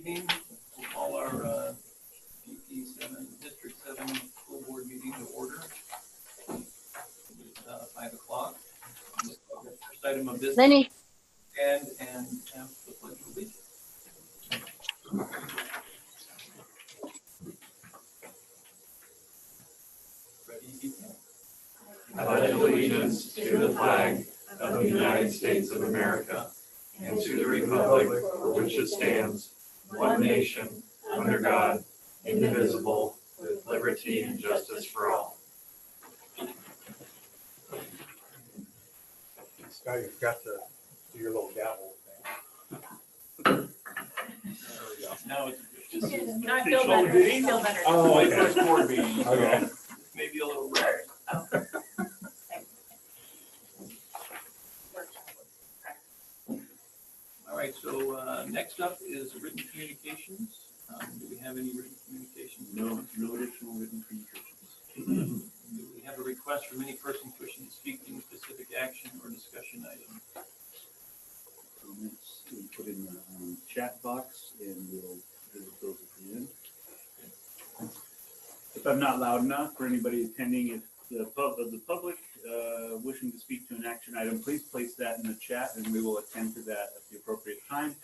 evening. We'll call our GP7, District 7 School Board meeting to order. It's 5 o'clock. First item of business. Lenny. And have the pledge of allegiance. Ready, you can. I pledge allegiance to the flag of the United States of America and to the republic for which it stands, one nation, under God, indivisible, with liberty and justice for all. Scott, you forgot to do your little gavel There we go. Now it's No, I feel better. I feel better. Oh, my okay. first board meeting. Okay. Maybe a little rare. All right, so next up is written communications. Do we have any written communications? No additional written communications. Do we have a request from any person wishing to speak to any specific action or discussion item? Comments we put in the chat box, and we'll visit those at the end. If I'm not loud enough for anybody attending, if the public wishing to speak to an action item, please place that in the chat, and we will attend to that at the appropriate time.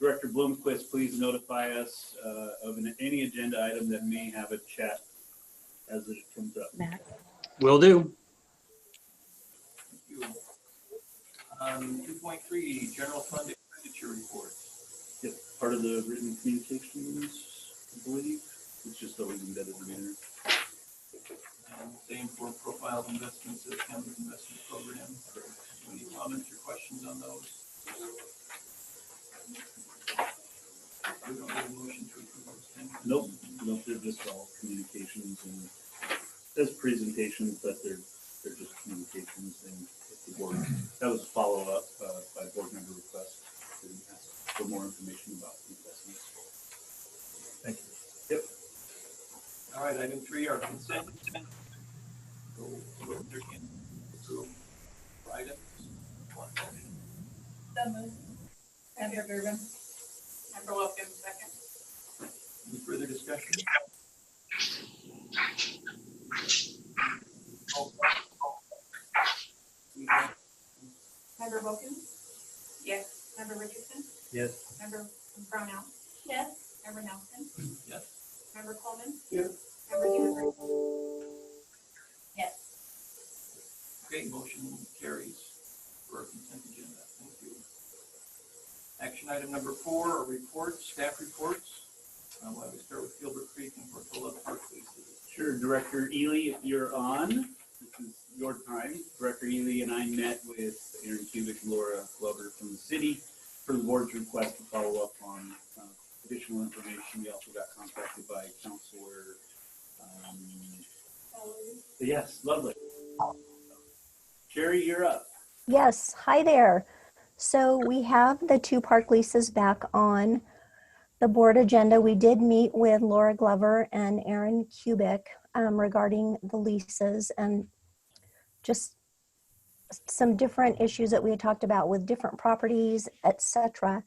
Director Bloomquist, please notify us of any agenda item that may have a chat as it comes up. Will do. Thank you. 2.3, general fund expenditure report. Yep, part of the written communications, I believe. It's just always embedded in there. Same for profile of investments at county investment program. Any comments or questions on those? We don't have a motion to approve those things. Nope, they're just all communications and there's presentations, but they're just communications, and if the board, that was a follow-up by board member request to ask for more information about the investments. Thank you. Yep. All right, item 3, our consent. So, there can approve items. One motion. So moved. Member Durbin. Member Wilkins, second. Any further discussion? Member Wilkins? Yes. Member Richardson? Yes. Member Brownell? Yes. Member Nelson? Yes. Member Coleman? Yes. Member Huber? Yes. Okay, motion carries for our consent agenda. Thank you. Action item number 4 are reports, staff reports. Why don't we start with Gilbert Creek and Portola Park, please? Sure, Director Ely, if you're on, this is your time. Director Ely and I met with Aaron Kubik and Laura Glover from the city for the board's request to follow up on additional information. We also got contacted by Counselor. Yes, lovely. Sherry, you're up. Yes, hi there. So we have the 2 park leases back on the board agenda. We did meet with Laura Glover and Aaron Kubik regarding the leases and just some different issues that we had talked about with different properties, etc.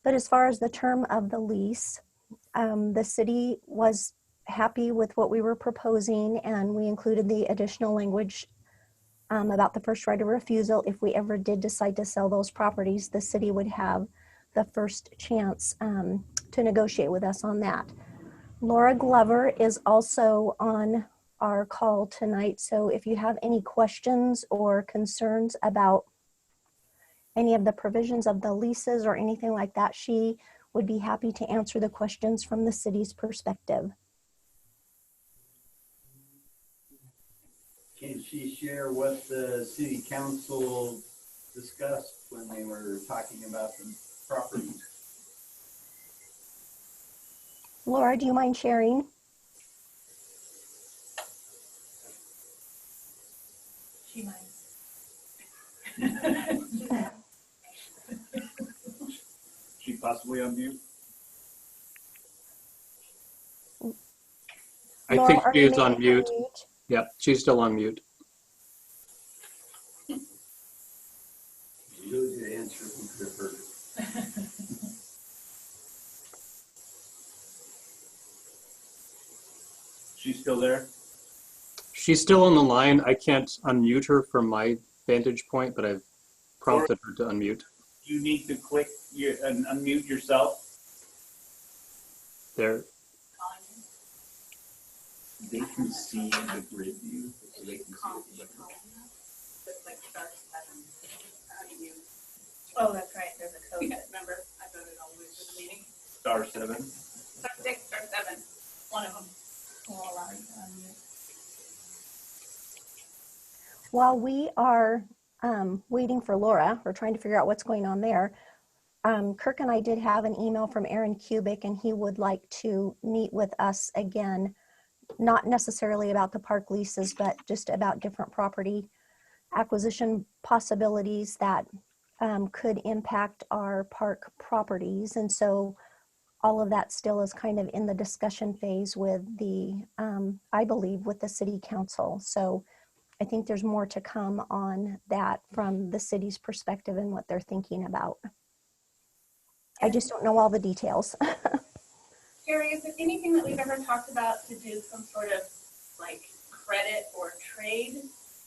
But as far as the term of the lease, the city was happy with what we were proposing, and we included the additional language about the first right of refusal. If we ever did decide to sell those properties, the city would have the first chance to negotiate with us on that. Laura Glover is also on our call tonight, so if you have any questions or concerns about any of the provisions of the leases or anything like that, she would be happy to answer the questions from the city's perspective. Can she share what the city council discussed when they were talking about the properties? Laura, do you mind sharing? She might. She possibly on mute? I Laura, think are she you is on maybe mute. Yep, she's still on mute. You know the answer from Clifford. still there? She's still on the line. I can't unmute her from my vantage point, but I've prompted her to unmute. You need to click and unmute yourself. There. They can see the grid view, so they can see it. It's like star 7. How do you? Oh, that's right, there's a code. Remember, I voted all the way through the meeting. Star 7. Star 6, star 7, one of them. Will allow you to unmute. While we are waiting for Laura, we're trying to figure out what's going on there. Kirk and I did have an email from Aaron Kubik, and he would like to meet with us again, not necessarily about the park leases, but just about different property acquisition possibilities that could impact our park properties. And so all of that still is kind of in the discussion phase with the, I believe, with the city council. So I think there's more to come on that from the city's perspective and what they're thinking about. I just don't know all the details. Gary, is there anything that we've ever talked about to do some sort of like credit or trade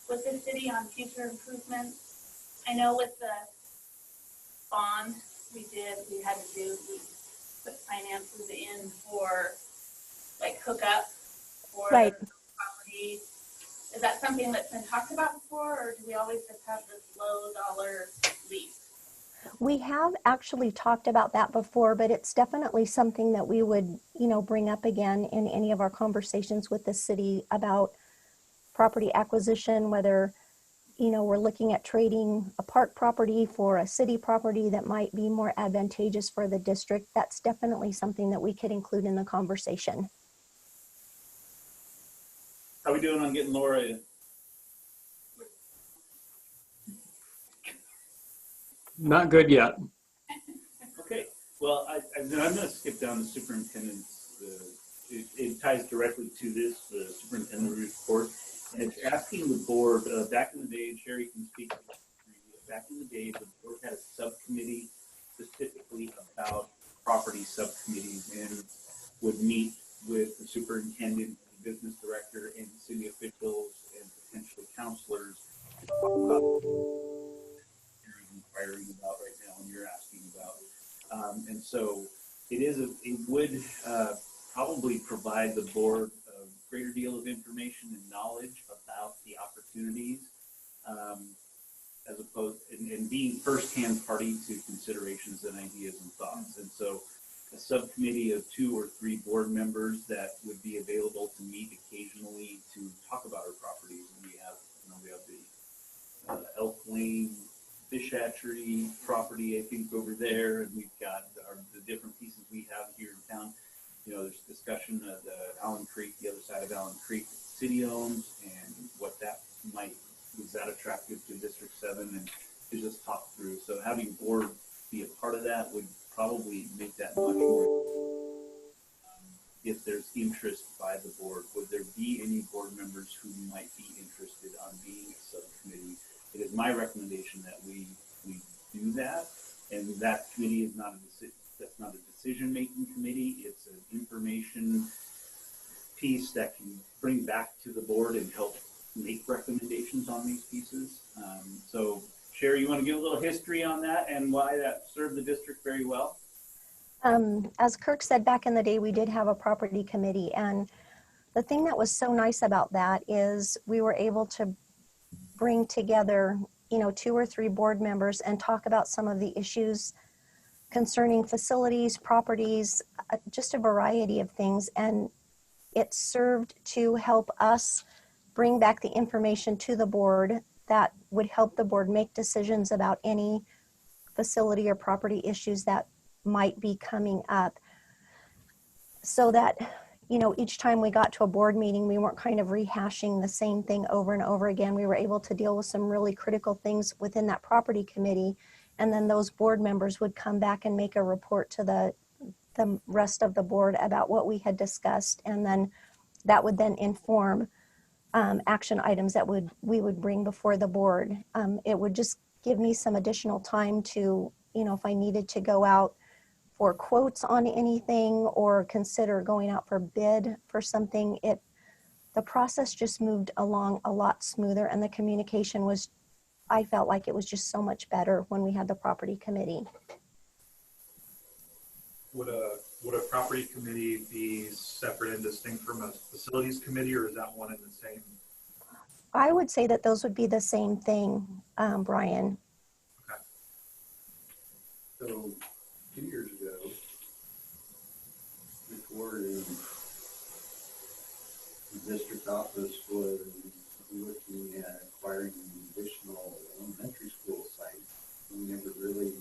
with the city on future improvements? I know with the bond we had to do, we put finances in for like hookup for Right. the property. Is that something that's been talked about before, or do we always just have this low dollar lease? We have actually talked about that before, but it's definitely something that we would, bring up again in any of our conversations with the city about property acquisition, whether, we're looking at trading a park property for a city property that might be more advantageous for the district. That's definitely something that we could include in the conversation. How are we doing on getting Laura in? Not good yet. Okay, well, I'm going to skip down the superintendent's, it ties directly to this, the superintendent report, and it's asking the board, back in the day, and Sherry can speak, back in the day, the board had a subcommittee specifically about property subcommittees and would meet with the superintendent, the business director, and city officials and potential counselors about inquiring about right now and you're asking about. And so it would probably provide the board a greater deal of information and knowledge about the opportunities as opposed and being firsthand party to considerations and ideas and thoughts. And so a subcommittee of 2 or 3 board members that would be available to meet occasionally to talk about our properties. And we have the Elk Lane fish hatchery property, I think, over there, and we've got the different pieces we have here in town. There's discussion of the Allen Creek, the other side of Allen Creek, city owns, and what that was that attractive to District 7, and to just talk through. So having board be a part of that would probably make that much more. If there's interest by the board, would there be any board members who might be interested on being a subcommittee? It is my recommendation that we do that, and that committee is that's not a decision-making committee. It's an information piece that can bring back to the board and help make recommendations on these pieces. So, Sherry, you want to give a little history on that and why that served the district very well? As Kirk said, back in the day, we did have a property committee, and the thing that was so nice about that is we were able to bring together, 2 or 3 board members and talk about some of the issues concerning facilities, properties, just a variety of things. And it served to help us bring back the information to the board that would help the board make decisions about any facility or property issues that might be coming up, so that each time we got to a board meeting, we weren't kind of rehashing the same thing over and over again. We were able to deal with some really critical things within that property committee, and then those board members would come back and make a report to the rest of the board about what we had discussed, and then that would then inform action items that we would bring before the board. It would just give me some additional time to, if I needed to go out for quotes on anything or consider going out for bid for something, it the process just moved along a lot smoother, and the communication was, I felt like it was just so much better when we had the property committee. Would a property committee be separate and distinct from a facilities committee, or is that one and the same? I would say that those would be the same thing, Brian. So 2 years ago, before the district office was looking at acquiring an additional elementary school site, we never really,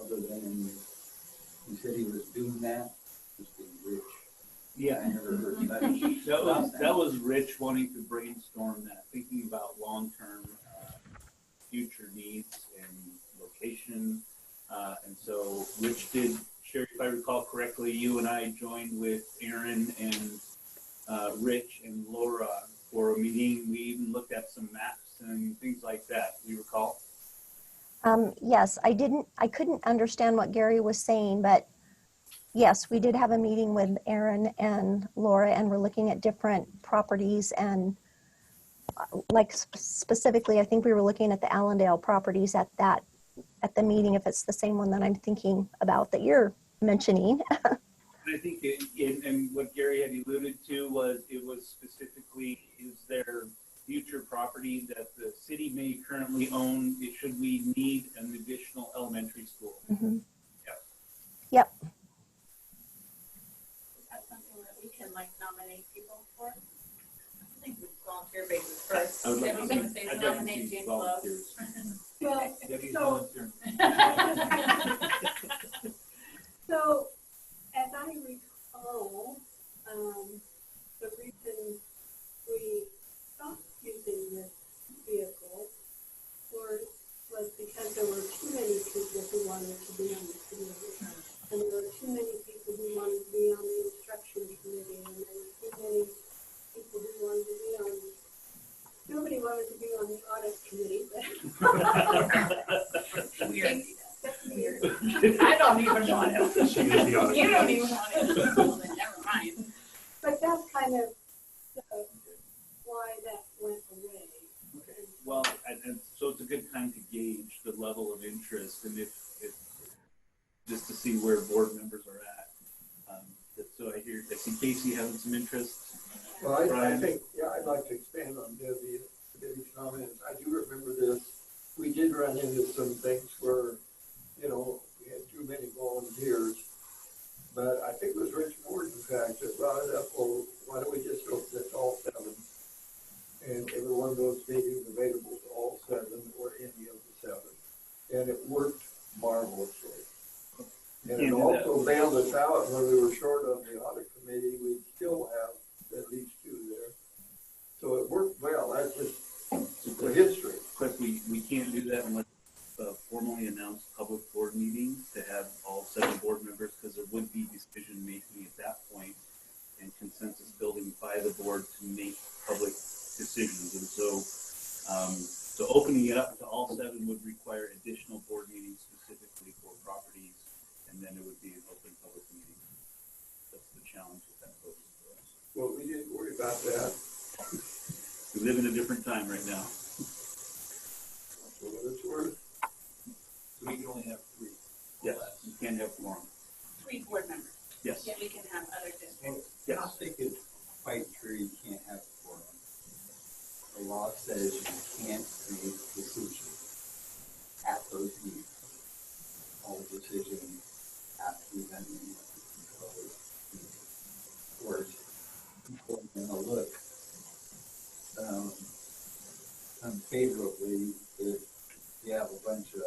other than he said he was doing that, just being rich. Yeah. I never heard much about That was Rich wanting to brainstorm that, thinking about long-term future needs and location. And so Rich did, Sherry, if I recall correctly, you and I joined with Aaron and Rich and Laura for a meeting. We even looked at some maps and things like that. Do you recall? Yes, I couldn't understand what Gary was saying, but yes, we did have a meeting with Aaron and Laura, and we're looking at different properties, and like specifically, I think we were looking at the Allendale properties at the meeting, if it's the same one that I'm thinking about that you're mentioning. I think and what Gary had alluded to was it was specifically, is there future property that the city may currently own, should we need an additional elementary school? Mm-hmm. Yep. Yep. Is that something that we can like nominate people for? I think we volunteer basis first. I would like I was to gonna see- say I'd like to nominate see Jane Close. volunteers. Well, Debbie's so, volunteering. so as I recall, the reason we stopped using this vehicle was because there were too many people who wanted to be on the committee. And there were too many people who wanted to be on the instruction committee, and there were too many people who wanted to be on, nobody wanted to be on the audit committee, but. Weird. That's weird. I don't even want to. She is the audit You don't committee. even want to. Well, then never mind. But that's kind of why that went away. Okay. Well, and so it's a good time to gauge the level of interest, and if just to see where board members are at. So I see Casey having some interest. Well, I Brian? think, yeah, I'd like to expand on Debbie's comments. I do remember this. We did run into some things where, you know, we had too many volunteers. But I think it was Rich Ford, in fact, that brought it up, well, why don't we just open it to all 7? And every one of those meetings available to all 7 or any of the 7. And it worked marvelously. And it also bailed us out when we were short on the audit committee. We still have at least 2 there. So it worked well. That's just the history. But we can't do that unless formally announced public board meetings to have all 7 board members, because there would be decision making at that point and consensus building by the board to make public decisions. And so opening it up to all 7 would require additional board meetings specifically for properties, and then it would be an open public meeting. That's the challenge with that poses for us. Well, we didn't worry about that. We live in a different time right now. For what it's worth. So we can only have 3. Yes, you can't have quorum. 3 board members. Yes. Yet we can have other districts. I don't think it's quite true you can't have a quorum. The law says you can't make decisions at those meetings. All decisions have to be done in of course, people are going to look unfavorably if you have a bunch of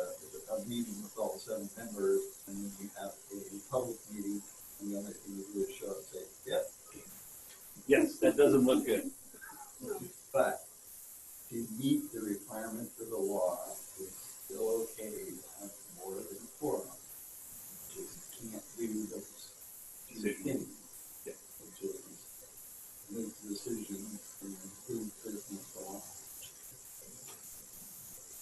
a meeting with all 7 members, and then you have a public meeting, and the only thing you do is show up and say, yep. Yes, that doesn't look good. But to meet the requirements of the law, it's still okay to have more than a quorum. Just can't do those things. Yeah. Which is make decisions and improve business law.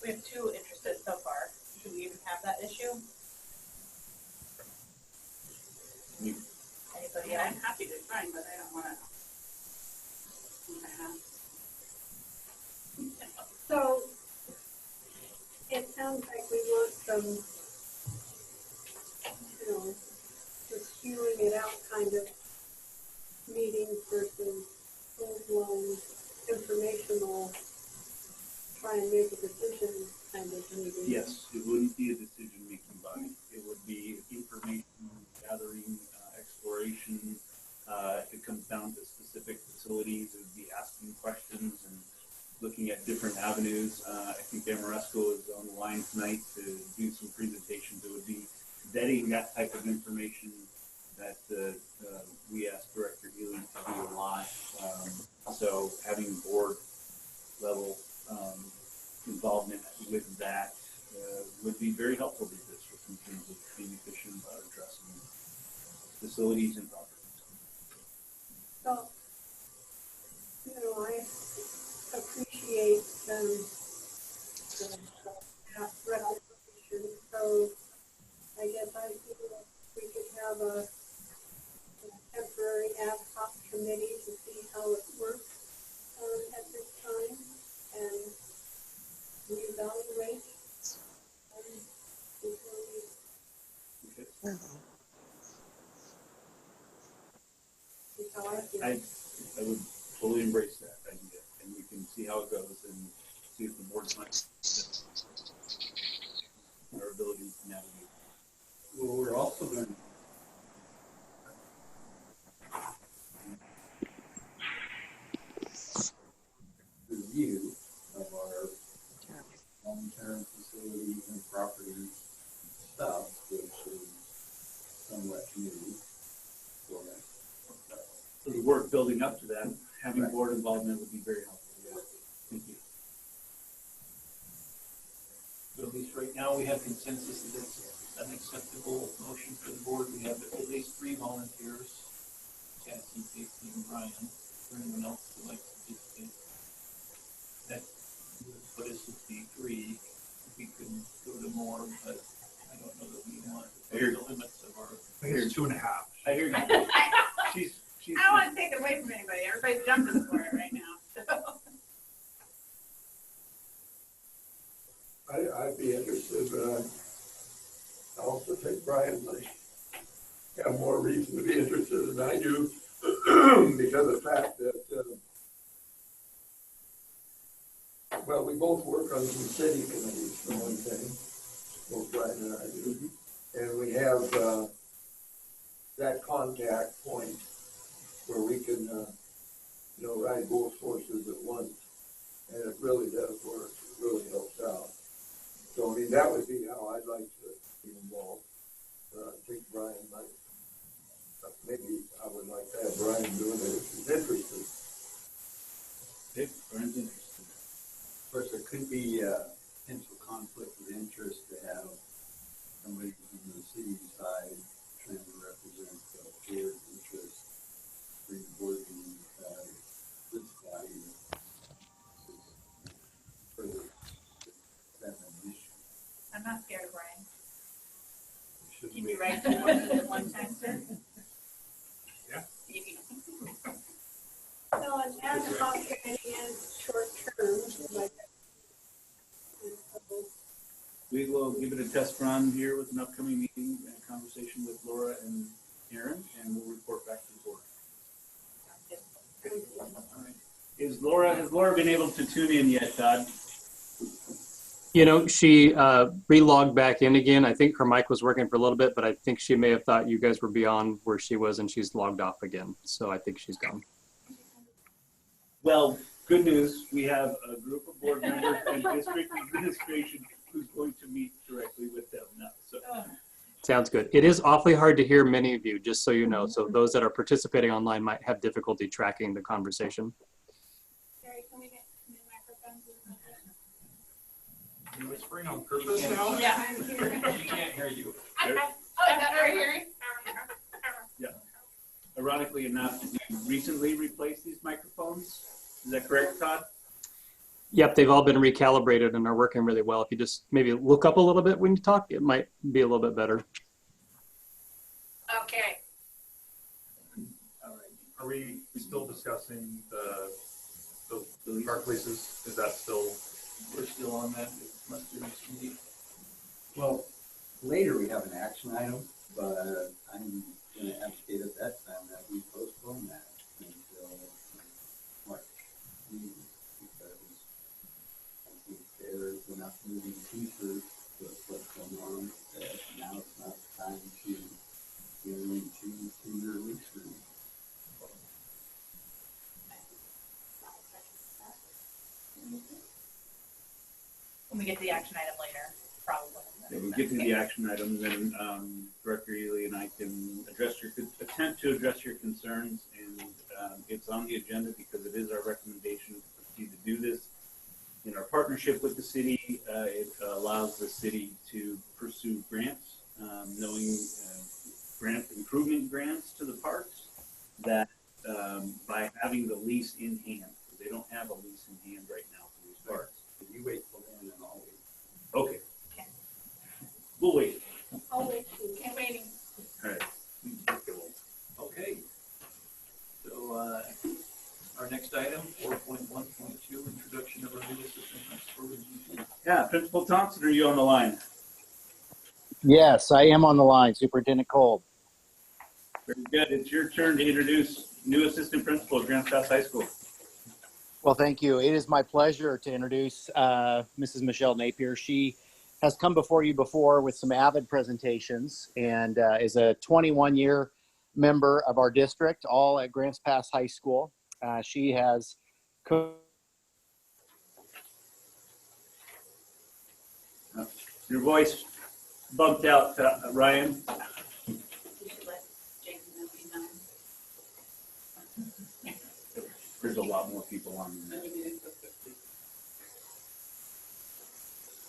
We have 2 interested so far. Should we even have that issue? Anybody? I'm happy to join, but I don't want to it sounds like we want some, just hearing it out kind of meetings versus full-blown informational, try and make a decision kind of meeting. Yes, it wouldn't be a decision-making body. It would be information gathering, exploration. If it comes down to specific facilities, it would be asking questions and looking at different avenues. I think Amoresco is on the line tonight to do some presentations. It would be vetting that type of information that we asked Director Healy to do a lot. So having board level involvement with that would be very helpful to the district in terms of being efficient about addressing facilities and properties. So, I appreciate the recognition. So I guess I feel like we could have a temporary ad hoc committee to see how it works at this time and reevaluate before we. Okay. Is how I feel. I would fully embrace that idea, and we can see how it goes and see if the board finds our ability to navigate. Well, we're also going to review of our long-term facilities and property stuff, which is somewhat new for us. So the work building up to that, having Right. board involvement would be very helpful. Yeah. Thank you. So at least right now, we have consensus that it's an acceptable motion for the board. We have at least 3 volunteers, Cassie, Casey, and Brian. Is there anyone else who would like to participate? That would put us at the 3. We could go to more, but I don't know that we want to push the limits of our. I think it's 2.5. I hear you. She's I don't want to take it away from anybody. Everybody's jumping for it right now. So. I'd be interested, but I also think Brian might have more reason to be interested than I do because of the fact that, well, we both work on some city committees for one thing, both Brian and I do. And we have that contact point where we can, ride both horses at once. And it really does work. It really helps out. So, I mean, that would be how I'd like to be involved. I think Brian might, maybe I would like to have Brian doing it if he's interested. Okay, Brian's interested. Of course, there could be potential conflict of interest to have somebody from the city side trying to represent the board interest, bring board this value. Further, that's an issue. I'm not scared of Brian. Should Can we- you write 2 horses at one time, sir? Yeah. Maybe. So an ad hoc committee is short term, like. We will give it a test run here with an upcoming meeting and a conversation with Laura and Aaron, and we'll report back to the board. All right. Has Laura been able to tune in yet, Todd? You know, she re-logged back in again. I think her mic was working for a little bit, but I think she may have thought you guys were beyond where she was, and she's logged off again. So I think she's gone. Well, good news. We have a group of board members and district administration who's going to meet directly with them now. So Sounds good. It is awfully hard to hear many of you, just so you know. So those that are participating online might have difficulty tracking the conversation. Gary, can we get new microphones? You're whispering on purpose now? Yeah, I'm here. She can't hear you. Oh, is that our hearing? yeah. Ironically enough, we recently replaced these microphones. Is that correct, Todd? Yep, they've all been recalibrated and are working really well. If you just maybe look up a little bit when you talk, it might be a little bit better. Okay. All right. Are we still discussing the park leases? Is that still? We're still on that. It must be next meeting. action item, but I'm gonna advocate at that time that we postpone that until March meeting, because I think there's enough moving pieces with what's going on that now it's not time to get into 2-year lease agreement. When we get to the action item later, probably. Yeah, we'll get to the action item, then Director Ely and I can attempt to address your concerns, and it's on the agenda because it is our recommendation to proceed to do this. In our partnership with the city, it allows the city to pursue grants, knowing grant improvement grants to the parks, that by having the lease in hand, they don't have a lease in hand right now for these parks. You wait till then and I'll wait. Okay. We'll wait. I'll wait too. Okay, waiting. All right. Okay. So, our next item, 4.1.2, introduction of our new assistant principal with GP. Yeah, Principal Thompson, are you on the line? Yes, I am on the line, Superintendent Kolb. Very good. It's your turn to introduce new assistant principal at Grants Pass High School. Well, thank you. It is my pleasure to introduce Mrs. Michelle Napier. She has come before you before with some avid presentations and is a 21-year member of our district, all at Grants Pass High School. She has Your voice bumped out, Ryan. You should let Jason know he's on. There's a lot more people on there.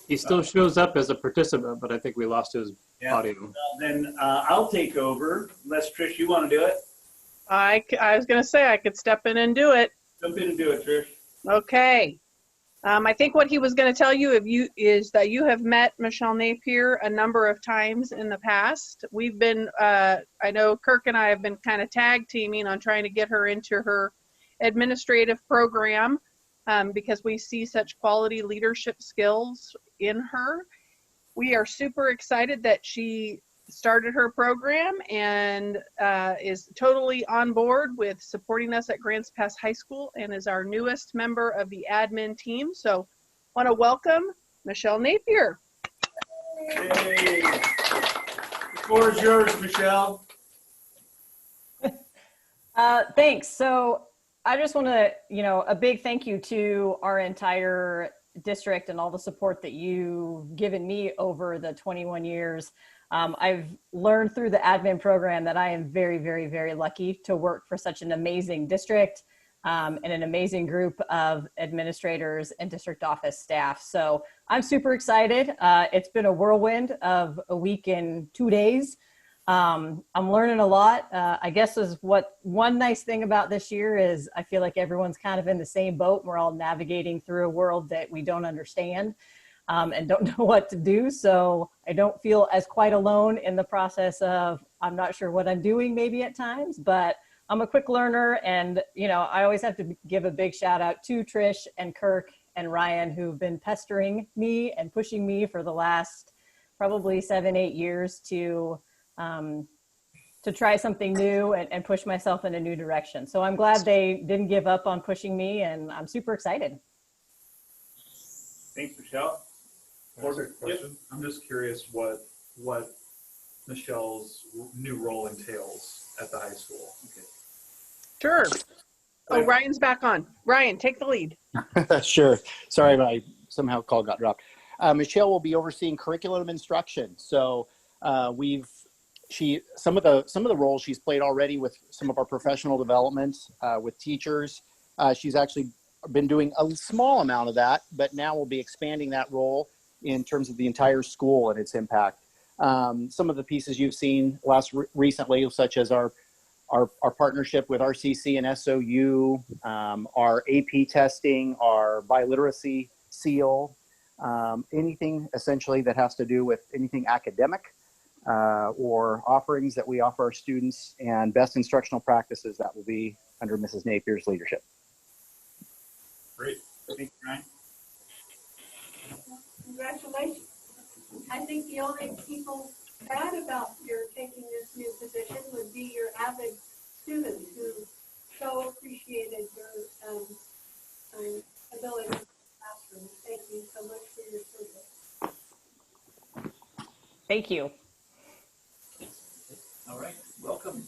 He still shows up as a participant, but I think we lost his Yeah. audio. Then I'll take over, unless Trish, you want to do it? I was going to say I could step in and do it. Jump in and do it, Trish. Okay. I think what he was going to tell you is that you have met Michelle Napier a number of times in the past. We've been, I know Kirk and I have been kind of tag teaming on trying to get her into her administrative program because we see such quality leadership skills in her. We are super excited that she started her program and is totally on board with supporting us at Grants Pass High School and is our newest member of the admin team. So I want to welcome Michelle Napier. Yay. The floor is yours, Michelle. Thanks. So I just want to, a big thank you to our entire district and all the support that you've given me over the 21 years. I've learned through the admin program that I am very, very, very lucky to work for such an amazing district and an amazing group of administrators and district office staff. So I'm super excited. It's been a whirlwind of a week and 2 days. I'm learning a lot. I guess is what one nice thing about this year is I feel like everyone's kind of in the same boat. We're all navigating through a world that we don't understand. And don't know what to do. So I don't feel as quite alone in the process of, I'm not sure what I'm doing maybe at times, but I'm a quick learner. And, I always have to give a big shout out to Trish and Kirk and Ryan, who've been pestering me and pushing me for the last probably 7-8 years to try something new and push myself in a new direction. So I'm glad they didn't give up on pushing me, and I'm super excited. Thanks, Michelle. Question. Yep. I'm just curious what Michelle's new role entails at the high school. Okay. Sure. Oh, Ryan's back on. Ryan, take the lead. Sure. Sorry, my somehow call got dropped. Michelle will be overseeing curriculum instruction. So some of the roles she's played already with some of our professional development with teachers. She's actually been doing a small amount of that, but now we'll be expanding that role in terms of the entire school and its impact. Some of the pieces you've seen recently, such as our partnership with RCC and SOU, our AP testing, our biliteracy seal, anything essentially that has to do with anything academic or offerings that we offer our students, and best instructional practices that will be under Mrs. Napier's leadership. Great. Thank you, Ryan. Congratulations. I think the only people bad about your taking this new position would be your avid students who so appreciated your ability in the classroom. Thank you so much for your service. Thank you. All right, welcome.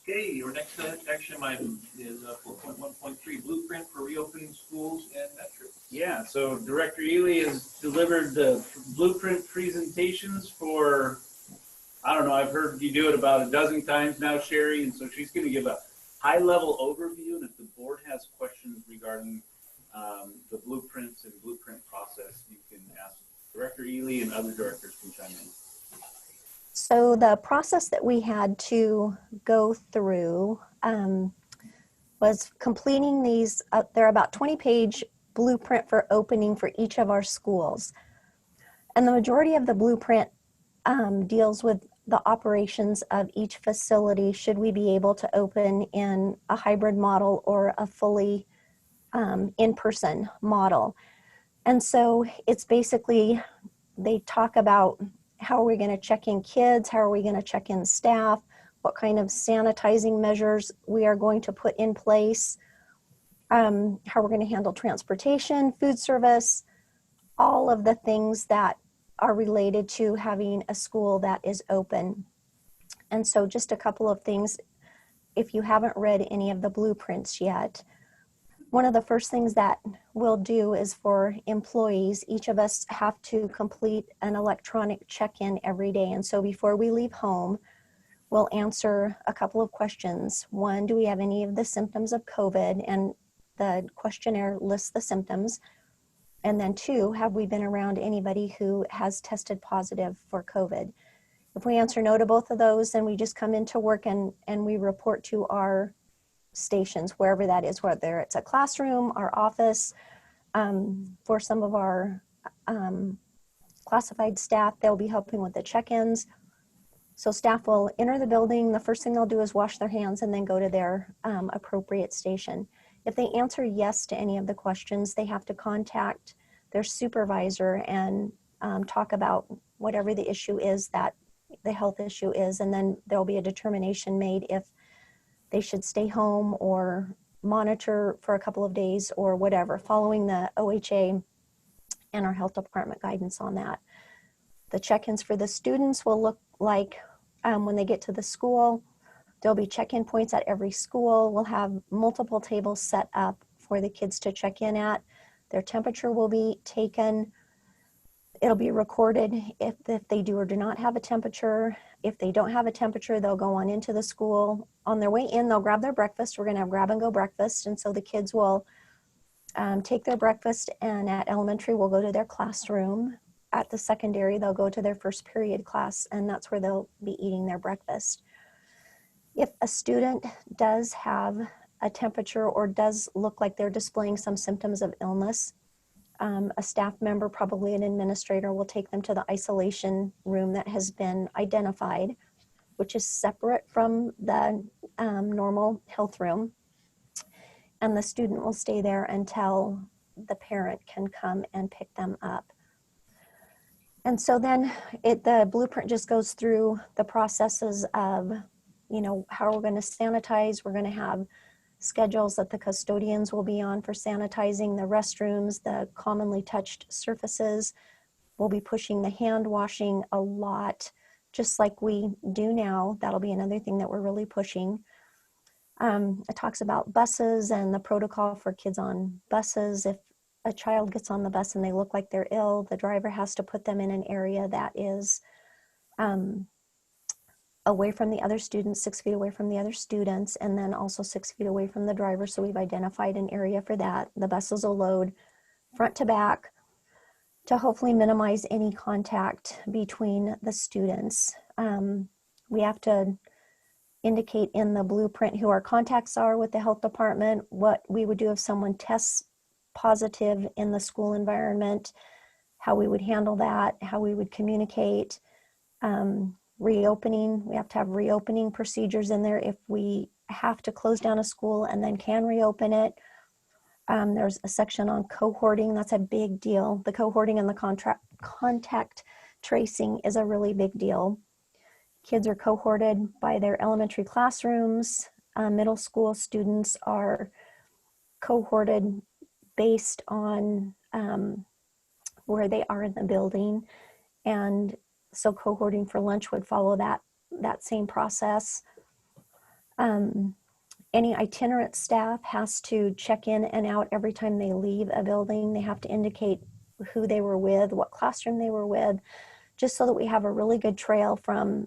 Okay, your next action item is 4.1.3, blueprint for reopening schools and metrics. Yeah, so Director Ely has delivered the blueprint presentations for, I don't know, I've heard you do it about a dozen times now, Sherry, and so she's going to give a high-level overview, and if the board has questions regarding the blueprints and blueprint process, you can ask Director Ely, and other directors can chime in. So the process that we had to go through was completing these, they're about 20-page blueprint for opening for each of our schools. And the majority of the blueprint deals with the operations of each facility should we be able to open in a hybrid model or a fully in-person model. And so it's basically, they talk about how are we going to check in kids, how are we going to check in staff, what kind of sanitizing measures we are going to put in place, how we're going to handle transportation, food service, all of the things that are related to having a school that is open. And so just a couple of things, if you haven't read any of the blueprints yet, one of the first things that we'll do is for employees, each of us have to complete an electronic check-in every day. And so before we leave home, we'll answer a couple of questions. One, do we have any of the symptoms of COVID? And the questionnaire lists the symptoms. And then two, have we been around anybody who has tested positive for COVID? If we answer no to both of those, then we just come into work and we report to our stations, wherever that is, whether it's a classroom, our office. For some of our classified staff, they'll be helping with the check-ins. So staff will enter the building. The first thing they'll do is wash their hands and then go to their appropriate station. If they answer yes to any of the questions, they have to contact their supervisor and talk about whatever the issue is, that the health issue is, and then there'll be a determination made if they should stay home or monitor for a couple of days or whatever, following the OHA and our health department guidance on that. The check-ins for the students will look like when they get to the school, there'll be check-in points at every school. We'll have multiple tables set up for the kids to check in at. Their temperature will be taken. It'll be recorded if they do or do not have a temperature. If they don't have a temperature, they'll go on into the school. On their way in, they'll grab their breakfast. We're going to have grab and go breakfast. And so the kids will take their breakfast, and at elementary, we'll go to their classroom. At the secondary, they'll go to their first period class, and that's where they'll be eating their breakfast. If a student does have a temperature or does look like they're displaying some symptoms of illness, a staff member, probably an administrator, will take them to the isolation room that has been identified, which is separate from the normal health room. And the student will stay there until the parent can come and pick them up. And so then the blueprint just goes through the processes of, how we're going to sanitize. We're going to have schedules that the custodians will be on for sanitizing the restrooms, the commonly touched surfaces. We'll be pushing the hand washing a lot, just like we do now. That'll be another thing that we're really pushing. It talks about buses and the protocol for kids on buses. If a child gets on the bus and they look like they're ill, the driver has to put them in an area that is away from the other students, 6 feet away from the other students, and then also 6 feet away from the driver. So we've identified an area for that. The buses will load front to back to hopefully minimize any contact between the students. We have to indicate in the blueprint who our contacts are with the health department, what we would do if someone tests positive in the school environment, how we would handle that, how we would communicate. Reopening, we have to have reopening procedures in there if we have to close down a school and then can reopen it. There's a section on cohorting. That's a big deal. The cohorting and the contact tracing is a really big deal. Kids are cohorted by their elementary classrooms. Middle school students are cohorted based on where they are in the building. And so cohorting for lunch would follow that same process. Any itinerant staff has to check in and out every time they leave a building. They have to indicate who they were with, what classroom they were with, just so that we have a really good trail from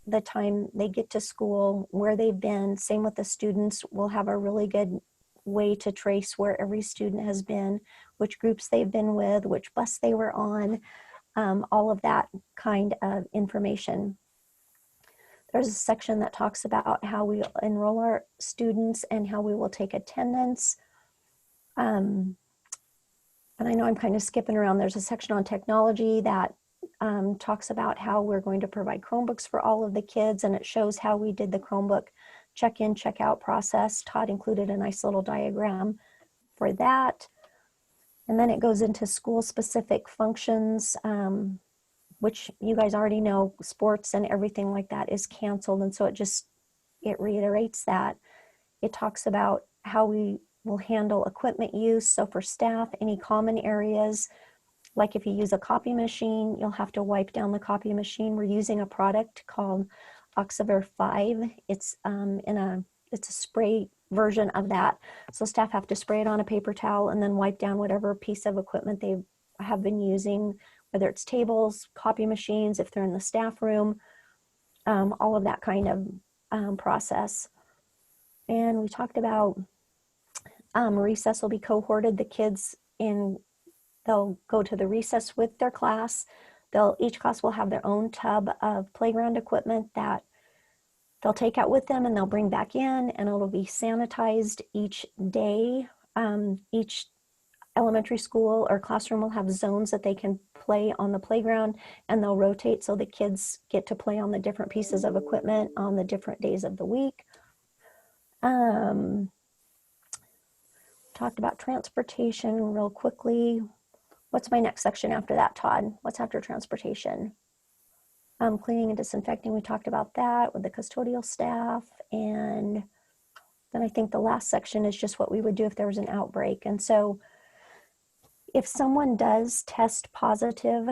the time they get to school, where they've been. Same with the students. We'll have a really good way to trace where every student has been, which groups they've been with, which bus they were on, all of that kind of information. There's a section that talks about how we enroll our students and how we will take attendance. And I know I'm kind of skipping around. There's a section on technology that talks about how we're going to provide Chromebooks for all of the kids, and it shows how we did the Chromebook check-in, check-out process. Todd included a nice little diagram for that. And then it goes into school-specific functions, which you guys already know, sports and everything like that is canceled. And so it reiterates that. It talks about how we will handle equipment use. So for staff, any common areas, like if you use a copy machine, you'll have to wipe down the copy machine. We're using a product called Oxivir 5. It's a spray version of that. So staff have to spray it on a paper towel and then wipe down whatever piece of equipment they have been using, whether it's tables, copy machines, if they're in the staff room, all of that kind of process. And we talked about recess will be cohorted. The kids they'll go to the recess with their class. Each class will have their own tub of playground equipment that they'll take out with them and they'll bring back in, and it'll be sanitized each day. Each elementary school or classroom will have zones that they can play on the playground, and they'll rotate so the kids get to play on the different pieces of equipment on the different days of the week. Talked about transportation real quickly. What's my next section after that, Todd? What's after transportation? Cleaning and disinfecting, we talked about that with the custodial staff. And then I think the last section is just what we would do if there was an outbreak. And so if someone does test positive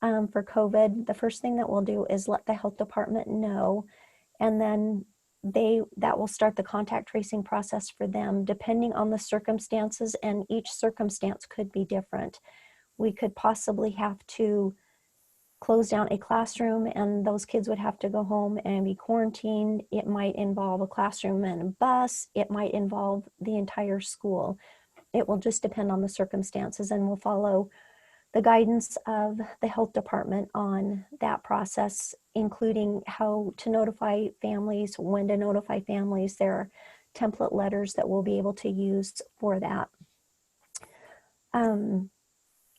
for COVID, the first thing that we'll do is let the health department know, and then that will start the contact tracing process for them, depending on the circumstances, and each circumstance could be different. We could possibly have to close down a classroom and those kids would have to go home and be quarantined. It might involve a classroom and a bus. It might involve the entire school. It will just depend on the circumstances, and we'll follow the guidance of the health department on that process, including how to notify families, when to notify families. There are template letters that we'll be able to use for that. And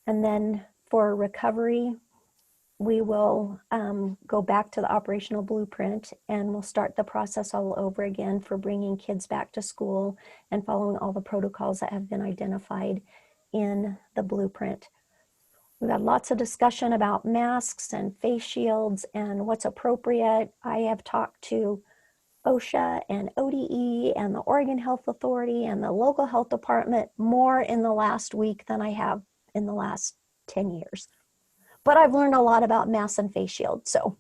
then for recovery, we will go back to the operational blueprint, and we'll start the process all over again for bringing kids back to school and following all the protocols that have been identified in the blueprint. We've had lots of discussion about masks and face shields and what's appropriate. I have talked to OSHA and ODE and the Oregon Health Authority and the local health department more in the last week than I have in the last 10 years. But I've learned a lot about masks and face shields. So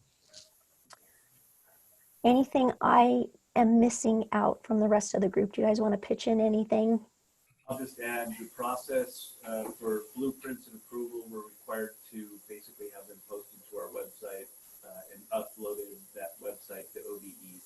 anything I am missing out from the rest of the group? Do you guys want to pitch in anything? I'll just add the process for blueprints and approval. We're required to basically have them posted to our website and uploaded that website to ODE.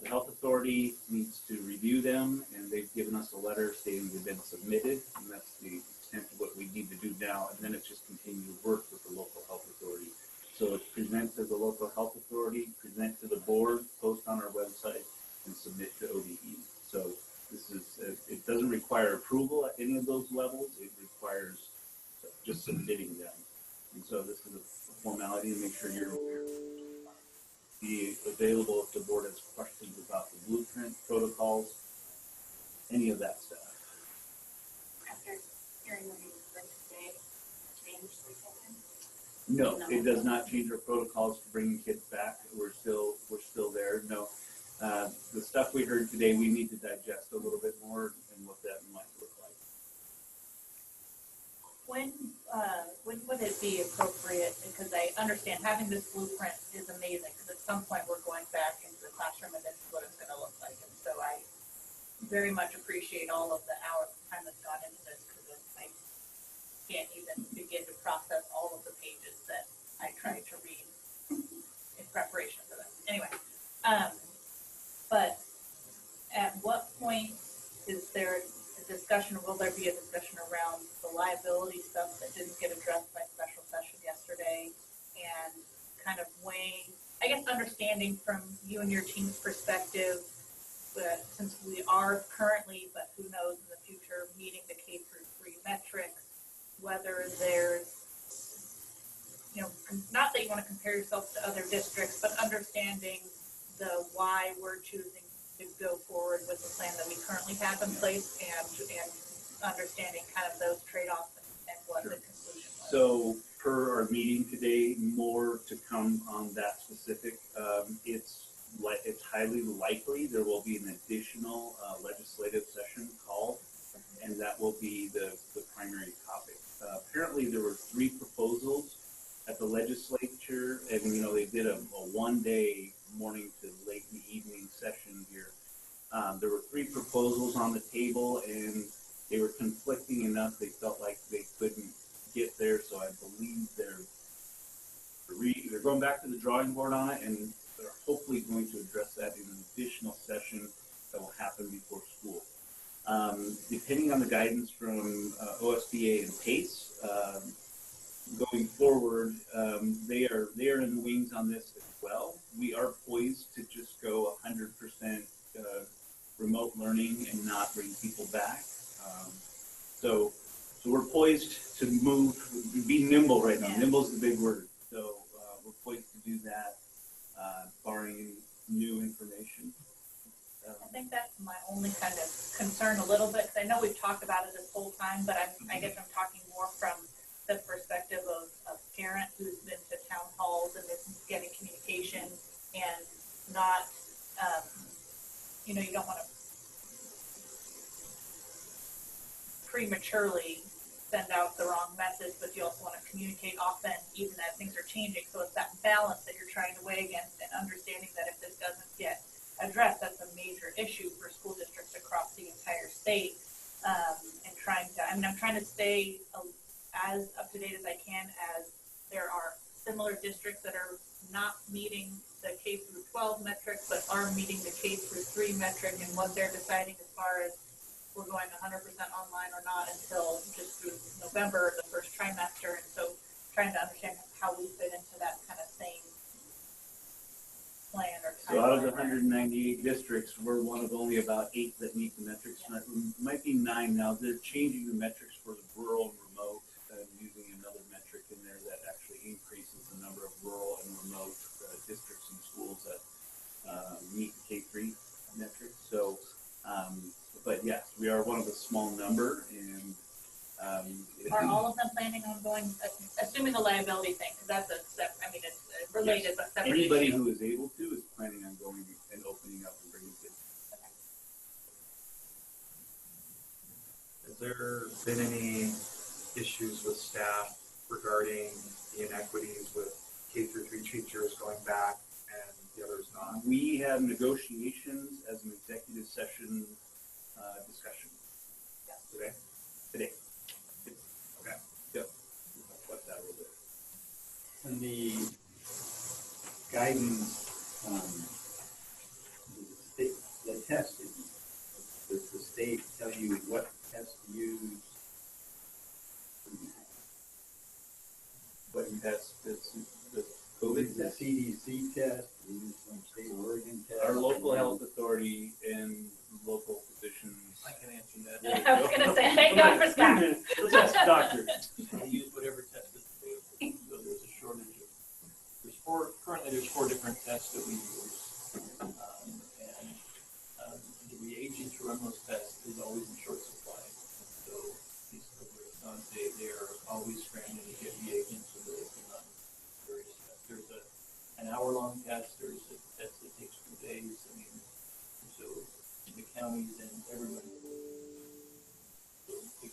The health authority needs to review them, and they've given us a letter stating they've been submitted, and that's the extent of what we need to do now. And then it's just continue to work with the local health authority. So it's present to the local health authority, present to the board, post on our website, and submit to ODE. So this is, it doesn't require approval at any of those levels. It requires just submitting them. And so this is a formality to make sure you're aware. Be available if the board has questions about the blueprint, protocols, any of that stuff. After hearing what you said today, change the second? No, it does not change our protocols to bringing kids back. We're still there. No, the stuff we heard today, we need to digest a little bit more and what that might look like. When would it be appropriate, because I understand having this blueprint is amazing, because at some point we're going back into the classroom and this is what it's going to look like. And so I very much appreciate all of the hours of time that's gone into this, because I can't even begin to process all of the pages that I tried to read in preparation for this. Anyway, but at what point is there a discussion, or will there be a discussion around the liability stuff that didn't get addressed by special session yesterday, and kind of weighing, I guess, understanding from you and your team's perspective, since we are currently, but who knows in the future, meeting the K through 3 metrics, whether there's, not that you want to compare yourself to other districts, but understanding the why we're choosing to go forward with the plan that we currently have in place, and understanding kind of those trade-offs and what the conclusion was. So per our meeting today, more to come on that specific. It's highly likely there will be an additional legislative session called, and that will be the primary topic. Apparently there were 3 proposals at the legislature, and they did a one-day morning to late in the evening session here. There were 3 proposals on the table, and they were conflicting enough they felt like they couldn't get there, so I believe they're going back to the drawing board on it, and they're hopefully going to address that in an additional session that will happen before school. Depending on the guidance from OSBA and PACE, going forward, they are in the wings on this as well. We are poised to just go 100% remote learning and not bring people back. So we're poised to move, be nimble right now. Yeah. Nimble is the big word. So we're poised to do that, barring new information. I think that's my only kind of concern a little bit, because I know we've talked about it this whole time, but I guess I'm talking more from the perspective of a parent who's been to town halls and is getting communication and not, you don't want to prematurely send out the wrong message, but you also want to communicate often, even as things are changing. So it's that balance that you're trying to weigh against, and understanding that if this doesn't get addressed, that's a major issue for school districts across the entire state. And I'm trying to stay as up to date as I can, as there are similar districts that are not meeting the K through 12 metric, but are meeting the K through 3 metric, and what they're deciding as far as we're going 100% online or not until just through November, the first trimester. And so trying to understand how we fit into that kind of same plan or timeline. So out of the 198 districts, we're one of only about 8 that meet the metrics. Yeah. It might be 9 now. They're changing the metrics for the rural and remote, using another metric in there that actually increases the number of rural and remote districts and schools that meet the K3 metric. So, but yes, we are one of the small number, and are all of them planning on going, assuming the liability thing, because that's it's related, yes, but separate. Anybody issue. Who is able to is planning on going and opening up and bringing kids. Okay. Has there been any issues with staff regarding the inequities with K through 3 teachers going back and the others not? We have negotiations as an executive session discussion. Yeah. Today. Okay. Yep. We'll talk about that a little bit. And the guidance, the testing, does the state tell you what test to use? What test? The COVID the test? CDC test, we use some state of Oregon test. Our local health authority and local physicians. I can answer that. I was going to say, thank God for Scott. Let's ask the doctor. I use whatever test is available. So there's a shortage of, currently there's 4 different tests that we use. And the reagents to run those tests is always in short supply. So these they are always scrambling to get reagents so that they can run hour-long test, there's a test that takes 2 days. I mean, so the counties and everybody.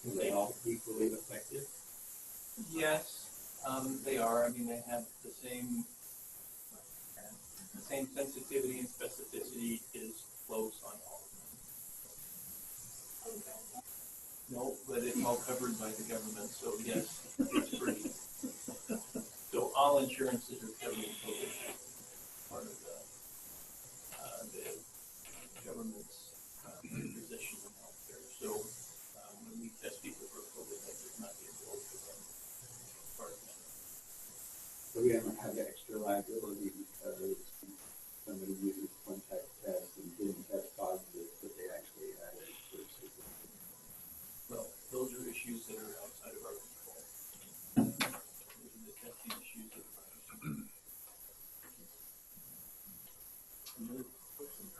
Are they all equally effective? Yes, they are. I mean, they have the same sensitivity and specificity is close on all of them. No, but it's all covered by the government, so yes, it's free. So all insurances are covering COVID, part of the government's position in healthcare. So when we test people for COVID, that does not get billed for them. Part of that. So we don't have extra liability because somebody uses one type of test and didn't test positive, but they actually had it versus. Well, those are issues that are outside of our control. Those are the testing issues that are.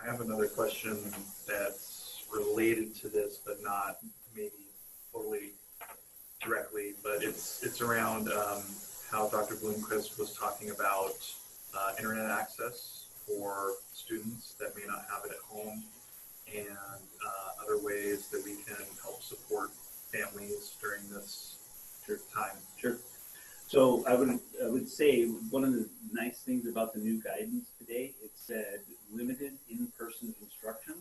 I have another question that's related to this, but not maybe totally directly, but it's around how Dr. Bloomquist was talking about internet access for students that may not have it at home, and other ways that we can help support families during this time. Sure. So I would say one of the nice things about the new guidance today, it said limited in-person instruction.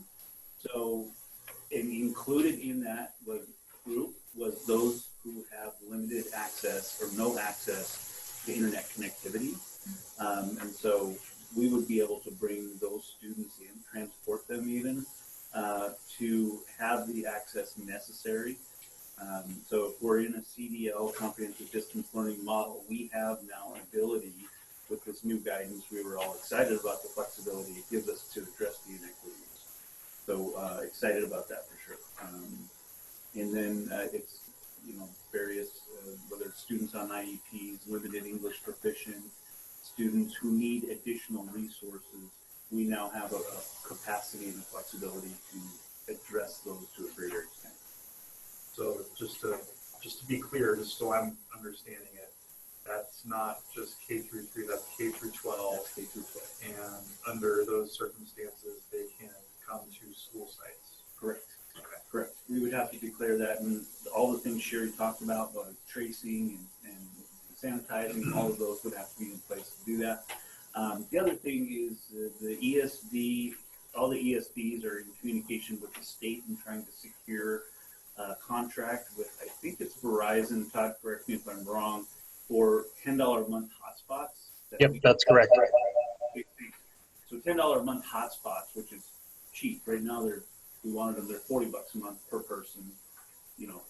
So included in that group was those who have limited access or no access to internet connectivity. And so we would be able to bring those students in, transport them even, to have the access necessary. So if we're in a CDL, comprehensive distance learning model, we have now an ability with this new guidance. We were all excited about the flexibility it gives us to address the inequities. So excited about that for sure. And then it's, various, whether it's students on IEPs, limited English proficient, students who need additional resources, we now have a capacity and a flexibility to address those to a greater extent. So just to be clear, just so I'm understanding it, that's not just K through 3, that's K through 12. That's K through 12. And under those circumstances, they can come to school sites. Correct. Okay. Correct. We would have to declare that, and all the things Sherry talked about, tracing and sanitizing, all of those would have to be in place to do that. The other thing is the ESD, all the ESDs are in communication with the state and trying to secure contract with, I think it's Verizon, Todd, correct me if I'm wrong, for $10 a month hotspots. Yep, that's correct. So $10 a month hotspots, which is cheap. Right now we wanted them, they're $40 a month per person,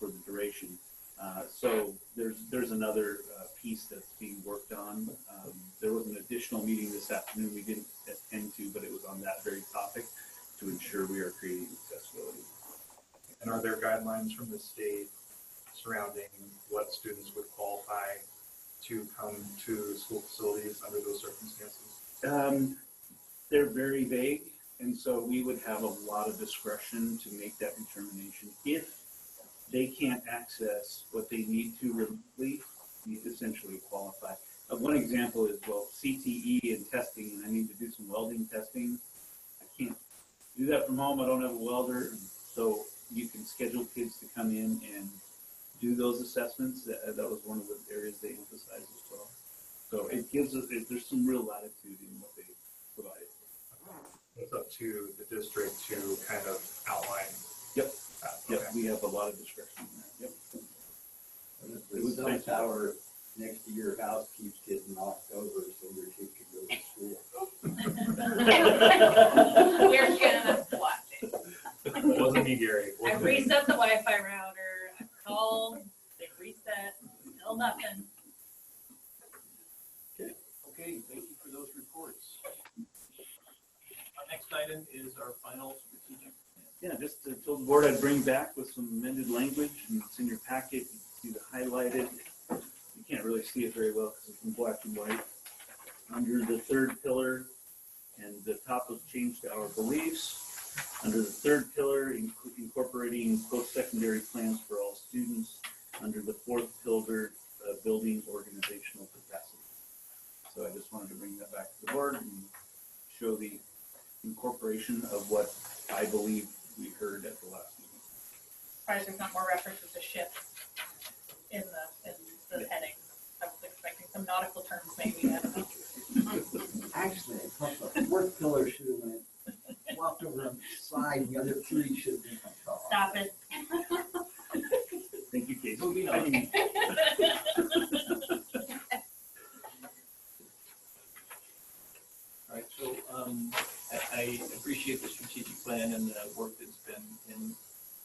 for the duration. So there's another piece that's being worked on. There was an additional meeting this afternoon we didn't attend to, but it was on that very topic to ensure we are creating accessibility. And are there guidelines from the state surrounding what students would qualify to come to school facilities under those circumstances? They're very vague, and so we would have a lot of discretion to make that determination. If they can't access what they need to remotely, you essentially qualify. One example is, CTE and testing, and I need to do some welding testing. I can't do that from home. I don't have a welder, so you can schedule kids to come in and do those assessments. That was one of the areas they emphasized as well. So it gives us, there's some real latitude in what they provide. It's up to the district to kind of outline. Yep. Okay. Yep. We have a lot of discretion in that. Yep. The cell tower next to your house keeps getting knocked over, so your kid can go to school. We're gonna watch it. It wasn't me, Gary. I reset the Wi-Fi router, I called, they reset, still nothing. Okay, thank you for those reports. Our next item is our final strategic plan. Yeah, just told the board I'd bring back with some amended language, and it's in your packet. You can see the highlighted. You can't really see it very well because it's in black and white. Under the third pillar, and the top was changed to our beliefs. Under the third pillar, incorporating post-secondary plans for all students. Under the fourth pillar, building organizational capacity. So I just wanted to bring that back to the board. show the incorporation of what I believe we heard at the last meeting. Surprised there's not more references to ships in the heading. I was expecting some nautical terms maybe, I don't know. Actually, I thought the fourth pillar should have went, walked over on the side, the other three should have been on top. Stop it. Thank you, Casey. Moving on. All right, so I appreciate the strategic plan and the work that's been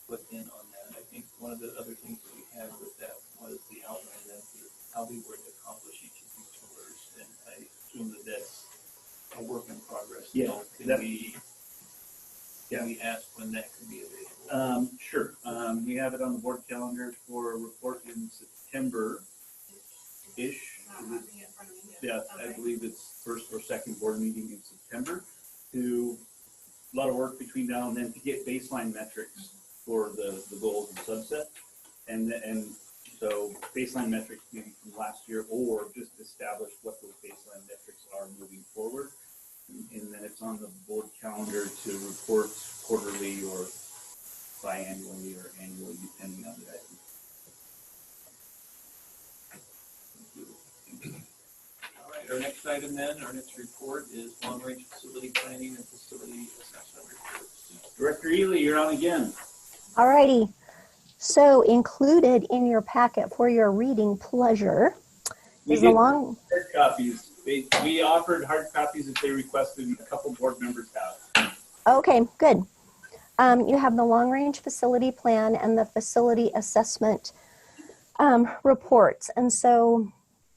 put in on that. I think one of the other things that we had with that was the outline of how we were to accomplish each of these pillars, and I assume that that's a work in progress. Yeah, So can we ask when that could be available? Sure. We have it on the board calendar for a report in September-ish. Yeah, I believe it's first or second board meeting in September. To a lot of work between now and then to get baseline metrics for the goals and subset, and so baseline metrics maybe from last year, or just establish what those baseline metrics are moving forward. And then it's on the board calendar to report quarterly or biannually or annually, depending on the item. All right, our next item then, our next report is long-range facility planning and facility assessment reports. Director Ely, you're on again. All righty. So included in your packet for your reading pleasure is the long... Hard copies. We offered hard copies if they requested, and a couple board members have. Okay, good. You have the long-range facility plan and the facility assessment reports. And so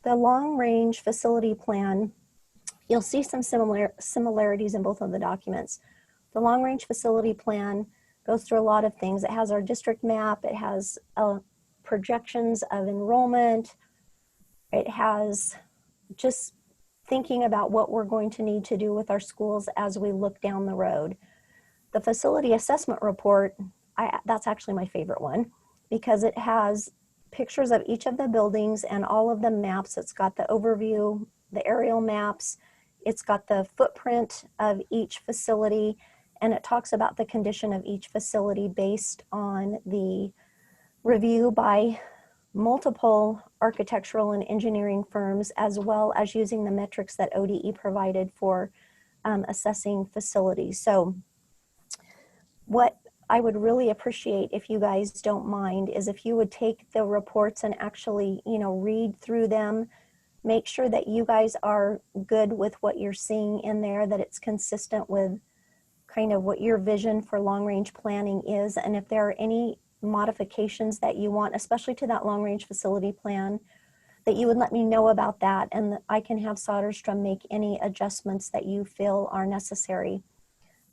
the long-range facility plan, you'll see some similarities in both of the documents. The long-range facility plan goes through a lot of things. It has our district map. It has projections of enrollment. It has just thinking about what we're going to need to do with our schools as we look down the road. The facility assessment report, that's actually my favorite one because it has pictures of each of the buildings and all of the maps. It's got the overview, the aerial maps. It's got the footprint of each facility, and it talks about the condition of each facility based on the review by multiple architectural and engineering firms, as well as using the metrics that ODE provided for assessing facilities. So what I would really appreciate, if you guys don't mind, is if you would take the reports and actually, read through them, make sure that you guys are good with what you're seeing in there, that it's consistent with kind of what your vision for long-range planning is. And if there are any modifications that you want, especially to that long-range facility plan, that you would let me know about that, and I can have Soderstrom make any adjustments that you feel are necessary.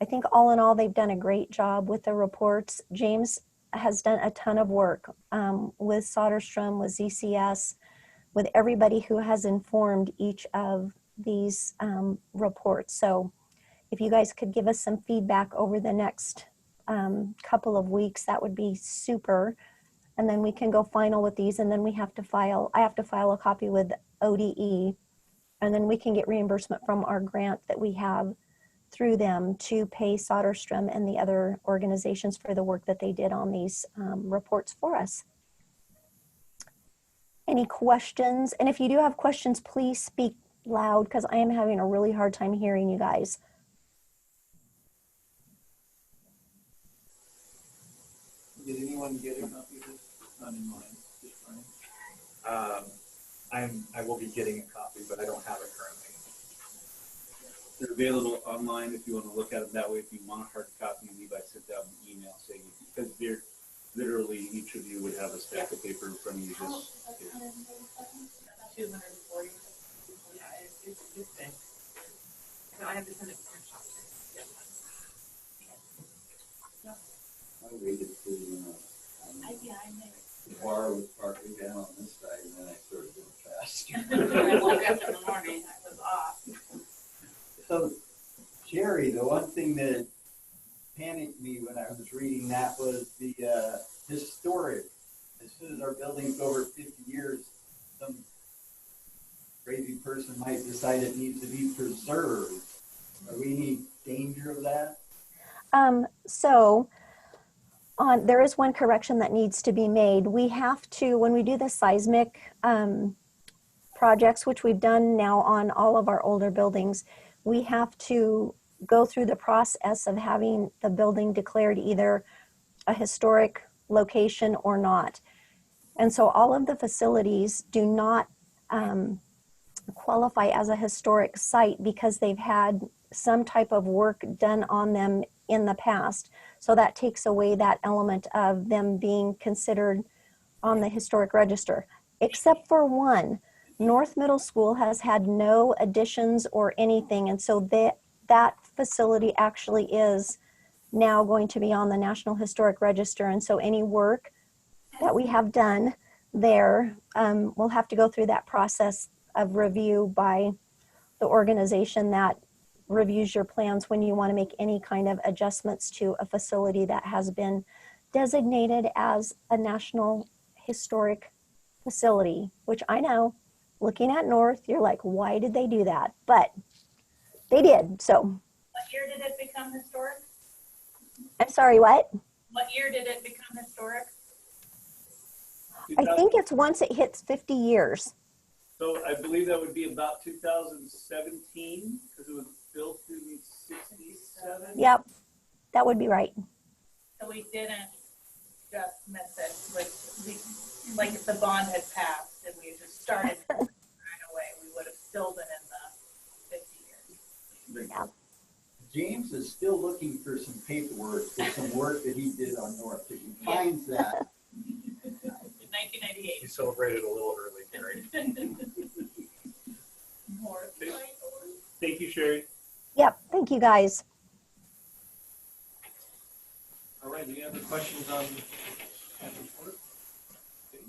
I think all in all, they've done a great job with the reports. James has done a ton of work with Soderstrom, with ZCS, with everybody who has informed each of these reports. So if you guys could give us some feedback over the next couple of weeks, that would be super. And then we can go final with these, and then I have to file a copy with ODE, and then we can get reimbursement from our grant that we have through them to pay Soderstrom and the other organizations for the work that they did on these reports for us. Any questions? And if you do have questions, please speak loud because I am having a really hard time hearing you guys. Did anyone get a copy of this? Not in mind. Just Brian. I will be getting a copy, but I don't have it currently. They're available online if you want to look at them that way. If you want a hard copy, Levi sent out an email saying, because they're literally each of you would have a stack of paper in front of you. Just 240. Yeah, it's big. So I have to send it to I waited for the bar was partly down on this side, and then I started going fast. I woke up in the morning, I was off. So, Jerry, the one thing that panicked me when I was reading that was the historic. As soon as our building's over 50 years, some crazy person might decide it needs to be preserved. Are we any danger of that? So there is one correction that needs to be made. We have to, when we do the seismic projects, which we've done now on all of our older buildings, we have to go through the process of having the building declared either a historic location or not. And so all of the facilities do not qualify as a historic site because they've had some type of work done on them in the past. So that takes away that element of them being considered on the historic register, except for one. North Middle School has had no additions or anything, and so that facility actually is now going to be on the National Historic Register. And so any work that we have done there will have to go through that process of review by the organization that reviews your plans when you want to make any kind of adjustments to a facility that has been designated as a National Historic Facility, which I know, looking at North, you're like, why did they do that? But they did, so. What year did it become historic? I'm sorry, what? What year did it become historic? I think it's once it hits 50 years. So I believe that would be about 2017 because it was built in 67. Yep, that would be right. So we didn't just miss it with, like if the bond had passed and we had just started right away, we would have still been in the 50 years. Yeah. James is still looking for some paperwork for some work that he did on North. If he finds that. In 1998. You celebrated a little early, Gary. More. Thank you, Sherry. Yep, thank you guys. All right, any other questions on that report? Okay.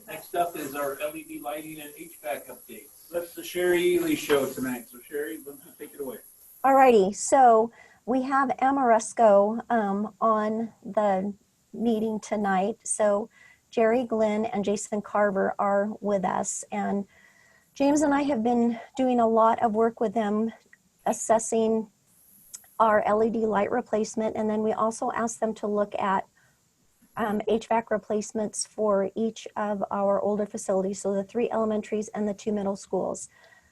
Next up is our LED lighting and HVAC updates. That's the Sherry Ely show tonight. So Sherry, why don't you take it away? Alrighty, so we have Amoresco on the meeting tonight. So Jerry Glenn and Jason Carver are with us, and James and I have been doing a lot of work with them assessing our LED light replacement, and then we also asked them to look at HVAC replacements for each of our older facilities, so the 3 elementaries and the 2 middle schools.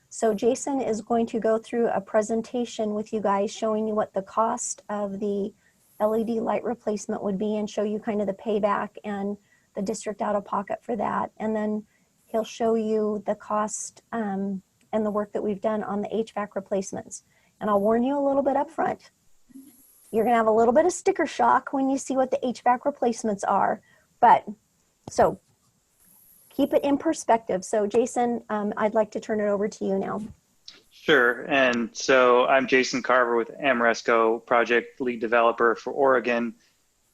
So Jason is going to go through a presentation with you guys showing you what the cost of the LED light replacement would be and show you kind of the payback and the district out of pocket for that. And then he'll show you the cost and the work that we've done on the HVAC replacements. And I'll warn you a little bit up front. You're gonna have a little bit of sticker shock when you see what the HVAC replacements are. But so keep it in perspective. So Jason, I'd like to turn it over to you now. Sure. And so I'm Jason Carver with Amoresco, project lead developer for Oregon.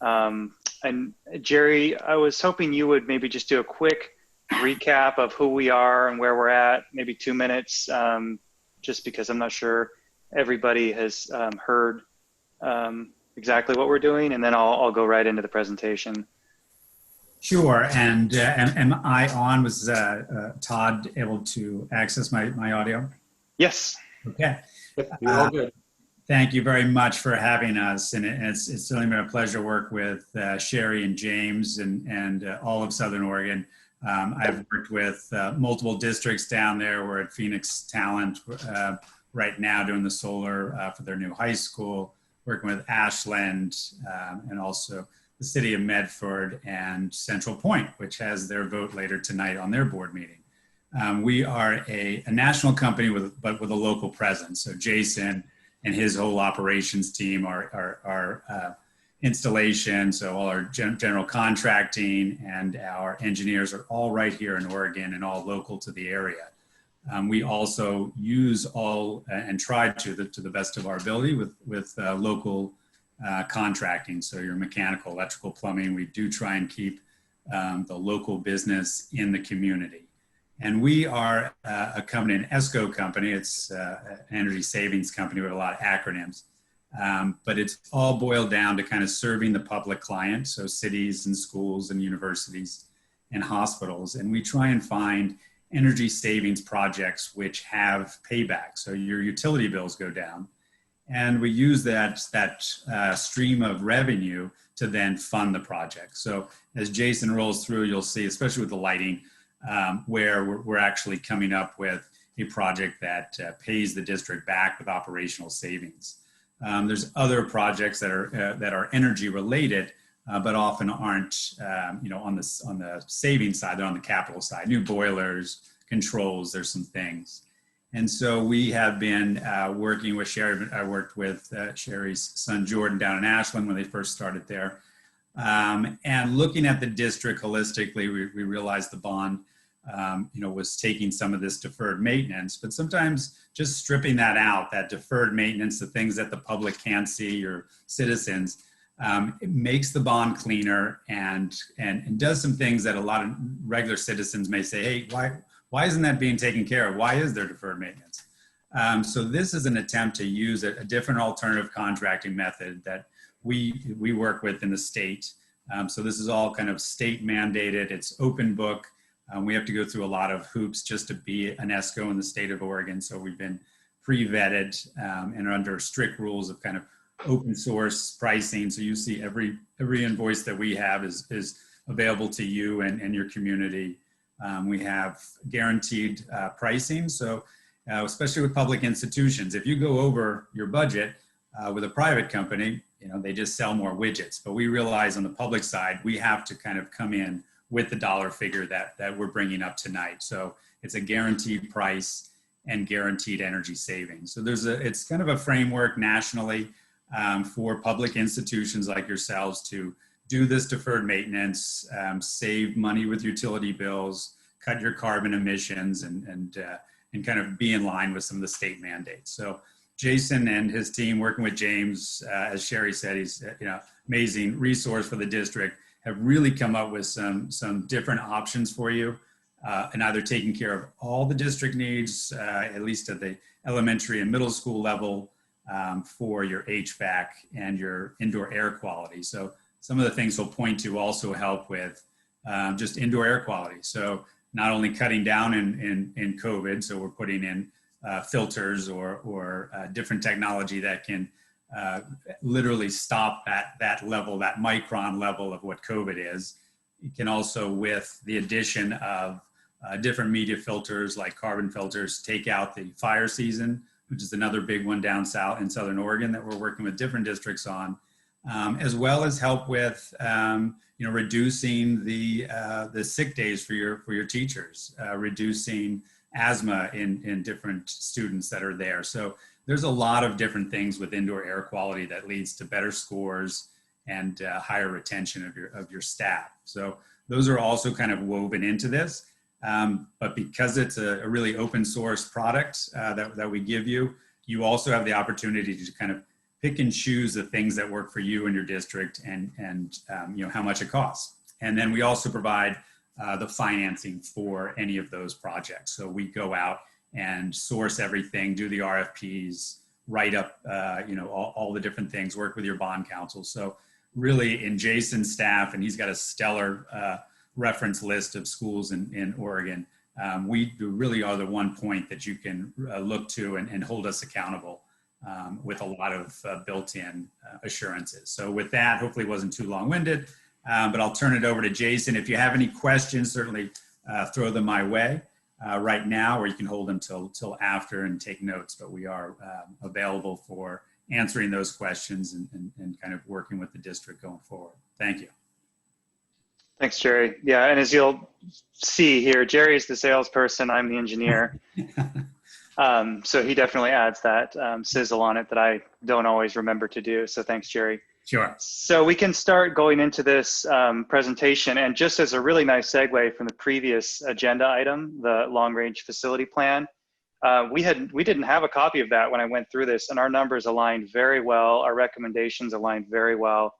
And Jerry, I was hoping you would maybe just do a quick recap of who we are and where we're at, maybe 2 minutes, just because I'm not sure everybody has heard exactly what we're doing, and then I'll go right into the presentation. Sure. And am I on? Was Todd able to access my audio? Yes. Okay. You're all good. Thank you very much for having us. And it's certainly been a pleasure to work with Sherry and James and all of Southern Oregon. I've worked with multiple districts down there. We're at Phoenix Talent right now doing the solar for their new high school, working with Ashland and also the city of Medford and Central Point, which has their vote later tonight on their board meeting. We are a national company but with a local presence. So Jason and his whole operations team, our installation, so all our general contracting and our engineers are all right here in Oregon and all local to the area. We also use all and try to the best of our ability with local contracting. So your mechanical, electrical, plumbing, we do try and keep the local business in the community. And we are a company, an ESCO company. It's an energy savings company with a lot of acronyms. But it's all boiled down to kind of serving the public client, so cities and schools and universities and hospitals. And we try and find energy savings projects which have payback. So your utility bills go down. And we use that stream of revenue to then fund the project. So as Jason rolls through, you'll see, especially with the lighting, where we're actually coming up with a project that pays the district back with operational savings. There's other projects that are energy related, but often aren't, on the savings side. They're on the capital side. New boilers, controls. There's some things. And so we have been working with Sherry. I worked with Sherry's son, Jordan, down in Ashland when they first started there. And looking at the district holistically, we realized the bond, was taking some of this deferred maintenance, but sometimes just stripping that out, that deferred maintenance, the things that the public can't see or citizens, it makes the bond cleaner and does some things that a lot of regular citizens may say, hey, why isn't that being taken care of? Why is there deferred maintenance? So this is an attempt to use a different alternative contracting method that we work with in the state. So this is all kind of state mandated. It's open book. We have to go through a lot of hoops just to be an ESCO in the state of Oregon. So we've been pre-vetted and are under strict rules of kind of open source pricing. So you see every invoice that we have is available to you and your community. We have guaranteed pricing. So especially with public institutions, if you go over your budget with a private company, they just sell more widgets. But we realize on the public side, we have to kind of come in with the dollar figure that we're bringing up tonight. So it's a guaranteed price and guaranteed energy savings. So it's kind of a framework nationally for public institutions like yourselves to do this deferred maintenance, save money with utility bills, cut your carbon emissions, and kind of be in line with some of the state mandates. So Jason and his team, working with James, as Sherry said, he's amazing resource for the district, have really come up with some different options for you, and either taking care of all the district needs, at least at the elementary and middle school level, for your HVAC and your indoor air quality. So some of the things he'll point to also help with just indoor air quality. So not only cutting down in COVID, so we're putting in filters or different technology that can literally stop that level, that micron level of what COVID is. You can also, with the addition of different media filters like carbon filters, take out the fire season, which is another big one down south in Southern Oregon that we're working with different districts on, as well as help with reducing the sick days for your teachers, reducing asthma in different students that are there. So there's a lot of different things with indoor air quality that leads to better scores and higher retention of your staff. So those are also kind of woven into this. But because it's a really open source product that we give you, you also have the opportunity to kind of pick and choose the things that work for you and your district and how much it costs. And then we also provide the financing for any of those projects. So we go out and source everything, do the RFPs, write up all the different things, work with your bond counsel. So really in Jason's staff, and he's got a stellar reference list of schools in Oregon, we really are the one point that you can look to and hold us accountable with a lot of built-in assurances. So with that, hopefully it wasn't too long-winded, but I'll turn it over to Jason. If you have any questions, certainly throw them my way right now, or you can hold them till after and take notes, but we are available for answering those questions and kind of working with the district going forward. Thank you. Thanks, Jerry. Yeah, and as you'll see here, Jerry is the salesperson, I'm the engineer. So he definitely adds that sizzle on it that I don't always remember to do. So thanks, Jerry. Sure. So we can start going into this presentation. And just as a really nice segue from the previous agenda item, the long-range facility plan, we didn't have a copy of that when I went through this, and our numbers aligned very well. Our recommendations aligned very well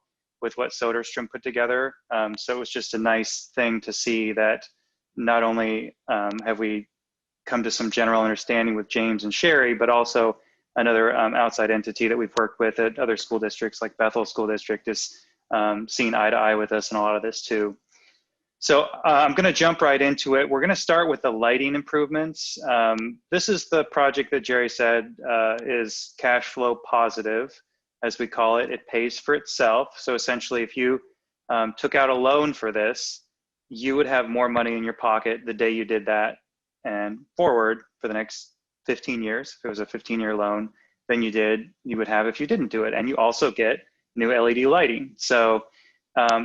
with what Soderstrom put together. So it was just a nice thing to see that not only have we come to some general understanding with James and Sherry, but also another outside entity that we've worked with at other school districts like Bethel School District is seeing eye to eye with us in a lot of this too. So I'm going to jump right into it. We're going to start with the lighting improvements. This is the project that Jerry said is cash flow positive, as we call it. It pays for itself. So essentially, if you took out a loan for this, you would have more money in your pocket the day you did that and forward for the next 15 years. If it was a 15-year loan, than you would have if you didn't do it. And you also get new LED lighting. So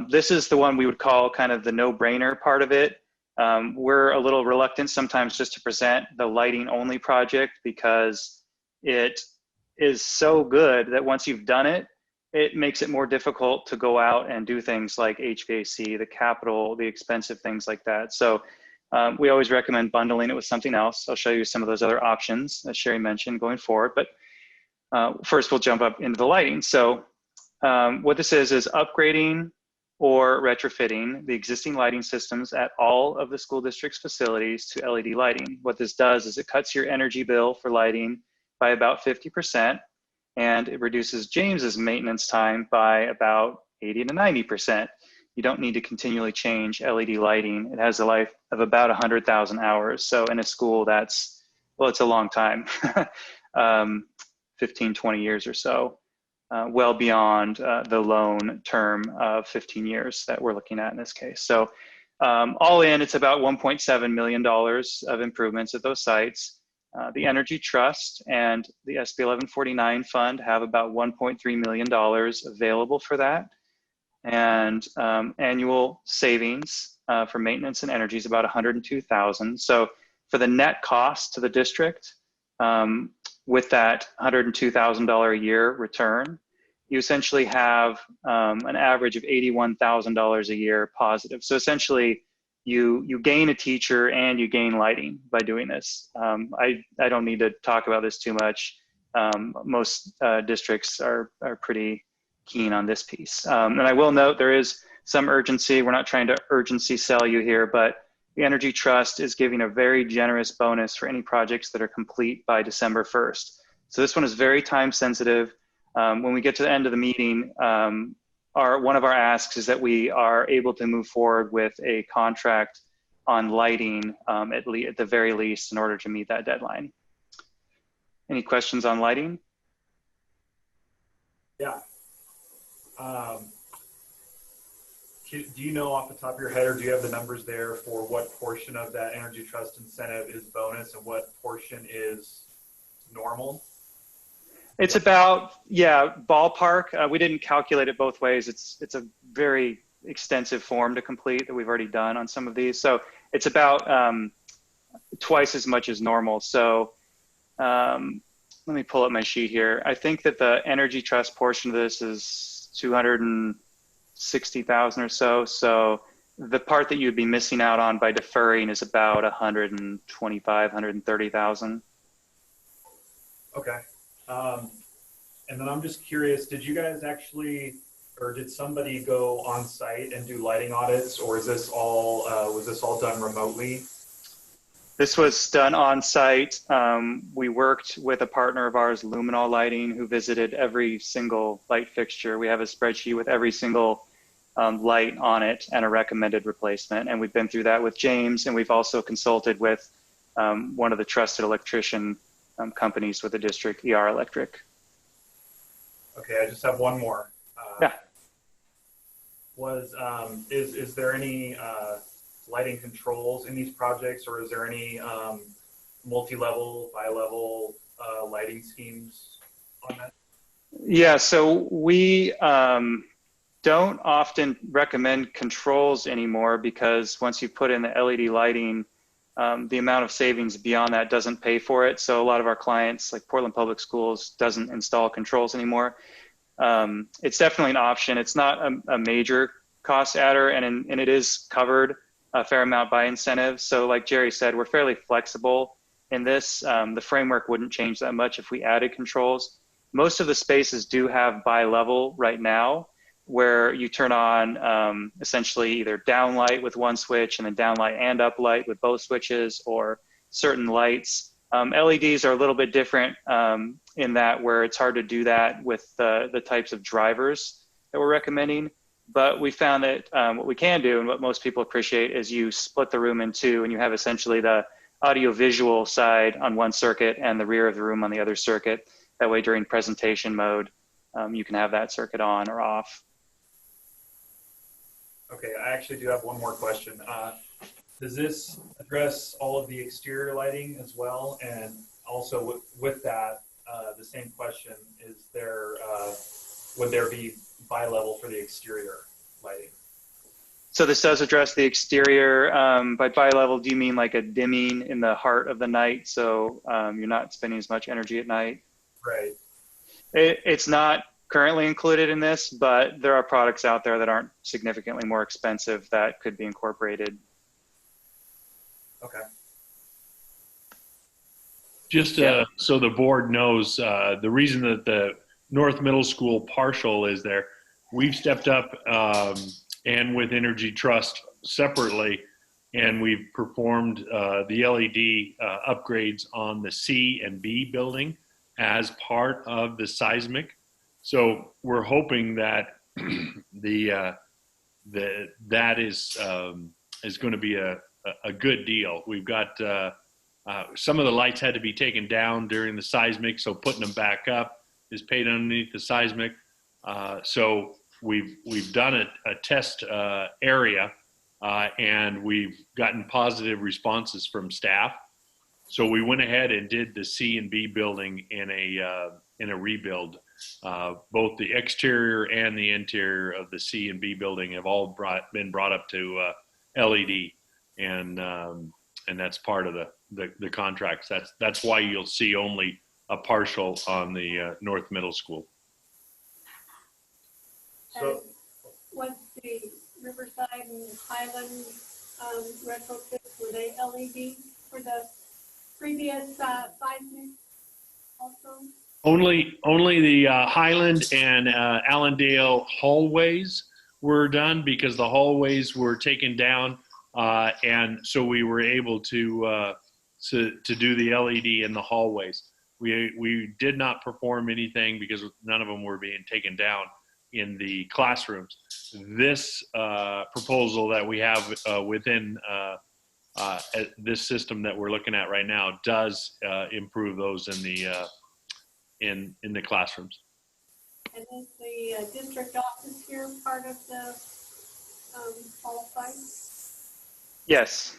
this is the one we would call kind of the no-brainer part of it. We're a little reluctant sometimes just to present the lighting only project because it is so good that once you've done it, it makes it more difficult to go out and do things like HVAC, the capital, the expensive things like that. So we always recommend bundling it with something else. I'll show you some of those other options that Sherry mentioned going forward. But first we'll jump up into the lighting. So what this is upgrading or retrofitting the existing lighting systems at all of the school district's facilities to LED lighting. What this does is it cuts your energy bill for lighting by about 50%, and it reduces James's maintenance time by about 80 to 90%. You don't need to continually change LED lighting. It has a life of about 100,000 hours. So in a school, that's, well, it's a long time, 15, 20 years or so. Well beyond the loan term of 15 years that we're looking at in this case. So all in, it's about $1.7 million of improvements at those sites. The Energy Trust and the SB 1149 fund have about $1.3 million available for that. And annual savings for maintenance and energy is about $102,000. So for the net cost to the district, with that $102,000 a year return, you essentially have an average of $81,000 a year positive. So essentially, you gain a teacher and you gain lighting by doing this. I don't need to talk about this too much. Most districts are pretty keen on this piece. And I will note there is some urgency. We're not trying to urgency sell you here, but the Energy Trust is giving a very generous bonus for any projects that are complete by December 1st. So this one is very time sensitive. When we get to the end of the meeting, one of our asks is that we are able to move forward with a contract on lighting at the very least in order to meet that deadline. Any questions on lighting? Yeah. Do you know off the top of your head, or do you have the numbers there for what portion of that Energy Trust incentive is bonus and what portion is normal? It's about, yeah, ballpark. We didn't calculate it both ways. It's a very extensive form to complete that we've already done on some of these. So it's about twice as much as normal. So let me pull up my sheet here. I think that the Energy Trust portion of this is 260,000 or so. So the part that you'd be missing out on by deferring is about 125, 130,000. Okay. And then I'm just curious, did you guys actually, or did somebody go on site and do lighting audits, or is this all, was this all done remotely? This was done on site. We worked with a partner of ours, Luminol Lighting, who visited every single light fixture. We have a spreadsheet with every single light on it and a recommended replacement. And we've been through that with James, and we've also consulted with one of the trusted electrician companies with the district, ER Electric. Okay, I just have one more. Yeah. Is there any lighting controls in these projects, or is there any multi-level, bi-level lighting schemes on that? Yeah, so we don't often recommend controls anymore because once you put in the LED lighting, the amount of savings beyond that doesn't pay for it. So a lot of our clients, like Portland Public Schools, doesn't install controls anymore. It's definitely an option. It's not a major cost adder, and it is covered a fair amount by incentives. So like Jerry said, we're fairly flexible in this. The framework wouldn't change that much if we added controls. Most of the spaces do have bi-level right now, where you turn on essentially either down light with one switch and then down light and up light with both switches, or certain lights. LEDs are a little bit different in that where it's hard to do that with the types of drivers that we're recommending. But we found that what we can do and what most people appreciate is you split the room in two and you have essentially the audio-visual side on one circuit and the rear of the room on the other circuit. That way during presentation mode, you can have that circuit on or off. Okay, I actually do have one more question. Does this address all of the exterior lighting as well? And also with that, the same question, is there, would there be bi-level for the exterior lighting? So this does address the exterior. By bi-level, do you mean like a dimming in the heart of the night? So you're not spending as much energy at night? Right. It's not currently included in this, but there are products out there that aren't significantly more expensive that could be incorporated. Okay. Just so the board knows, the reason that the North Middle School partial is there, we've stepped up and with Energy Trust separately, and we've performed the LED upgrades on the C and B building as part of the seismic. So we're hoping that that is going to be a good deal. We've got some of the lights had to be taken down during the seismic, so putting them back up is paid underneath the seismic. So we've done a test area, and we've gotten positive responses from staff. So we went ahead and did the C and B building in a rebuild. Both the exterior and the interior of the C and B building have all been brought up to LED, and that's part of the contracts. That's why you'll see only a partial on the North Middle School. So, what's the Riverside and Highland retrofits? Were they LED for the previous seismic also? Only the Highland and Allendale hallways were done because the hallways were taken down, and so we were able to do the LED in the hallways. We did not perform anything because none of them were being taken down in the classrooms. This proposal that we have within this system that we're looking at right now does improve those in the classrooms. And is the district office here part of the hall site? Yes.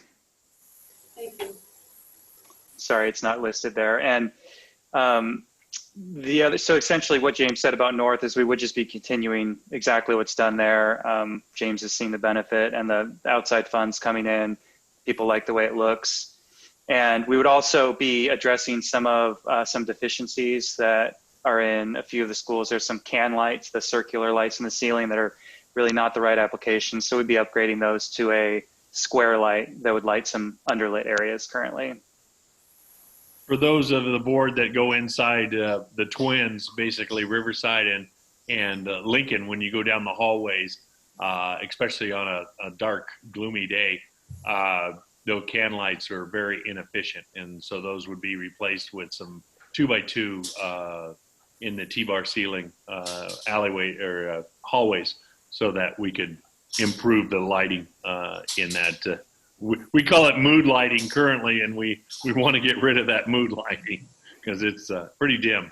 Thank you. Sorry, it's not listed there. And so essentially what James said about North is we would just be continuing exactly what's done there. James has seen the benefit and the outside funds coming in. People like the way it looks. And we would also be addressing some deficiencies that are in a few of the schools. There's some can lights, the circular lights in the ceiling that are really not the right application. So we'd be upgrading those to a square light that would light some underlit areas currently. For those of the board that go inside the twins, basically Riverside and Lincoln, when you go down the hallways, especially on a dark, gloomy day, those can lights are very inefficient. And so those would be replaced with some 2x2 in the T-bar ceiling alleyway or hallways so that we could improve the lighting in that. We call it mood lighting currently, and we want to get rid of that mood lighting because it's pretty dim.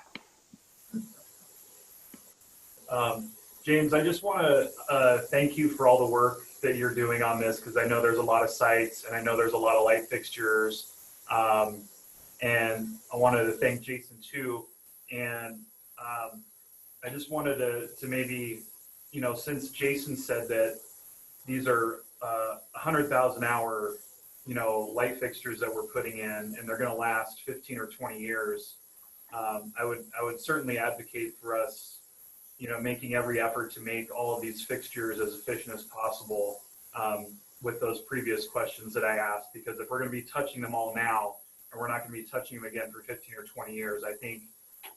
James, I just want to thank you for all the work that you're doing on this, because I know there's a lot of sites and I know there's a lot of light fixtures. And I wanted to thank Jason too. And I just wanted to maybe, since Jason said that these are 100,000 hour, light fixtures that we're putting in, and they're going to last 15 or 20 years. I would certainly advocate for us, making every effort to make all of these fixtures as efficient as possible with those previous questions that I asked, because if we're going to be touching them all now, and we're not going to be touching them again for 15 or 20 years, I think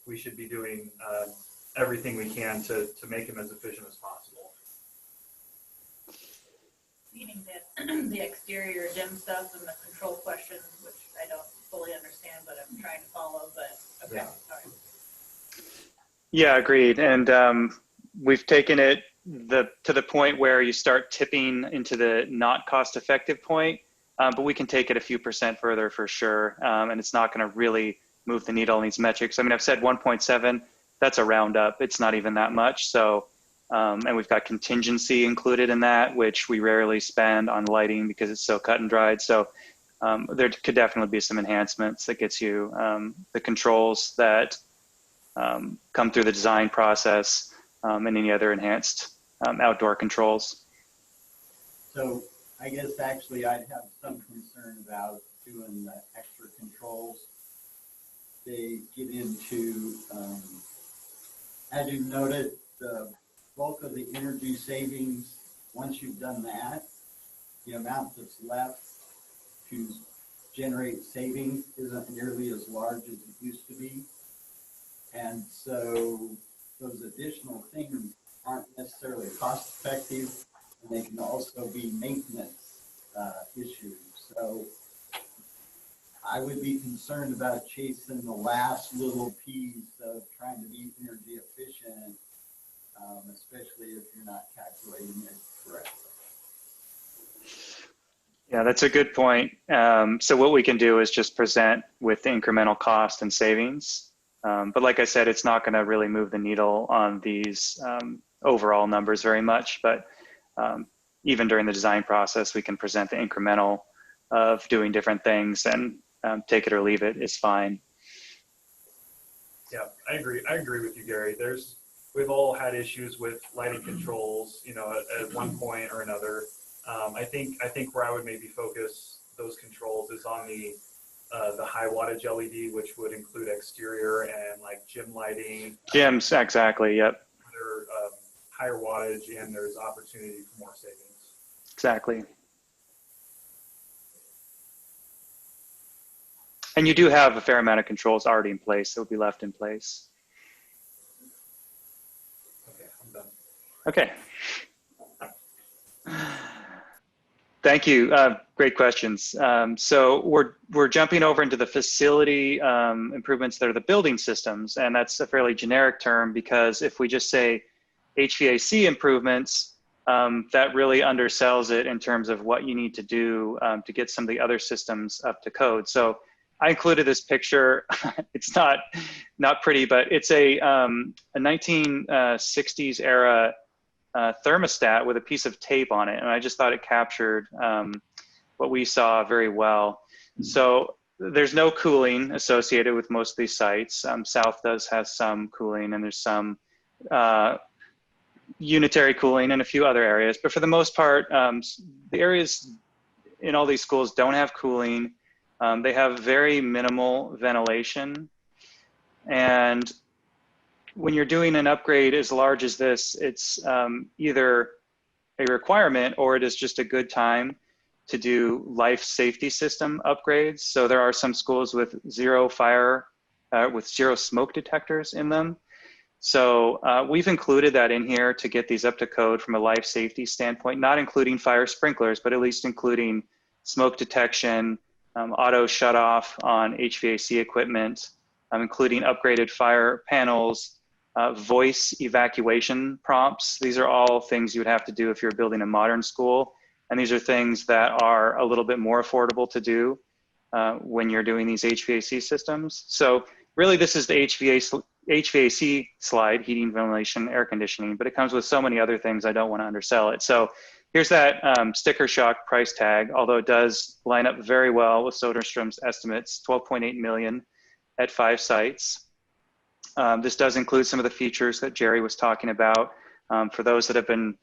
we should be doing everything we can to make them as efficient as possible. Meaning the exterior dim stuff and the control questions, which I don't fully understand, but I'm trying to follow, but okay, Yeah. sorry. Yeah, agreed. And we've taken it to the point where you start tipping into the not cost effective point, but we can take it a few percent further for sure. And it's not going to really move the needle in these metrics. I mean, I've said 1.7, that's a roundup. It's not even that much. So, and we've got contingency included in that, which we rarely spend on lighting because it's so cut and dried. So there could definitely be some enhancements that gets you the controls that come through the design process and any other enhanced outdoor controls. So I guess actually I'd have some concern about doing the extra controls. They get into, as you noted, the bulk of the energy savings, once you've done that, the amount that's left to generate savings isn't nearly as large as it used to be. And so those additional things aren't necessarily cost effective, and they can also be maintenance issues. So I would be concerned about chasing the last little piece of trying to be energy efficient, especially if you're not calculating it correctly. Yeah, that's a good point. So what we can do is just present with the incremental cost and savings. But like I said, it's not going to really move the needle on these overall numbers very much. But even during the design process, we can present the incremental of doing different things, and take it or leave it is fine. Yeah, I agree. I agree with you, Gary. We've all had issues with lighting controls, you know, at one point or another. I think where I would maybe focus those controls is on the high wattage LED, which would include exterior and like gym lighting. Gyms, exactly. Yep. They're higher wattage, and there's opportunity for more savings. Exactly. And you do have a fair amount of controls already in place that will be left in place. Okay, I'm done. Okay. Thank you. Great questions. So we're jumping over into the facility improvements that are the building systems, and that's a fairly generic term because if we just say HVAC improvements, that really undersells it in terms of what you need to do to get some of the other systems up to code. So I included this picture. It's not pretty, but it's a 1960s era thermostat with a piece of tape on it, and I just thought it captured what we saw very well. So there's no cooling associated with most of these sites. South has some cooling, and there's some unitary cooling in a few other areas, but for the most part, the areas in all these schools don't have cooling. They have very minimal ventilation, and when you're doing an upgrade as large as this, it's either a requirement or it is just a good time to do life safety system upgrades. So there are some schools with zero smoke detectors in them. So we've included that in here to get these up to code from a life safety standpoint, not including fire sprinklers, but at least including smoke detection, auto shut off on HVAC equipment, including upgraded fire panels, voice evacuation prompts. These are all things you would have to do if you're building a modern school. And these are things that are a little bit more affordable to do when you're doing these HVAC systems. So really this is the HVAC slide, heating, ventilation, air conditioning, but it comes with so many other things I don't want to undersell it. So here's that sticker shock price tag, although it does line up very well with Soderstrom's estimates, 12.8 million at 5 sites. This does include some of the features that Jerry was talking about. For those that have been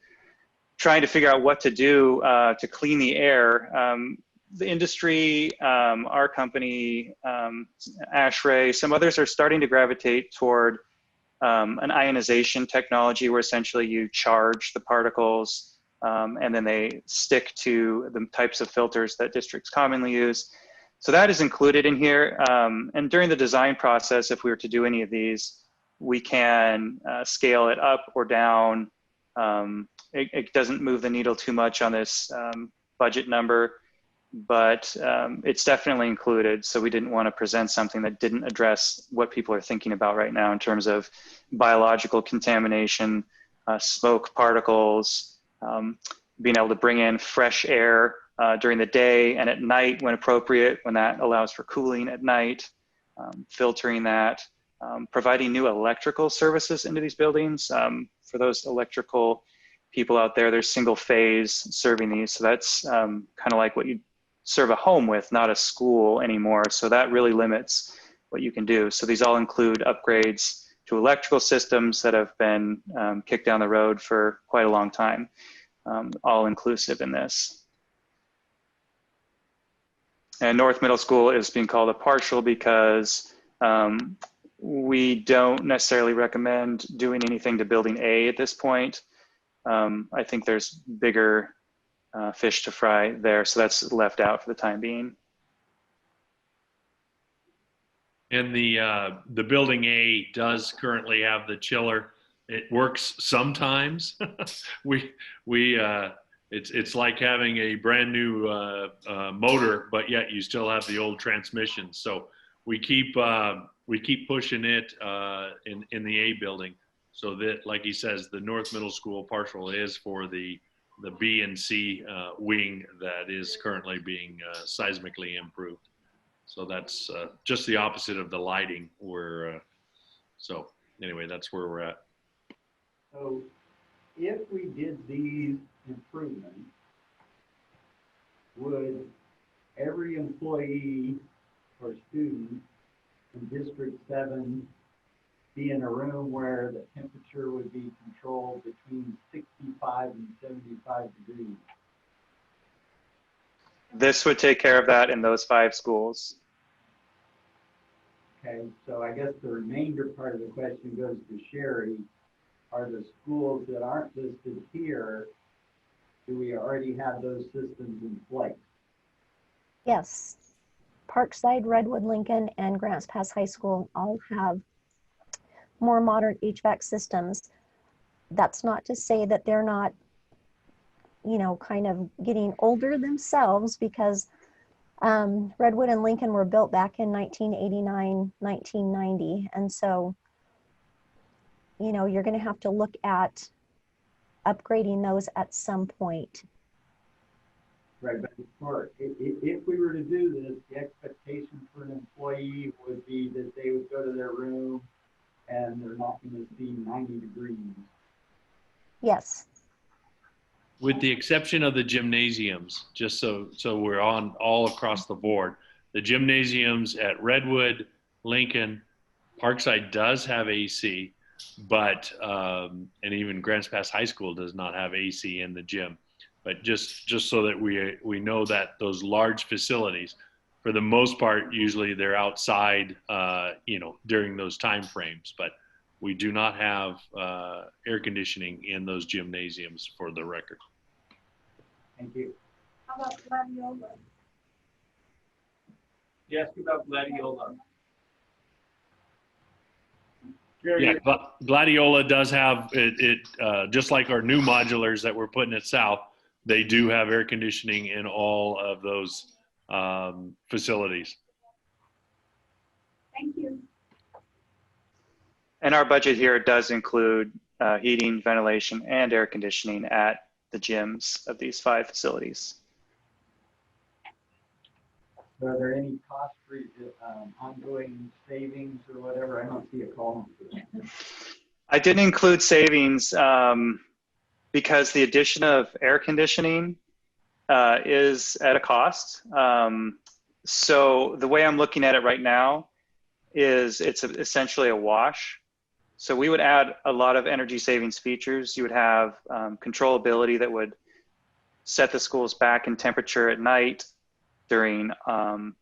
trying to figure out what to do to clean the air, the industry, our company, ASHRAE, some others are starting to gravitate toward an ionization technology where essentially you charge the particles and then they stick to the types of filters that districts commonly use. So that is included in here. And during the design process, if we were to do any of these, we can scale it up or down. It doesn't move the needle too much on this budget number, but it's definitely included. So we didn't want to present something that didn't address what people are thinking about right now in terms of biological contamination, smoke particles, being able to bring in fresh air during the day and at night when appropriate, when that allows for cooling at night, filtering that, providing new electrical services into these buildings. For those electrical people out there, there's single phase serving these. So that's kind of like what you serve a home with, not a school anymore. So that really limits what you can do. So these all include upgrades to electrical systems that have been kicked down the road for quite a long time, all inclusive in this. And North Middle School is being called a partial because we don't necessarily recommend doing anything to building A at this point. I think there's bigger fish to fry there, so that's left out for the time being. And the building A does currently have the chiller. It works sometimes. It's like having a brand new motor, but yet you still have the old transmission. So we keep pushing it in the A building, so that, like he says, the North Middle School partial is for the B and C wing that is currently being seismically improved. So that's just the opposite of the lighting. So anyway, that's where we're at. So if we did these improvements, would every employee or student in District 7 be in a room where the temperature would be controlled between 65 and 75 degrees? This would take care of that in those 5 schools. Okay, so I guess the remainder part of the question goes to Sherry. Are the schools that aren't listed here, do we already have those systems in place? Yes. Parkside, Redwood, Lincoln, and Grants Pass High School all have more modern HVAC systems. That's not to say that they're not, you know, kind of getting older themselves, because Redwood and Lincoln were built back in 1989, 1990. And so, you know, you're going to have to look at upgrading those at some point. Right, but if we were to do this, the expectation for an employee would be that they would go to their room and they're not going to see 90 degrees. Yes. With the exception of the gymnasiums, just so we're on all across the board, the gymnasiums at Redwood, Lincoln, Parkside does have AC, but and even Grants Pass High School does not have AC in the gym. But just so that we know that those large facilities, for the most part, usually they're outside, you know, during those time frames. But we do not have air conditioning in those gymnasiums, for the record. Thank you. How about Gladiola? You asked about Gladiola. Yeah, Gladiola does have it just like our new modulars that we're putting at South. They do have air conditioning in all of those facilities. Thank you. And our budget here does include heating, ventilation, and air conditioning at the gyms of these 5 facilities. Are there any cost ongoing savings or whatever? I don't see a column for that. I didn't include savings because the addition of air conditioning is at a cost. So the way I'm looking at it right now is it's essentially a wash. So we would add a lot of energy savings features. You would have controllability that would set the schools back in temperature at night during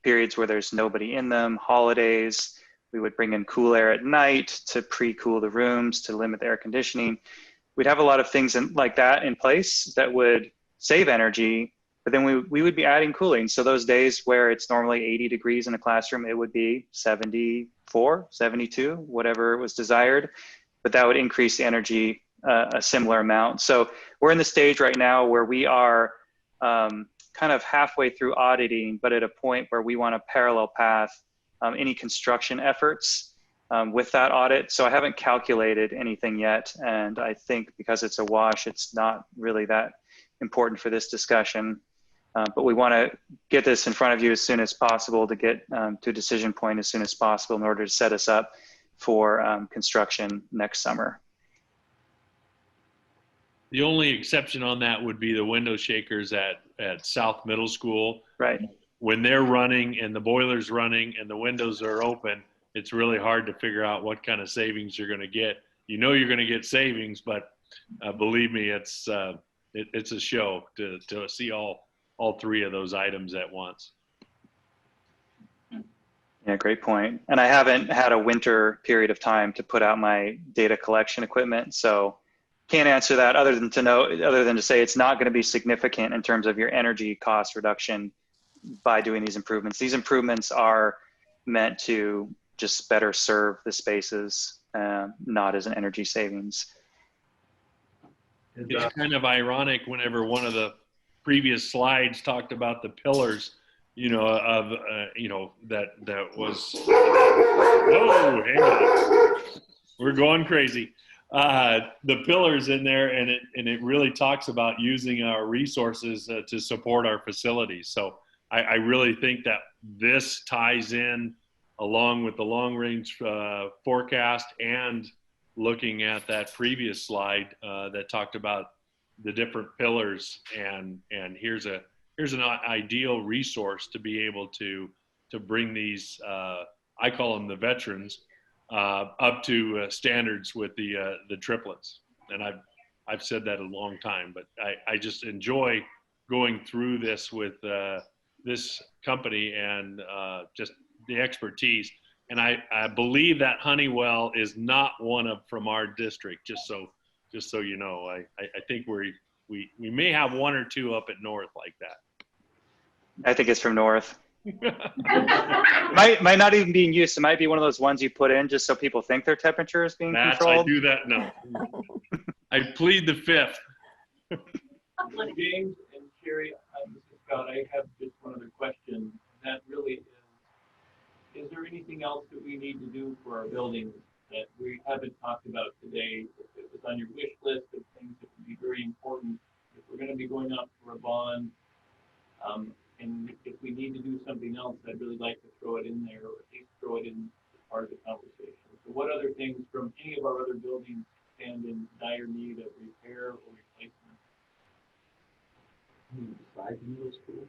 periods where there's nobody in them, holidays. We would bring in cool air at night to pre-cool the rooms, to limit the air conditioning. We'd have a lot of things like that in place that would save energy, but then we would be adding cooling. So those days where it's normally 80 degrees in a classroom, it would be 74, 72, whatever was desired, but that would increase the energy a similar amount. So we're in the stage right now where we are kind of halfway through auditing, but at a point where we want to parallel path any construction efforts with that audit. So I haven't calculated anything yet. And I think because it's a wash, it's not really that important for this discussion. But we want to get this in front of you as soon as possible to get to a decision point as soon as possible in order to set us up for construction next summer. The only exception on that would be the window shakers at South Middle School. Right. When they're running and the boiler's running and the windows are open, it's really hard to figure out what kind of savings you're going to get. You know you're going to get savings, but believe me, it's a show to see all three of those items at once. Yeah, great point. And I haven't had a winter period of time to put out my data collection equipment, so can't answer that other than to say it's not going to be significant in terms of your energy cost reduction by doing these improvements. These improvements are meant to just better serve the spaces, not as an energy savings. It's kind of ironic whenever one of the previous slides talked about the pillars, that was, whoa, hang on, we're going crazy. The pillars in there, and it really talks about using our resources to support our facilities. So I really think that this ties in along with the long range forecast and looking at that previous slide that talked about the different pillars, and here's an ideal resource to be able to bring these, I call them the veterans, up to standards with the triplets. And I've said that a long time, but I just enjoy going through this with this company and just the expertise. And I believe that Honeywell is not one from our district, just so you know. I think we may have one or two up at North like that. I think it's from North. might not even be in use. It might be one of those ones you put in just so people think their temperature is being controlled. I do that now. I plead the fifth. James and Sherry, this is Scott. I have just one other question. That really is there anything else that we need to do for our buildings that we haven't talked about today? If it was on your wish list of things that would be very important, if we're going to be going out for a bond, and if we need to do something else, I'd really like to throw it in there, or at least throw it in as part of the conversation. So what other things from any of our other buildings stand in dire need of repair or replacement? Besides middle school?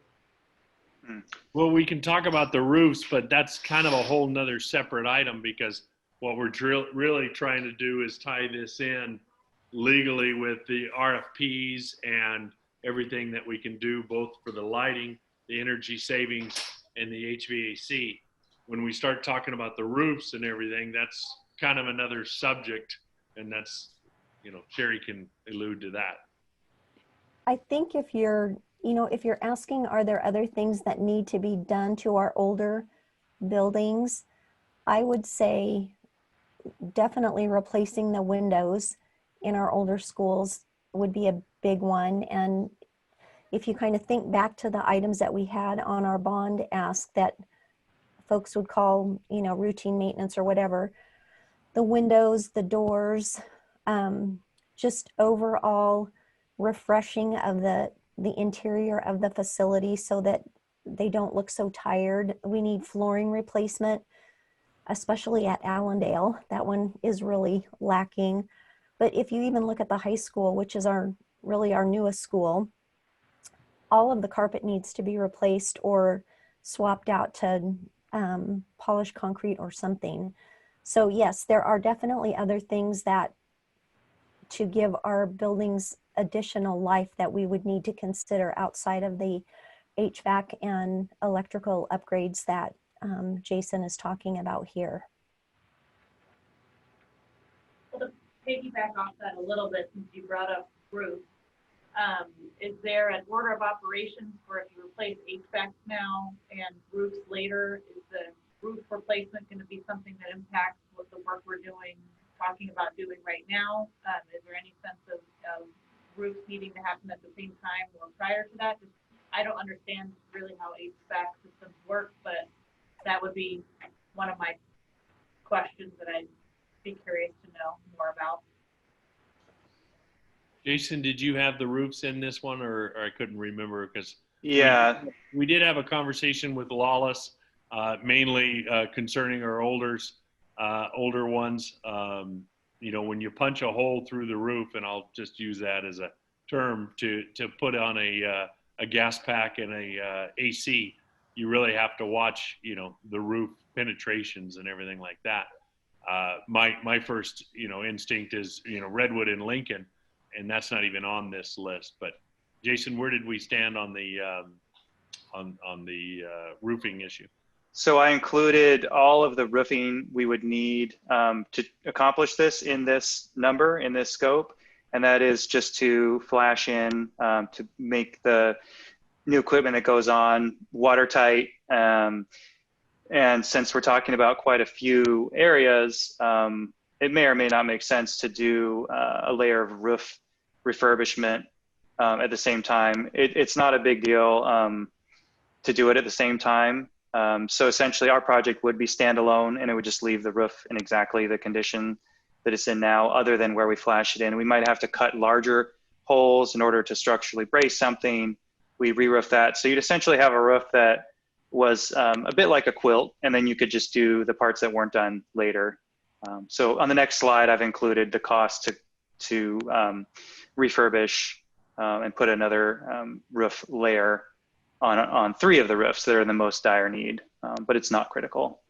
Well, we can talk about the roofs, but that's kind of a whole nother separate item, because what we're really trying to do is tie this in legally with the RFPs and everything that we can do, both for the lighting, the energy savings, and the HVAC. When we start talking about the roofs and everything, that's kind of another subject, and that's, Sherry can allude to that. I think if you're asking, are there other things that need to be done to our older buildings, I would say definitely replacing the windows in our older schools would be a big one. And if you kind of think back to the items that we had on our bond ask that folks would call, routine maintenance or whatever, the windows, the doors, just overall refreshing of the interior of the facility so that they don't look so tired. We need flooring replacement, especially at Allendale. That one is really lacking. But if you even look at the high school, which is really our newest school, all of the carpet needs to be replaced or swapped out to polished concrete or something. So yes, there are definitely other things that to give our buildings additional life that we would need to consider outside of the HVAC and electrical upgrades that Jason is talking about here. Well, to piggyback off that a little bit, since you brought up roof, is there an order of operations for if you replace HVAC now and roofs later? Is the roof replacement going to be something that impacts what the work we're talking about doing right now? Is there any sense of roofs needing to happen at the same time or prior to that? Just, I don't understand really how HVAC systems work, but that would be one of my questions that I'd be curious to know more about. Jason, did you have the roofs in this one, or I couldn't remember because Yeah. we did have a conversation with Lawless, mainly concerning our older ones. You know, when you punch a hole through the roof, and I'll just use that as a term to put on a gas pack and a AC, you really have to watch, you know, the roof penetrations and everything like that. My first, you know, instinct is, you know, Redwood and Lincoln, and that's not even on this list. But Jason, where did we stand on the roofing issue? So I included all of the roofing we would need to accomplish this in this number, in this scope. And that is just to flash in to make the new equipment that goes on watertight. And since we're talking about quite a few areas, it may or may not make sense to do a layer of roof refurbishment at the same time. It's not a big deal to do it at the same time. So essentially our project would be standalone, and it would just leave the roof in exactly the condition that it's in now, other than where we flash it in. We might have to cut larger holes in order to structurally brace something. We re-roof that. So you'd essentially have a roof that was a bit like a quilt, and then you could just do the parts that weren't done later. So on the next slide, I've included the cost to refurbish and put another roof layer on 3 of the roofs that are in the most dire need, but it's not critical.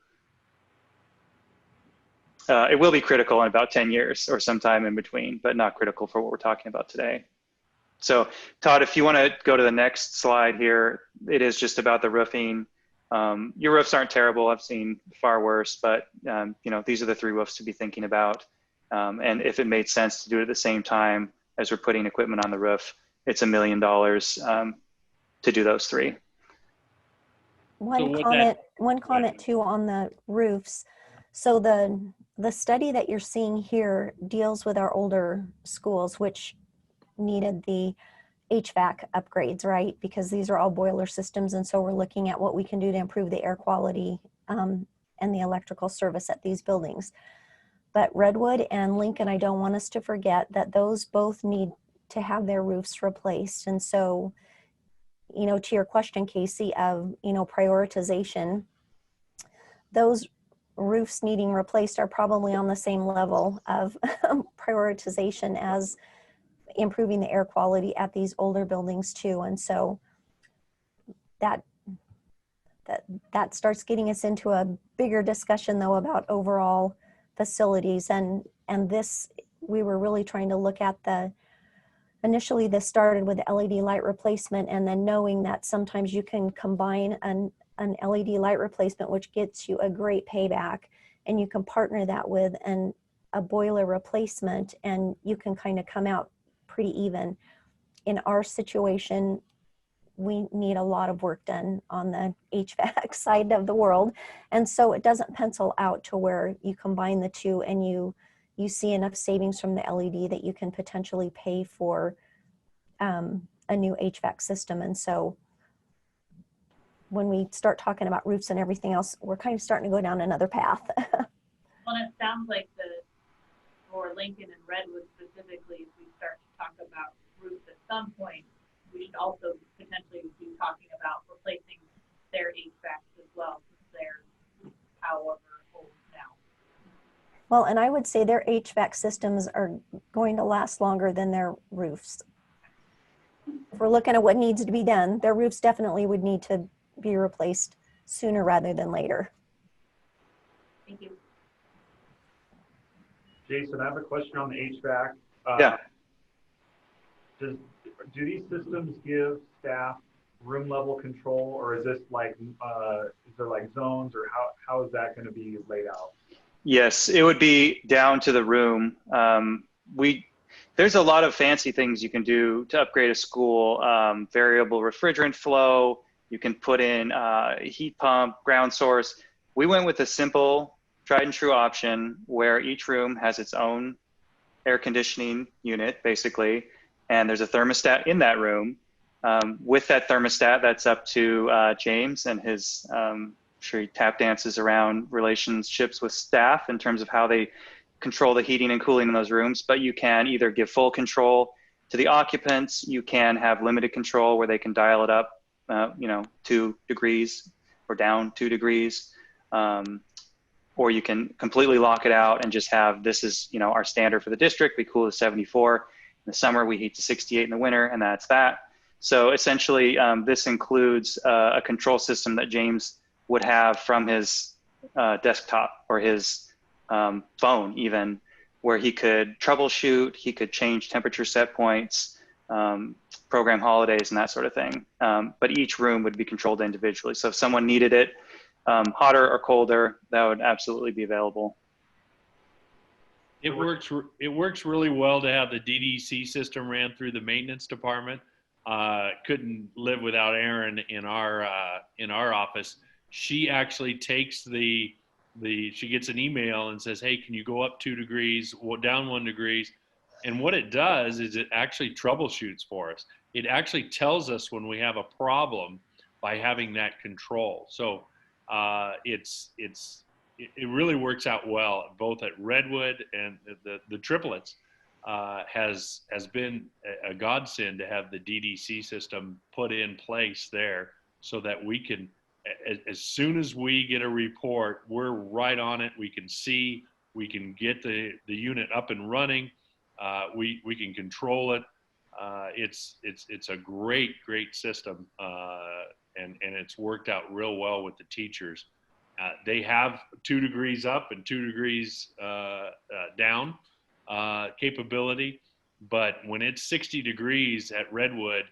It will be critical in about 10 years or sometime in between, but not critical for what we're talking about today. So Todd, if you want to go to the next slide here, it is just about the roofing. Your roofs aren't terrible. I've seen far worse, but you know, these are the 3 roofs to be thinking about. And if it made sense to do it at the same time as we're putting equipment on the roof, it's $1 million to do those 3. One comment too on the roofs. So the study that you're seeing here deals with our older schools, which needed the HVAC upgrades, right? Because these are all boiler systems. And so we're looking at what we can do to improve the air quality and the electrical service at these buildings. But Redwood and Lincoln, I don't want us to forget that those both need to have their roofs replaced. And so, you know, to your question, Casey, of, you know, prioritization, those roofs needing replaced are probably on the same level of prioritization as improving the air quality at these older buildings too. And so that starts getting us into a bigger discussion though about overall facilities. And this, we were really trying to look at initially this started with LED light replacement, and then knowing that sometimes you can combine an LED light replacement, which gets you a great payback, and you can partner that with a boiler replacement, and you can kind of come out pretty even. In our situation, we need a lot of work done on the HVAC side of the world. And so it doesn't pencil out to where you combine the 2 and you see enough savings from the LED that you can potentially pay for a new HVAC system. And so when we start talking about roofs and everything else, we're kind of starting to go down another path. Well, it sounds like for Lincoln and Redwood specifically, if we start to talk about roofs at some point, we should also potentially be talking about replacing their HVACs as well, since they're however old now. Well, and I would say their HVAC systems are going to last longer than their roofs. If we're looking at what needs to be done, their roofs definitely would need to be replaced sooner rather than later. Thank you. Jason, I have a question on the HVAC. Yeah. Do these systems give staff room level control, or is this like, is there like zones, or how is that going to be laid out? Yes, it would be down to the room. There's a lot of fancy things you can do to upgrade a school. Variable refrigerant flow. You can put in heat pump, ground source. We went with a simple, tried and true option where each room has its own air conditioning unit, basically, and there's a thermostat in that room. With that thermostat, that's up to James and his sure he tap dances around relationships with staff in terms of how they control the heating and cooling in those rooms, but you can either give full control to the occupants, you can have limited control where they can dial it up, 2 degrees or down 2 degrees, or you can completely lock it out and just have, this is, our standard for the district. We cool to 74 in the summer, we heat to 68 in the winter, and that's that. So essentially, this includes a control system that James would have from his desktop or his phone even, where he could troubleshoot, he could change temperature set points, program holidays and that sort of thing. But each room would be controlled individually. So if someone needed it hotter or colder, that would absolutely be available. It works really well to have the DDC system ran through the maintenance department. Couldn't live without Erin in our office. She actually takes she gets an email and says, hey, can you go up 2 degrees, down 1 degree? And what it does is it actually troubleshoots for us. It actually tells us when we have a problem by having that control. So it really works out well, both at Redwood and the triplets. Has been a godsend to have the DDC system put in place there so that we can, as soon as we get a report, we're right on it. We can see, we can get the unit up and running. We can control it. It's a great system, and it's worked out real well with the teachers. They have 2 degrees up and 2 degrees down capability, but when it's 60 degrees at Redwood,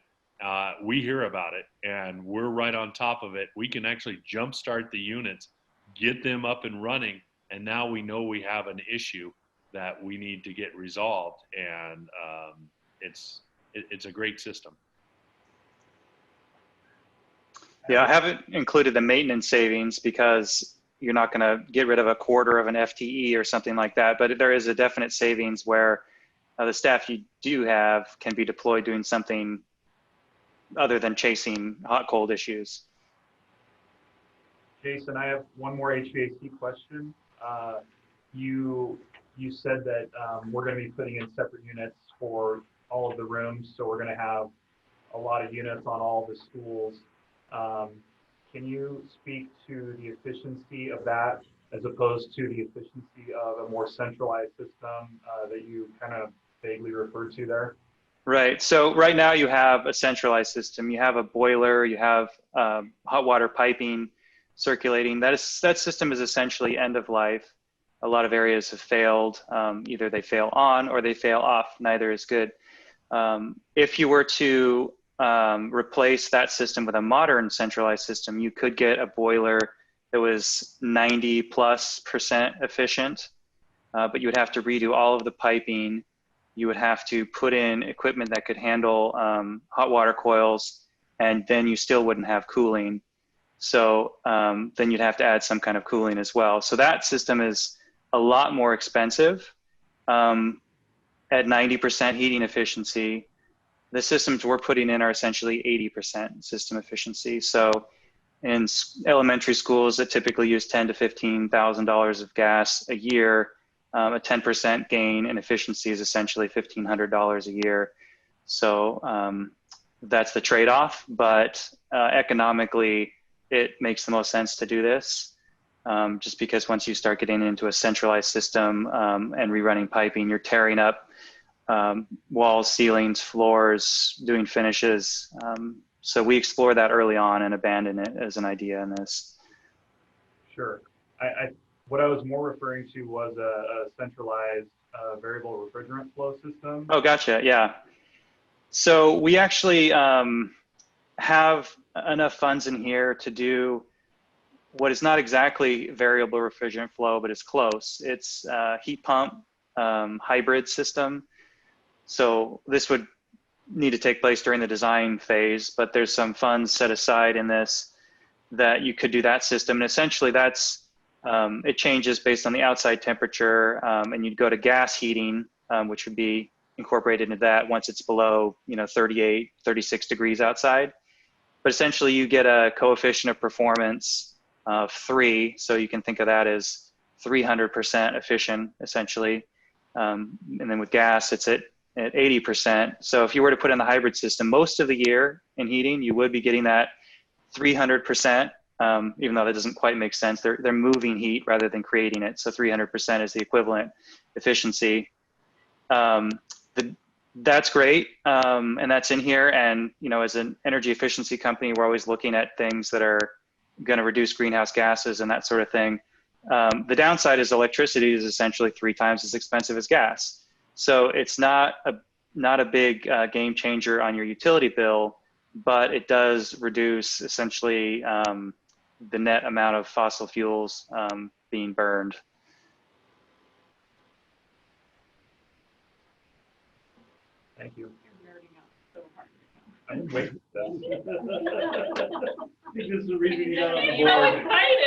we hear about it and we're right on top of it. We can actually jumpstart the units, get them up and running, and now we know we have an issue that we need to get resolved, and it's a great system. Yeah, I haven't included the maintenance savings because you're not going to get rid of a quarter of an FTE or something like that, but there is a definite savings where the staff you do have can be deployed doing something other than chasing hot-cold issues. Jason, I have one more HVAC question. You said that we're going to be putting in separate units for all of the rooms, so we're going to have a lot of units on all the schools. Can you speak to the efficiency of that as opposed to the efficiency of a more centralized system that you kind of vaguely referred to there? Right. So right now you have a centralized system. You have a boiler, you have hot water piping circulating. That system is essentially end of life. A lot of areas have failed. Either they fail on or they fail off. Neither is good. If you were to replace that system with a modern centralized system, you could get a boiler that was 90+% efficient, but you would have to redo all of the piping. You would have to put in equipment that could handle hot water coils, and then you still wouldn't have cooling. So then you'd have to add some kind of cooling as well. So that system is a lot more expensive. At 90% heating efficiency, the systems we're putting in are essentially 80% system efficiency. So in elementary schools that typically use $10,000 to $15,000 of gas a year, a 10% gain in efficiency is essentially $1,500 a year. So that's the trade-off, but economically, it makes the most sense to do this. Just because once you start getting into a centralized system and rerunning piping, you're tearing up walls, ceilings, floors, doing finishes. So we explored that early on and abandoned it as an idea in this. Sure. What I was more referring to was a centralized variable refrigerant flow system. Oh, gotcha. Yeah. So we actually have enough funds in here to do what is not exactly variable refrigerant flow, but it's close. It's a heat pump hybrid system. So this would need to take place during the design phase, but there's some funds set aside in this that you could do that system. And essentially that's, it changes based on the outside temperature, and you'd go to gas heating, which would be incorporated into that once it's below 38, 36 degrees outside. But essentially you get a coefficient of performance of 3. So you can think of that as 300% efficient, essentially. And then with gas, it's at 80%. So if you were to put in the hybrid system, most of the year in heating, you would be getting that 300%, even though that doesn't quite make sense. They're moving heat rather than creating it. So 300% is the equivalent efficiency. That's great, and that's in here. And as an energy efficiency company, we're always looking at things that are going to reduce greenhouse gases and that sort of thing. The downside is electricity is essentially 3 times as expensive as gas. So it's not a big game changer on your utility bill, but it does reduce essentially the net amount of fossil fuels being burned. Thank you. You're nerding out so hard I didn't wait for that. I think this is the reason you got on the You're all board. excited.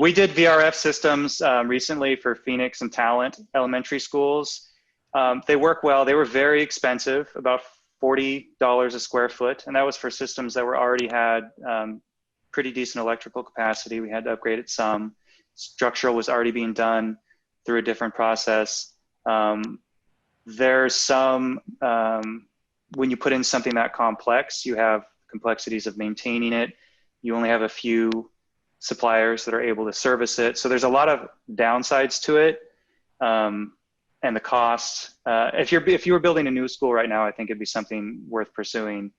We did VRF systems recently for Phoenix and Talent elementary schools. They work well. They were very expensive, about $40 a square foot. And that was for systems that already had pretty decent electrical capacity. We had to upgrade it some. Structural was already being done through a different process. There's some, when you put in something that complex, you have complexities of maintaining it. You only have a few suppliers that are able to service it. So there's a lot of downsides to it. And the cost, if you were building a new school right now, I think it'd be something worth pursuing.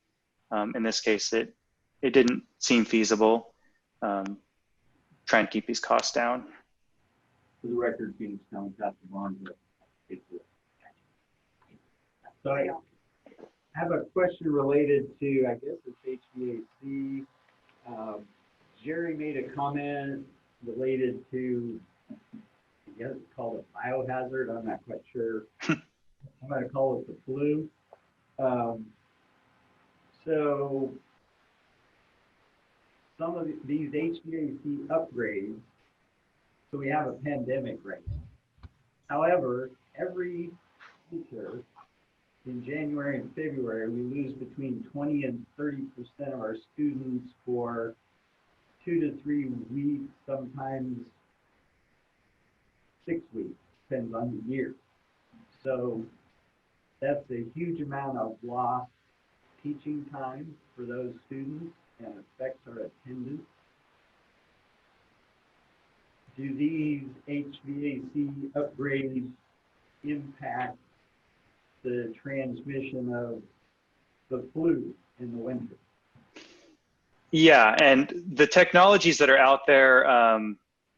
In this case, it didn't seem feasible. Try and keep these costs down. For the record, Phoenix Town passed the bond. So I have a question related to, I guess it's HVAC. Jerry made a comment related to, I guess it's called a biohazard. I'm not quite sure. I'm going to call it the flu. So some of these HVAC upgrades, so we have a pandemic right now. However, every winter in January and February, we lose between 20 and 30% of our students for 2 to 3 weeks, sometimes 6 weeks, depends on the year. So that's a huge amount of lost teaching time for those students and affects our attendance. Do these HVAC upgrades impact the transmission of the flu in the winter? Yeah, and the technologies that are out there,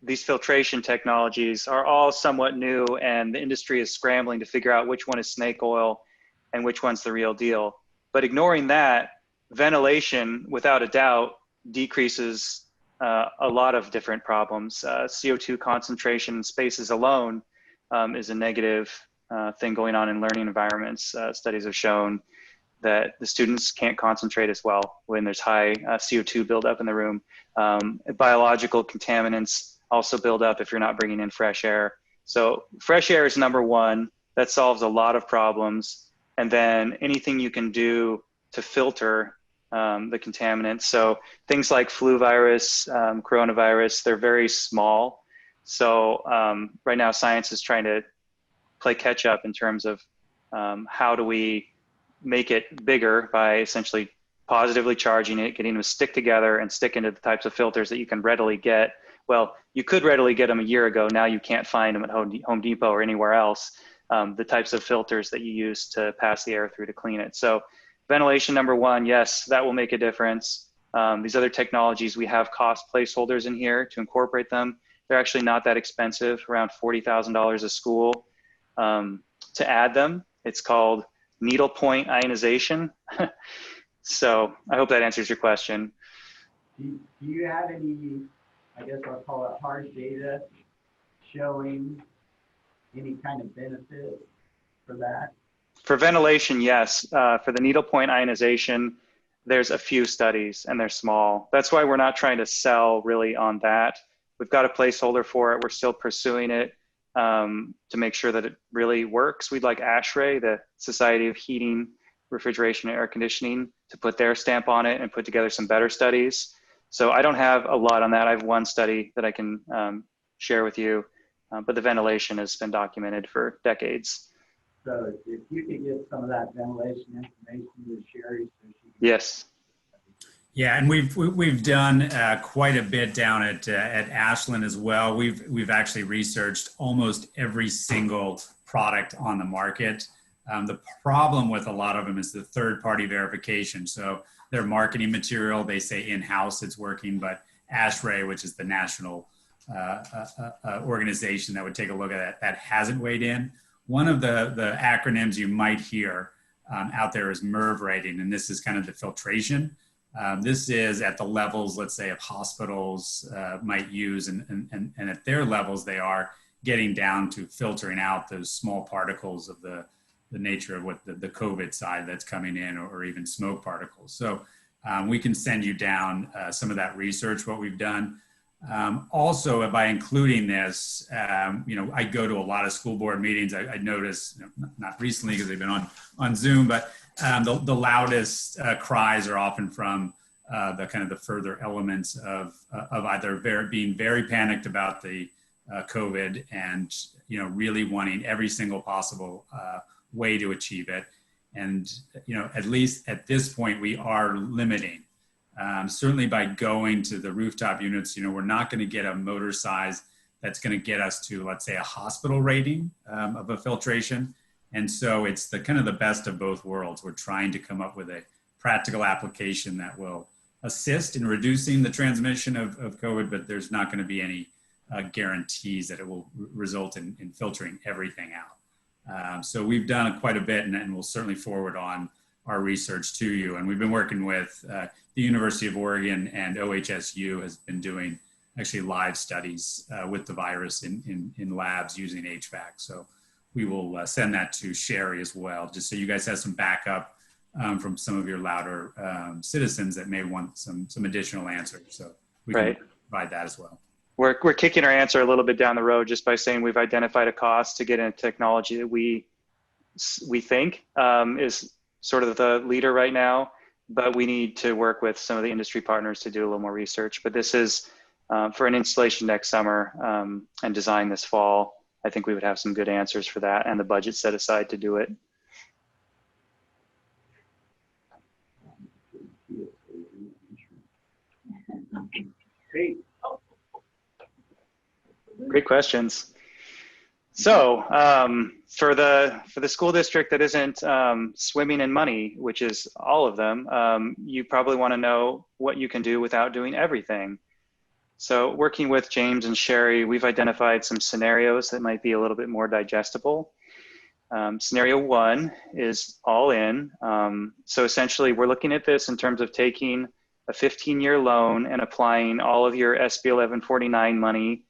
these filtration technologies are all somewhat new, and the industry is scrambling to figure out which one is snake oil and which one's the real deal. But ignoring that, ventilation, without a doubt, decreases a lot of different problems. CO2 concentration in spaces alone is a negative thing going on in learning environments. Studies have shown that the students can't concentrate as well when there's high CO2 buildup in the room. Biological contaminants also build up if you're not bringing in fresh air. So fresh air is number one. That solves a lot of problems. And then anything you can do to filter the contaminants. So things like flu virus, coronavirus, they're very small. So right now science is trying to play catch up in terms of how do we make it bigger by essentially positively charging it, getting them to stick together and stick into the types of filters that you can readily get. Well, you could readily get them a year ago. Now you can't find them at Home Depot or anywhere else. The types of filters that you use to pass the air through to clean it. So ventilation, number one, yes, that will make a difference. These other technologies, we have cost placeholders in here to incorporate them. They're actually not that expensive, around $40,000 a school. To add them, it's called needlepoint ionization. So I hope that answers your question. Do you have any, I guess I'll call it hard data, showing any kind of benefit for that? For ventilation, yes. For the needlepoint ionization, there's a few studies and they're small. That's why we're not trying to sell really on that. We've got a placeholder for it. We're still pursuing it to make sure that it really works. We'd like ASHRAE, the Society of Heating, Refrigeration, and Air Conditioning, to put their stamp on it and put together some better studies. So I don't have a lot on that. I have one study that I can share with you, but the ventilation has been documented for decades. So if you could get some of that ventilation information to Sherry, so she can. Yes. Yeah, and we've done quite a bit down at Ashland as well. We've actually researched almost every single product on the market. The problem with a lot of them is the third-party verification. So their marketing material, they say in-house it's working, but ASHRAE, which is the national organization that would take a look at it, that hasn't weighed in. One of the acronyms you might hear out there is MERV rating, and this is kind of the filtration. This is at the levels, let's say, of hospitals might use, and at their levels, they are getting down to filtering out those small particles of the nature of what the COVID side that's coming in, or even smoke particles. So we can send you down some of that research, what we've done. Also, by including this, I go to a lot of school board meetings. I noticed, not recently because they've been on Zoom, but the loudest cries are often from the kind of the further elements of either being very panicked about the COVID and really wanting every single possible way to achieve it. And at least at this point, we are limiting. Certainly by going to the rooftop units, we're not going to get a motor size that's going to get us to, let's say, a hospital rating of a filtration. And so it's the kind of the best of both worlds. We're trying to come up with a practical application that will assist in reducing the transmission of COVID, but there's not going to be any guarantees that it will result in filtering everything out. So we've done quite a bit, and we'll certainly forward on our research to you. And we've been working with the University of Oregon, and OHSU has been doing actually live studies with the virus in labs using HVAC. So we will send that to Sherry as well, just so you guys have some backup from some of your louder citizens that may want some additional answers. So we can provide that as well. We're kicking our answer a little bit down the road just by saying we've identified a cost to get into technology that we think is sort of the leader right now, but we need to work with some of the industry partners to do a little more research. But this is for an installation next summer and design this fall. I think we would have some good answers for that and the budget set aside to do it. Great questions. So for the school district that isn't swimming in money, which is all of them, you probably want to know what you can do without doing everything. So working with James and Sherry, we've identified some scenarios that might be a little bit more digestible. Scenario one is all in. So essentially we're looking at this in terms of taking a 15-year loan and applying all of your SB 1149 money,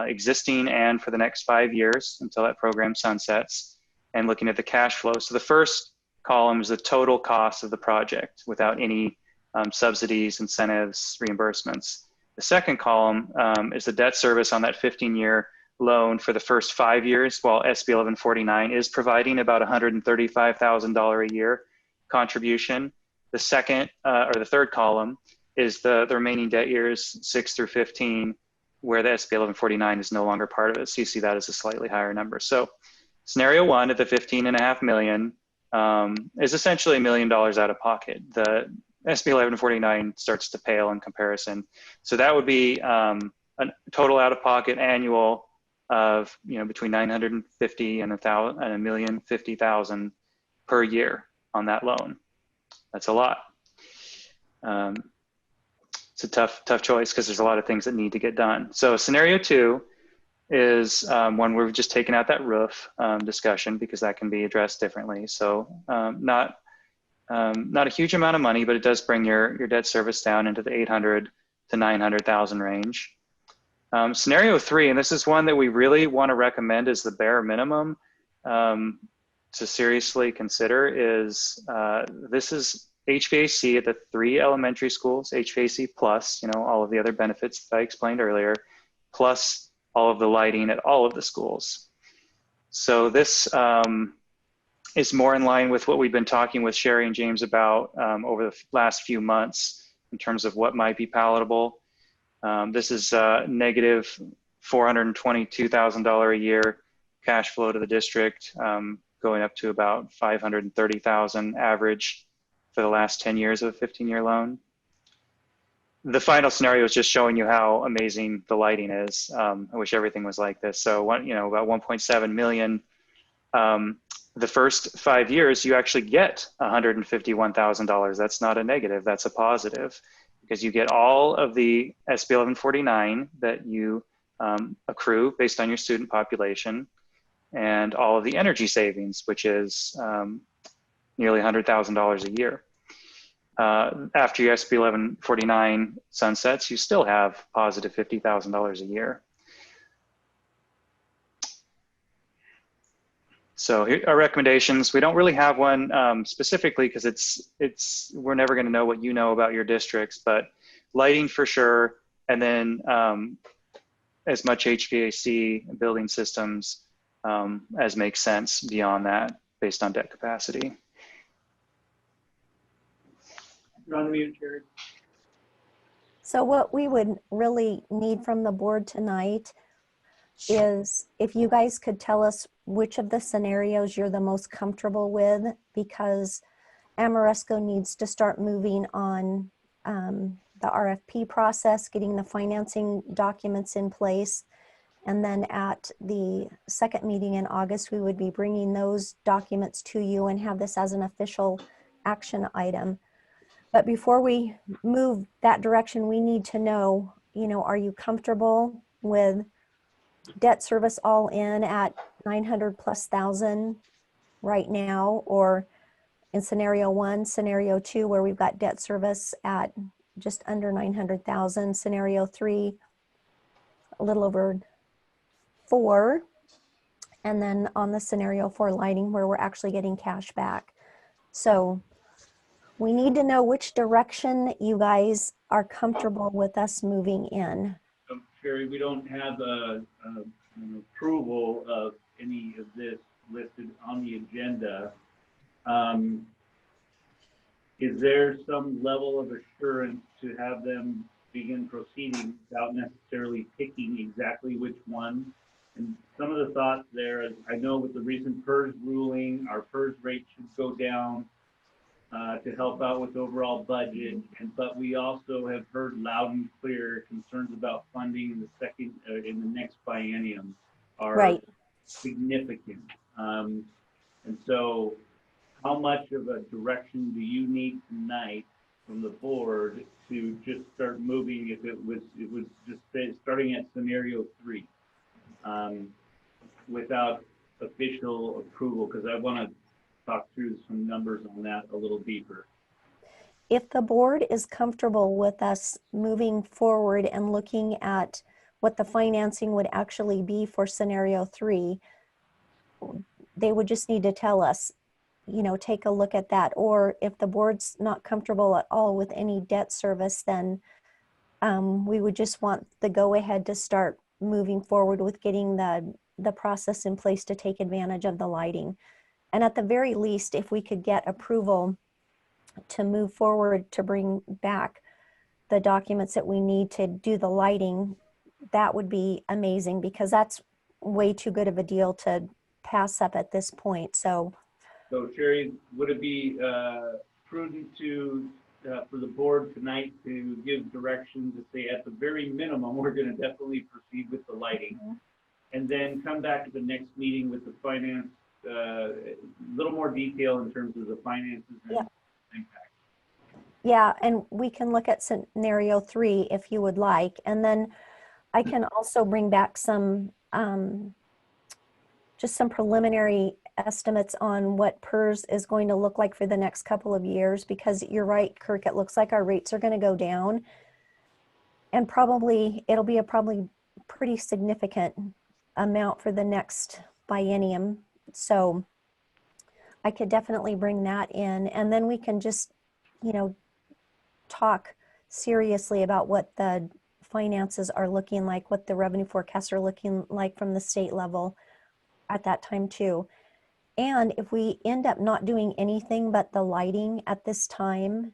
existing and for the next 5 years until that program sunsets, and looking at the cash flow. So the first column is the total cost of the project without any subsidies, incentives, reimbursements. The second column is the debt service on that 15-year loan for the first 5 years, while SB 1149 is providing about $135,000 a year contribution. The second or the third column is the remaining debt years 6 through 15, where the SB 1149 is no longer part of it. So you see that as a slightly higher number. So scenario one at the 15.5 million is essentially $1 million out of pocket. The SB 1149 starts to pale in comparison. So that would be a total out of pocket annual of between 950 and $1,050,000 per year on that loan. That's a lot. It's a tough choice because there's a lot of things that need to get done. So scenario two is one where we've just taken out that roof discussion because that can be addressed differently. So not a huge amount of money, but it does bring your debt service down into the 800 to 900,000 range. Scenario three, and this is one that we really want to recommend as the bare minimum to seriously consider, is this is HVAC at the 3 elementary schools, HVAC plus, all of the other benefits that I explained earlier, plus all of the lighting at all of the schools. So this is more in line with what we've been talking with Sherry and James about over the last few months. in terms of what might be palatable. This is negative $422,000 a year cash flow to the district, going up to about $530,000 average for the last 10 years of a 15-year loan. The final scenario is just showing you how amazing the lighting is. I wish everything was like this. So, about 1.7 million. The first 5 years, you actually get $151,000. That's not a negative, that's a positive, because you get all of the SB 1149 that you accrue based on your student population, and all of the energy savings, which is nearly $100,000 a year. After your SB 1149 sunsets, you still have positive $50,000 a year. So here are recommendations. We don't really have one specifically because we're never going to know what you know about your districts, but lighting for sure, and then as much HVAC building systems as makes sense beyond that based on debt capacity. You're on mute, Jared. So what we would really need from the board tonight is if you guys could tell us which of the scenarios you're the most comfortable with, because Amoresco needs to start moving on the RFP process, getting the financing documents in place. And then at the second meeting in August, we would be bringing those documents to you and have this as an official action item. But before we move that direction, we need to know, are you comfortable with debt service all in at 900,000+ right now, or in scenario 1, scenario 2, where we've got debt service at just under 900,000, scenario 3, a little over 4, and then on the scenario 4 lighting where we're actually getting cash back. So we need to know which direction you guys are comfortable with us moving in. Sherry, we don't have an approval of any of this listed on the agenda. Is there some level of assurance to have them begin proceeding without necessarily picking exactly which one? And some of the thoughts there is, I know with the recent PERS ruling, our PERS rate should go down to help out with overall budget, but we also have heard loud and clear concerns about funding in the next biennium are significant. And so how much of a direction do you need tonight from the board to just start moving if it was just starting at scenario 3 without official approval? Because I want to talk through some numbers on that a little deeper. If the board is comfortable with us moving forward and looking at what the financing would actually be for scenario 3, they would just need to tell us, take a look at that. Or if the board's not comfortable at all with any debt service, then we would just want the go-ahead to start moving forward with getting the process in place to take advantage of the lighting. And at the very least, if we could get approval to move forward to bring back the documents that we need to do the lighting, that would be amazing, because that's way too good of a deal to pass up at this point. So Sherry, would it be prudent for the board tonight to give direction to say at the very minimum, we're going to definitely proceed with the lighting, and then come back to the next meeting with the finance, a little more detail in terms of the finances and impact? Yeah, and we can look at scenario 3 if you would like. And then I can also bring back some, just some preliminary estimates on what PERS is going to look like for the next couple of years, because you're right, Kirk, it looks like our rates are going to go down. And it'll be a probably pretty significant amount for the next biennium. So I could definitely bring that in, and then we can just, talk seriously about what the finances are looking like, what the revenue forecasts are looking like from the state level at that time too. And if we end up not doing anything but the lighting at this time,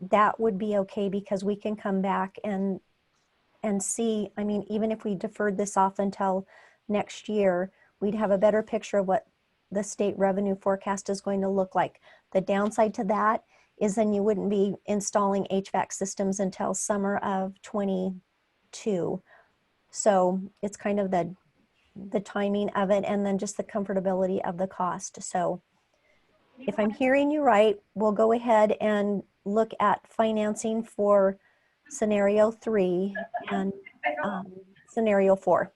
that would be okay, because we can come back and see. I mean, even if we deferred this off until next year, we'd have a better picture of what the state revenue forecast is going to look like. The downside to that is then you wouldn't be installing HVAC systems until summer of 22. So it's kind of the timing of it, and then just the comfortability of the cost. So if I'm hearing you right, we'll go ahead and look at financing for scenario 3 and scenario 4.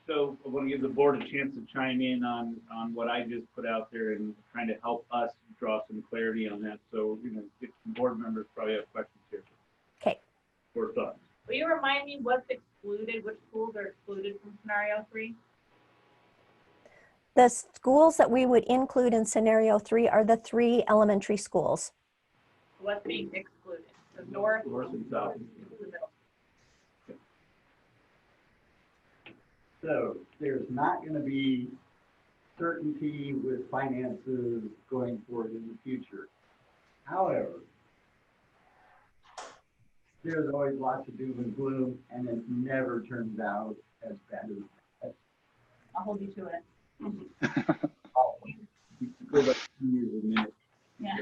So I want to give the board a chance to chime in on what I just put out there and trying to help us draw some clarity on that. So, if board members probably have questions here. Okay. Or thoughts. Will you remind me what's excluded, which schools are excluded from scenario 3? The schools that we would include in scenario 3 are the 3 elementary schools. What's being excluded? The north and south. The middle. So there's not going to be certainty with finances going forward in the future. However, there's always lots of doom and gloom, and it never turns out as bad as that. I'll hold you to it. Go back 2 years a minute. Yeah.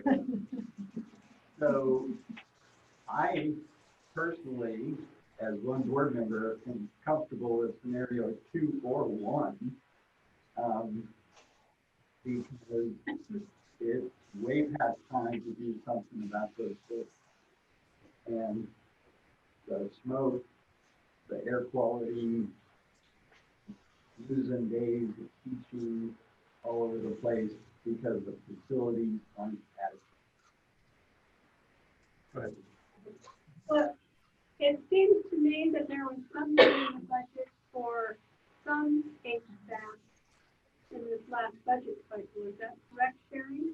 So I personally, as one board member, am comfortable with scenario 2 or 1, because it's way past time to do something about those things. And the smoke, the air quality, losing days of teaching all over the place because the facilities aren't adequate. But it seems to me that there was something in the budget for some HVAC in this last budget cycle. Is that correct, Sherry?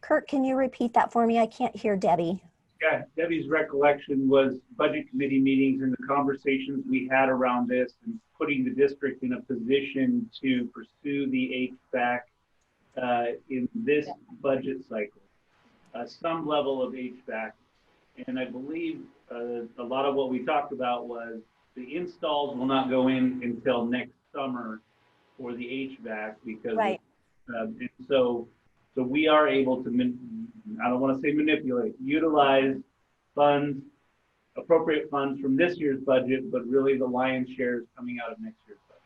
Kurt, can you repeat that for me? I can't hear Debbie. Yeah, Debbie's recollection was budget committee meetings and the conversations we had around this and putting the district in a position to pursue the HVAC in this budget cycle. Some level of HVAC. And I believe a lot of what we talked about was the installs will not go in until next summer for the HVAC because right. And so we are able to, I don't want to say manipulate, utilize funds, appropriate funds from this year's budget, but really the lion's share is coming out of next year's budget.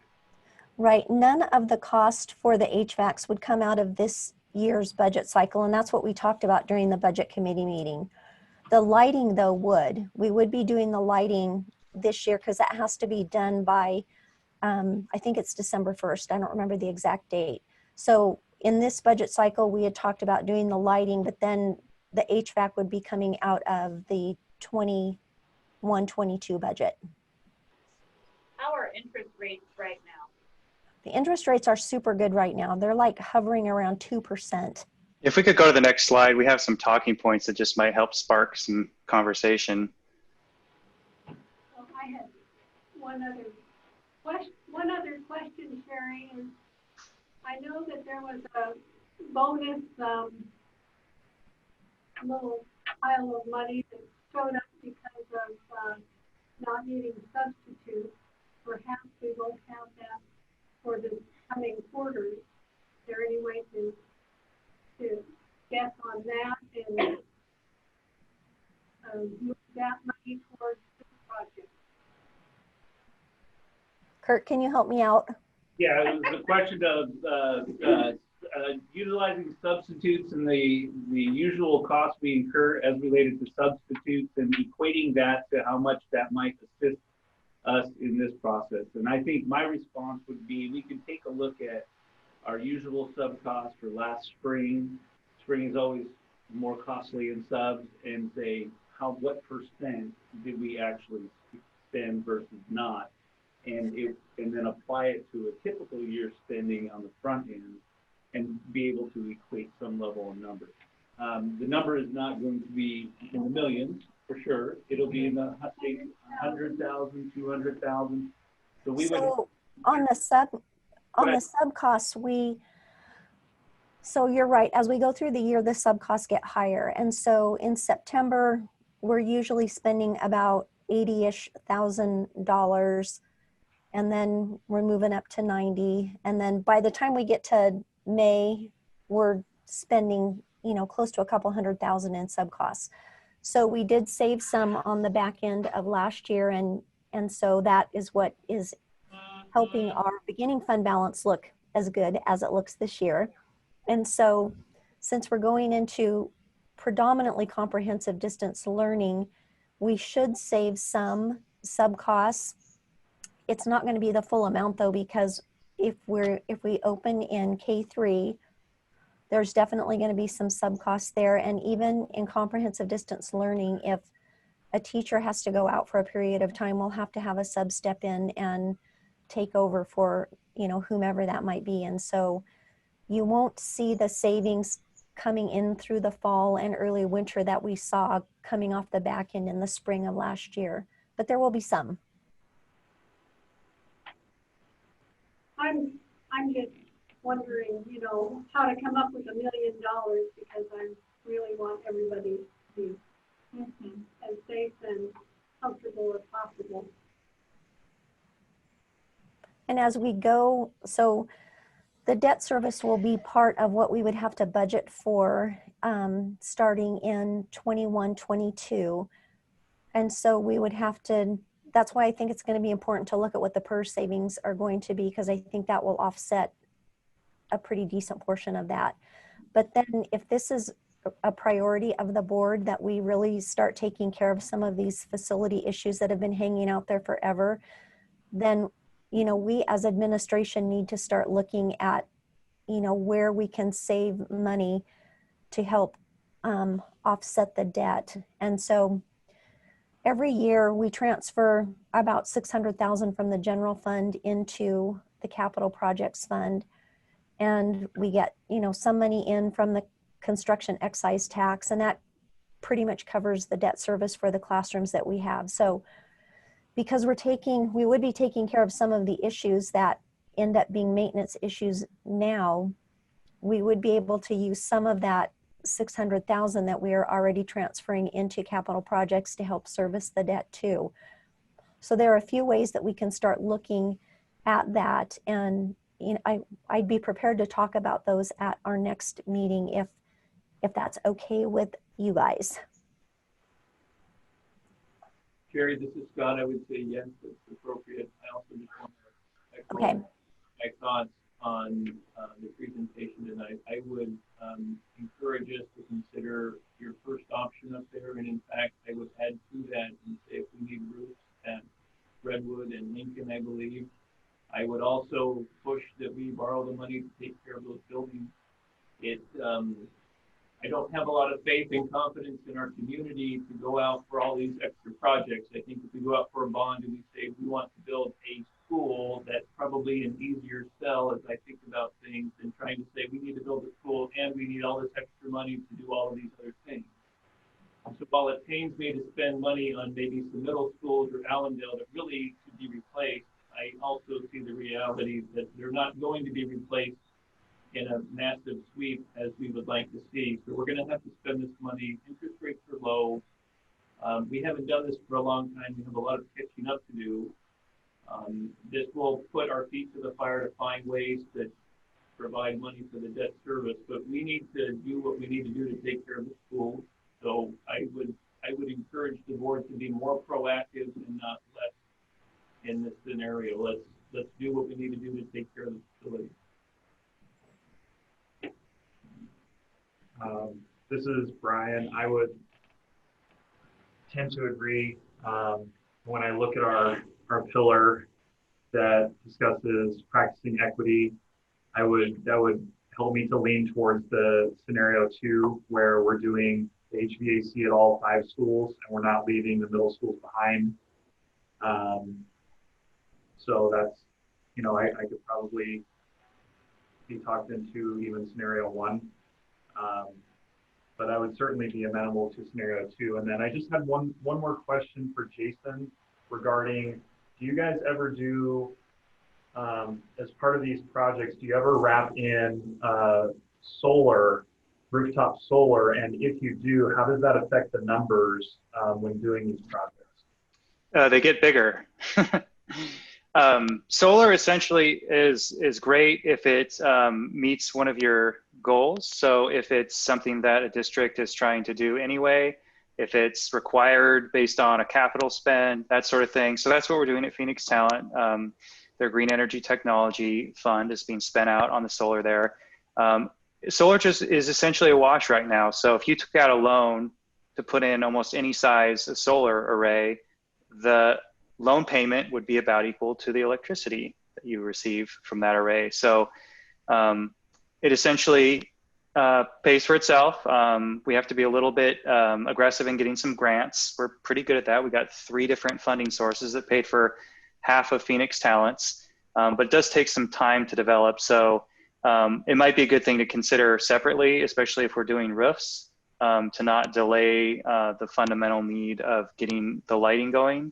Right. None of the cost for the HVACs would come out of this year's budget cycle, and that's what we talked about during the budget committee meeting. The lighting, though, we would be doing the lighting this year because that has to be done by, I think it's December 1st. I don't remember the exact date. So in this budget cycle, we had talked about doing the lighting, but then the HVAC would be coming out of the 21-22 budget. How are interest rates right now? The interest rates are super good right now. They're like hovering around 2%. If we could go to the next slide, we have some talking points that just might help spark some conversation. Well, I had one other question, Sherry. And I know that there was a bonus little pile of money that showed up because of not needing substitutes. Perhaps we won't have that for the coming quarters. Is there any way to guess on that and move that money towards this project? Kurt, can you help me out? Yeah, it was a question of utilizing substitutes and the usual costs we incur as related to substitutes and equating that to how much that might assist us in this process. And I think my response would be we can take a look at our usual sub cost for last spring. Spring is always more costly in subs, and say what percent did we actually spend versus not, and then apply it to a typical year spending on the front end and be able to equate some level of numbers. The number is not going to be in the millions for sure. It'll be in the 100,000, 200,000. So on the sub costs, we, So you're right. As we go through the year, the sub costs get higher. And so in September, we're usually spending about $80-ish thousand. And then we're moving up to 90. And then by the time we get to May, we're spending, you know, close to a couple $100,000 in sub costs. So we did save some on the back end of last year. And so that is what is helping our beginning fund balance look as good as it looks this year. And so since we're going into predominantly comprehensive distance learning, we should save some sub costs. It's not going to be the full amount though, because if we open in K3, there's definitely going to be some sub costs there. And even in comprehensive distance learning, if a teacher has to go out for a period of time, we'll have to have a sub step in and take over for, you know, whomever that might be. And so you won't see the savings coming in through the fall and early winter that we saw coming off the back end in the spring of last year, but there will be some. I'm just wondering, you know, how to come up with $1 million, because I really want everybody to be as safe and comfortable as possible. And as we go, so the debt service will be part of what we would have to budget for starting in 21-22. And so we would have to, that's why I think it's going to be important to look at what the PERS savings are going to be, because I think that will offset a pretty decent portion of that. But then if this is a priority of the board, that we really start taking care of some of these facility issues that have been hanging out there forever, then, you know, we as administration need to start looking at, you know, where we can save money to help offset the debt. And so every year we transfer about $600,000 from the general fund into the capital projects fund. And we get, you know, some money in from the construction excise tax, and that pretty much covers the debt service for the classrooms that we have. So because we would be taking care of some of the issues that end up being maintenance issues now, we would be able to use some of that $600,000 that we are already transferring into capital projects to help service the debt too. So there are a few ways that we can start looking at that, and you know, I'd be prepared to talk about those at our next meeting if that's okay with you guys. Jerry, this is Scott. I would say yes, it's appropriate. I also just want to echo my thoughts on the presentation tonight. I would encourage us to consider your first option up there, and in fact, I would add to that and say if we need roofs at Redwood and Lincoln, I believe, I would also push that we borrow the money to take care of those buildings. I don't have a lot of faith and confidence in our community to go out for all these extra projects. I think if we go out for a bond and we say we want to build a school, that's probably an easier sell as I think about things than trying to say we need to build a school and we need all this extra money to do all of these other things. So while it pains me to spend money on maybe some middle schools or Allendale that really should be replaced, I also see the reality that they're not going to be replaced in a massive sweep as we would like to see. So we're going to have to spend this money. Interest rates are low. We haven't done this for a long time. We have a lot of catching up to do. This will put our feet to the fire to find ways to provide money for the debt service, but we need to do what we need to do to take care of the schools. So I would encourage the board to be more proactive and not less in this scenario. Let's do what we need to do to take care of the facility. This is Brian. I would tend to agree. When I look at our pillar that discusses practicing equity, that would help me to lean towards the scenario 2, where we're doing the HVAC at all 5 schools and we're not leaving the middle schools behind. So that's, you know, I could probably be talked into even scenario 1. But I would certainly be amenable to scenario 2. And then I just had one more question for Jason regarding, do you guys ever do, as part of these projects, do you ever wrap in solar, rooftop solar? And if you do, how does that affect the numbers when doing these projects? They get bigger. Solar essentially is great if it meets one of your goals. So if it's something that a district is trying to do anyway, if it's required based on a capital spend, that sort of thing. So that's what we're doing at Phoenix Talent. Their Green Energy Technology Fund is being spent out on the solar there. Solar just is essentially a wash right now. So if you took out a loan to put in almost any size solar array, the loan payment would be about equal to the electricity that you receive from that array. So it essentially pays for itself. We have to be a little bit aggressive in getting some grants. We're pretty good at that. We got 3 different funding sources that paid for half of Phoenix Talents, but it does take some time to develop. So it might be a good thing to consider separately, especially if we're doing roofs, to not delay the fundamental need of getting the lighting going.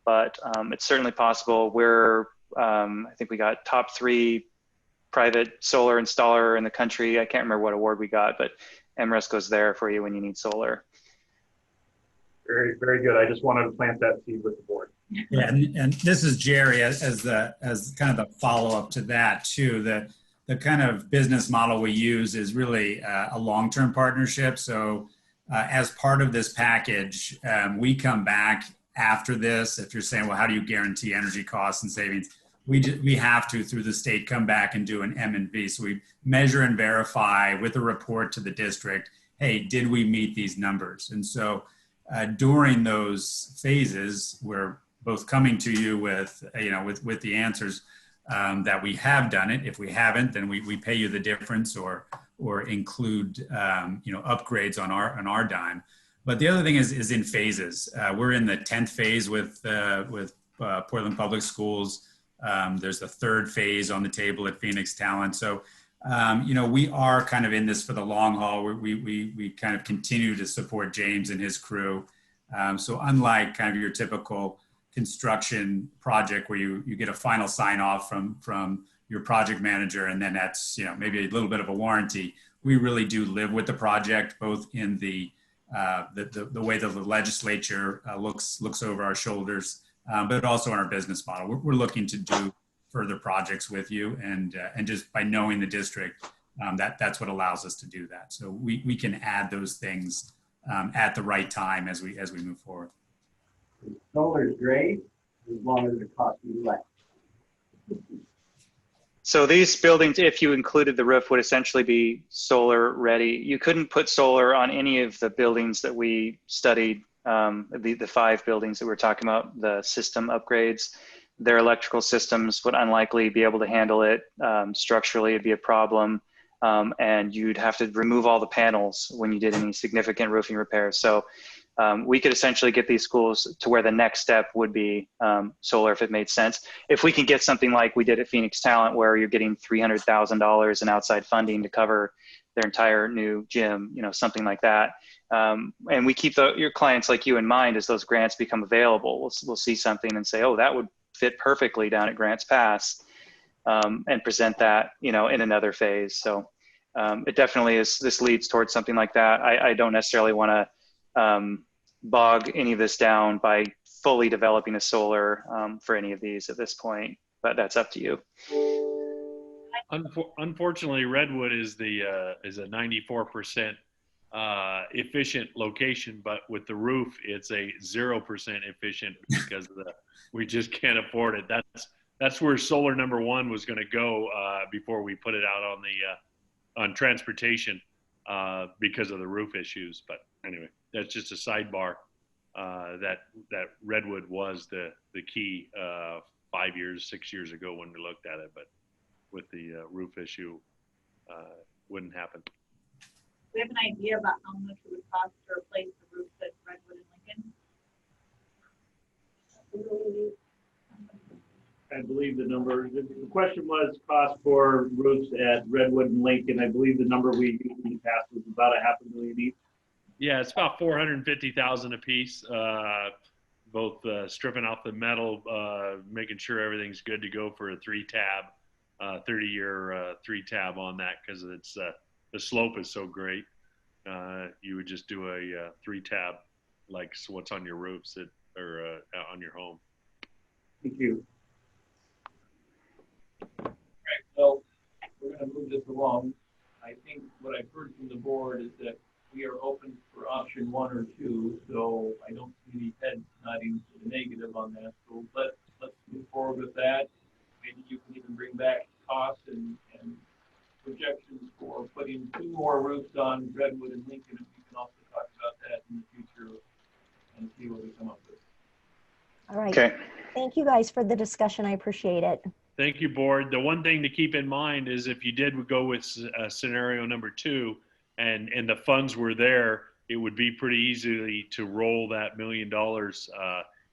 But it's certainly possible. I think we got top 3 private solar installer in the country. I can't remember what award we got, but Amoresco's there for you when you need solar. Very, very good. I just wanted to plant that seed with the board. Yeah, and this is Jerry as kind of a follow-up to that too. That the kind of business model we use is really a long-term partnership. So as part of this package, we come back after this. If you're saying, well, how do you guarantee energy costs and savings? We have to, through the state, come back and do an M&V. So we measure and verify with a report to the district, hey, did we meet these numbers? And so during those phases, we're both coming to you with, with the answers that we have done it. If we haven't, then we pay you the difference or include, upgrades on our dime. But the other thing is in phases. We're in the 10th phase with Portland Public Schools. There's the 3rd phase on the table at Phoenix Talent. So, we are kind of in this for the long haul. We kind of continue to support James and his crew. So unlike kind of your typical construction project where you get a final sign off from your project manager, and then that's, maybe a little bit of a warranty, we really do live with the project, both in the way that the legislature looks over our shoulders, but also in our business model. We're looking to do further projects with you, and just by knowing the district, that's what allows us to do that. So we can add those things at the right time as we move forward. Solar is great as long as it costs you less. So these buildings, if you included the roof, would essentially be solar ready. You couldn't put solar on any of the buildings that we studied, the 5 buildings that we were talking about, the system upgrades. Their electrical systems would unlikely be able to handle it. Structurally, it'd be a problem. And you'd have to remove all the panels when you did any significant roofing repairs. So we could essentially get these schools to where the next step would be solar, if it made sense. If we can get something like we did at Phoenix Talent, where you're getting $300,000 in outside funding to cover their entire new gym, something like that. And we keep your clients like you in mind as those grants become available. We'll see something and say, oh, that would fit perfectly down at Grants Pass, and present that, in another phase. So it definitely is, this leads towards something like that. I don't necessarily want to bog any of this down by fully developing a solar for any of these at this point, but that's up to you. Unfortunately, Redwood is a 94% efficient location, but with the roof, it's a 0% efficient because we just can't afford it. That's where solar number 1 was going to go before we put it out on transportation because of the roof issues. But anyway, that's just a sidebar. That Redwood was the key 5 years, 6 years ago when we looked at it, but with the roof issue, wouldn't happen. We have an idea about how much it would cost to replace the roofs at Redwood and Lincoln? I believe the question was cost for roofs at Redwood and Lincoln. I believe the number we used in the past was about $500,000 each. Yeah, it's about $450,000 a piece. Both stripping off the metal, making sure everything's good to go for a 3-tab, 30-year 3-tab on that, because it's the slope is so great. You would just do a 3-tab, like what's on your roofs or on your home. Thank you. All right, so we're going to move this along. I think what I've heard from the board is that we are open for option 1 or 2, so I don't see any heads nodding to the negative on that. So let's move forward with that. Maybe you can even bring back costs and projections for putting 2 more roofs on Redwood and Lincoln, and we can also talk about that in the future and see what we come up with. All right. Okay. Thank you guys for the discussion. I appreciate it. Thank you, board. The one thing to keep in mind is if you did go with scenario number 2 and the funds were there, it would be pretty easily to roll that $1 million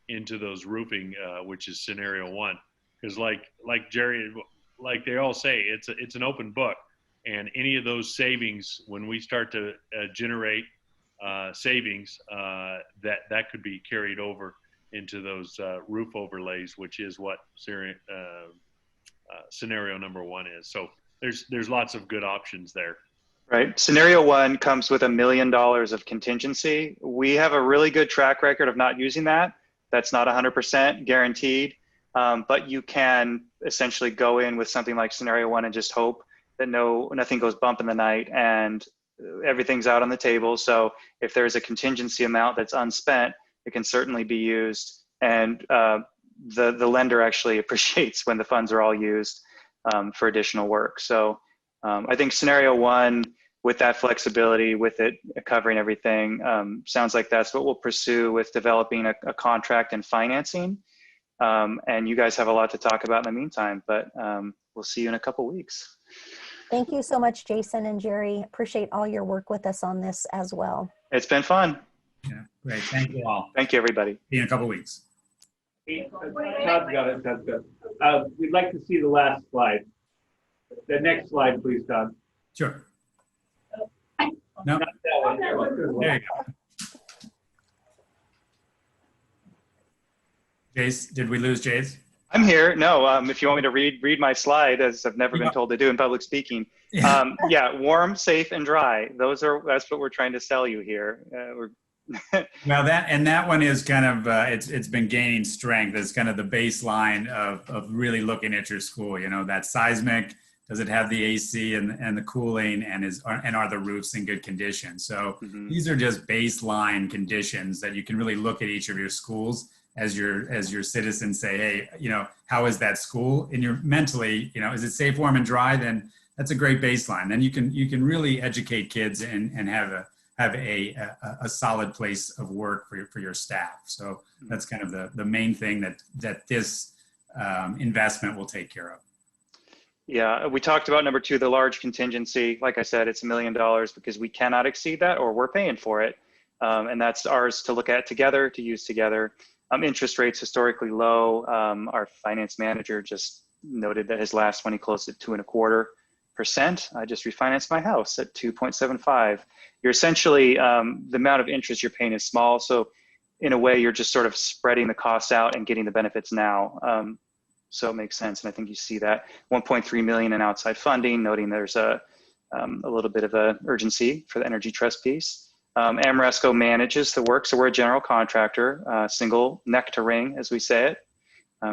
into those roofing, which is scenario 1. Because like Jerry, like they all say, it's an open book, and any of those savings, when we start to generate savings, that could be carried over into those roof overlays, which is what scenario number 1 is. So there's lots of good options there. Right. Scenario 1 comes with $1 million of contingency. We have a really good track record of not using that. That's not 100% guaranteed, but you can essentially go in with something like scenario 1 and just hope that nothing goes bump in the night and everything's out on the table. So if there's a contingency amount that's unspent, it can certainly be used. And the lender actually appreciates when the funds are all used for additional work. So I think scenario 1, with that flexibility, with it covering everything, sounds like that's what we'll pursue with developing a contract and financing. And you guys have a lot to talk about in the meantime, but we'll see you in a couple weeks. Thank you so much, Jason and Jerry. Appreciate all your work with us on this as well. It's been fun. Yeah, great. Thank you all. Thank you, everybody. See you in a couple weeks. Todd's got it. That's good. We'd like to see the last slide. The next slide, please, Todd. Sure. No. There you go. Jace, did we lose Jace? I'm here. No, if you want me to read my slide, as I've never been told to do in public speaking. Yeah, warm, safe, and dry. That's what we're trying to sell you here. Well, that one is kind of it's been gaining strength. It's kind of the baseline of really looking at your school. You know, that seismic. Does it have the AC and the cooling, and are the roofs in good condition? So these are just baseline conditions that you can really look at each of your schools as your citizens say, hey, you know, how is that school? And you're mentally, you know, is it safe, warm, and dry? Then that's a great baseline. Then you can really educate kids and have a solid place of work for your staff. So that's kind of the main thing that this investment will take care of. Yeah, we talked about number 2, the large contingency. Like I said, it's $1 million because we cannot exceed that, or we're paying for it. And that's ours to look at together, to use together. Interest rates historically low. Our finance manager just noted that his last one, he closed at 2.25%. I just refinanced my house at 2.75. You're essentially, the amount of interest you're paying is small. So in a way, you're just sort of spreading the costs out and getting the benefits now. So it makes sense. And I think you see that $1.3 million in outside funding, noting there's a little bit of an urgency for the energy trust piece. Amoresco manages the work. So we're a general contractor, single neck to ring, as we say it,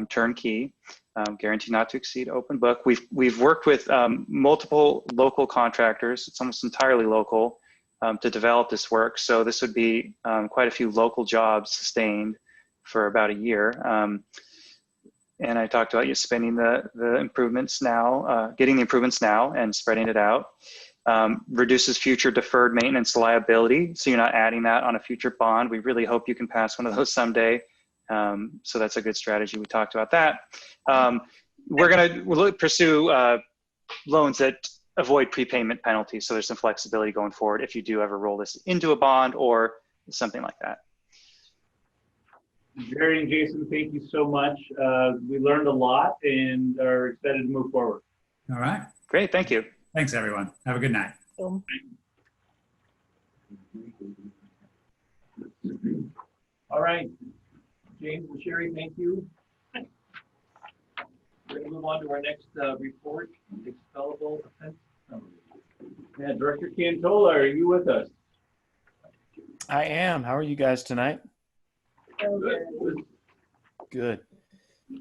turnkey, guaranteed not to exceed, open book. We've worked with multiple local contractors. It's almost entirely local to develop this work. So this would be quite a few local jobs sustained for about a year. And I talked about you spending the improvements now, getting the improvements now and spreading it out. Reduces future deferred maintenance liability. So you're not adding that on a future bond. We really hope you can pass one of those someday. So that's a good strategy. We talked about that. We'll pursue loans that avoid prepayment penalties. So there's some flexibility going forward if you do ever roll this into a bond or something like that. Jerry and Jason, thank you so much. We learned a lot and are excited to move forward. All right. Great. Thank you. Thanks, everyone. Have a good night. All right. James and Sherry, thank you. We're going to move on to our next report, expellable offense summary. Yeah, Director Cantola, are you with us? I am. How are you guys tonight? Good. Good.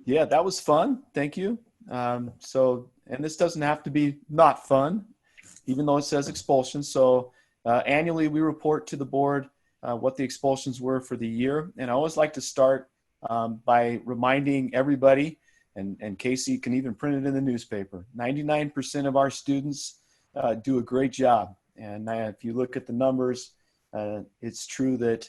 Yeah, that was fun. Thank you. And this doesn't have to be not fun, even though it says expulsion. So annually, we report to the board what the expulsions were for the year. And I always like to start by reminding everybody, and Casey can even print it in the newspaper, 99% of our students do a great job. And if you look at the numbers, it's true that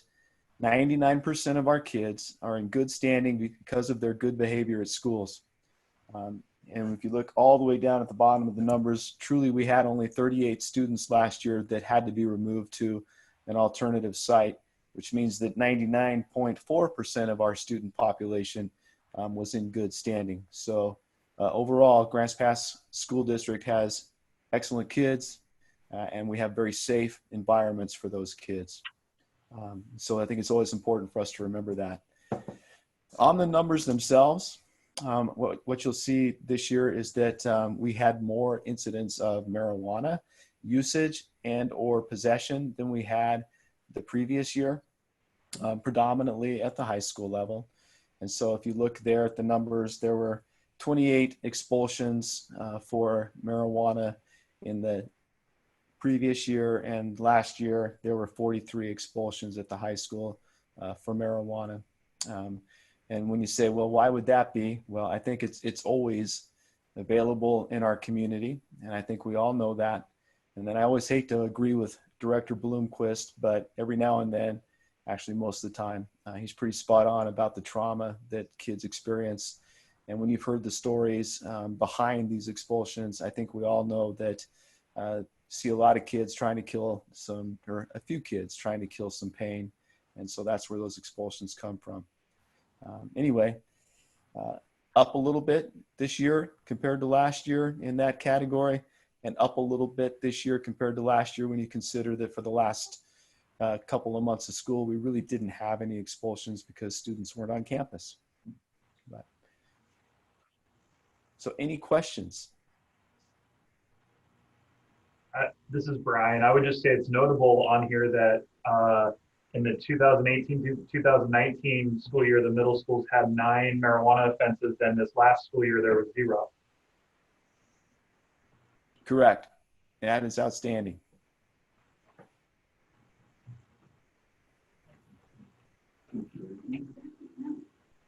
99% of our kids are in good standing because of their good behavior at schools. And if you look all the way down at the bottom of the numbers, truly we had only 38 students last year that had to be removed to an alternative site, which means that 99.4% of our student population was in good standing. So overall, Grants Pass School District has excellent kids, and we have very safe environments for those kids. So I think it's always important for us to remember that. On the numbers themselves, what you'll see this year is that we had more incidents of marijuana usage and or possession than we had the previous year, predominantly at the high school level. And so if you look there at the numbers, there were 28 expulsions for marijuana in the previous year, and last year there were 43 expulsions at the high school for marijuana. And when you say, well, why would that be? Well, I think it's always available in our community, and I think we all know that. And then I always hate to agree with Director Bloomquist, but every now and then, actually most of the time, he's pretty spot on about the trauma that kids experience. And when you've heard the stories behind these expulsions, I think we all know that see a lot of kids trying to kill some, or a few kids trying to kill some pain. And so that's where those expulsions come from. Anyway, up a little bit this year compared to last year in that category, and up a little bit this year compared to last year when you consider that for the last couple of months of school, we really didn't have any expulsions because students weren't on campus. So any questions? This is Brian. I would just say it's notable on here that in the 2018-2019 school year, the middle schools had 9 marijuana offenses. Then this last school year, there was 0. Correct. That is outstanding.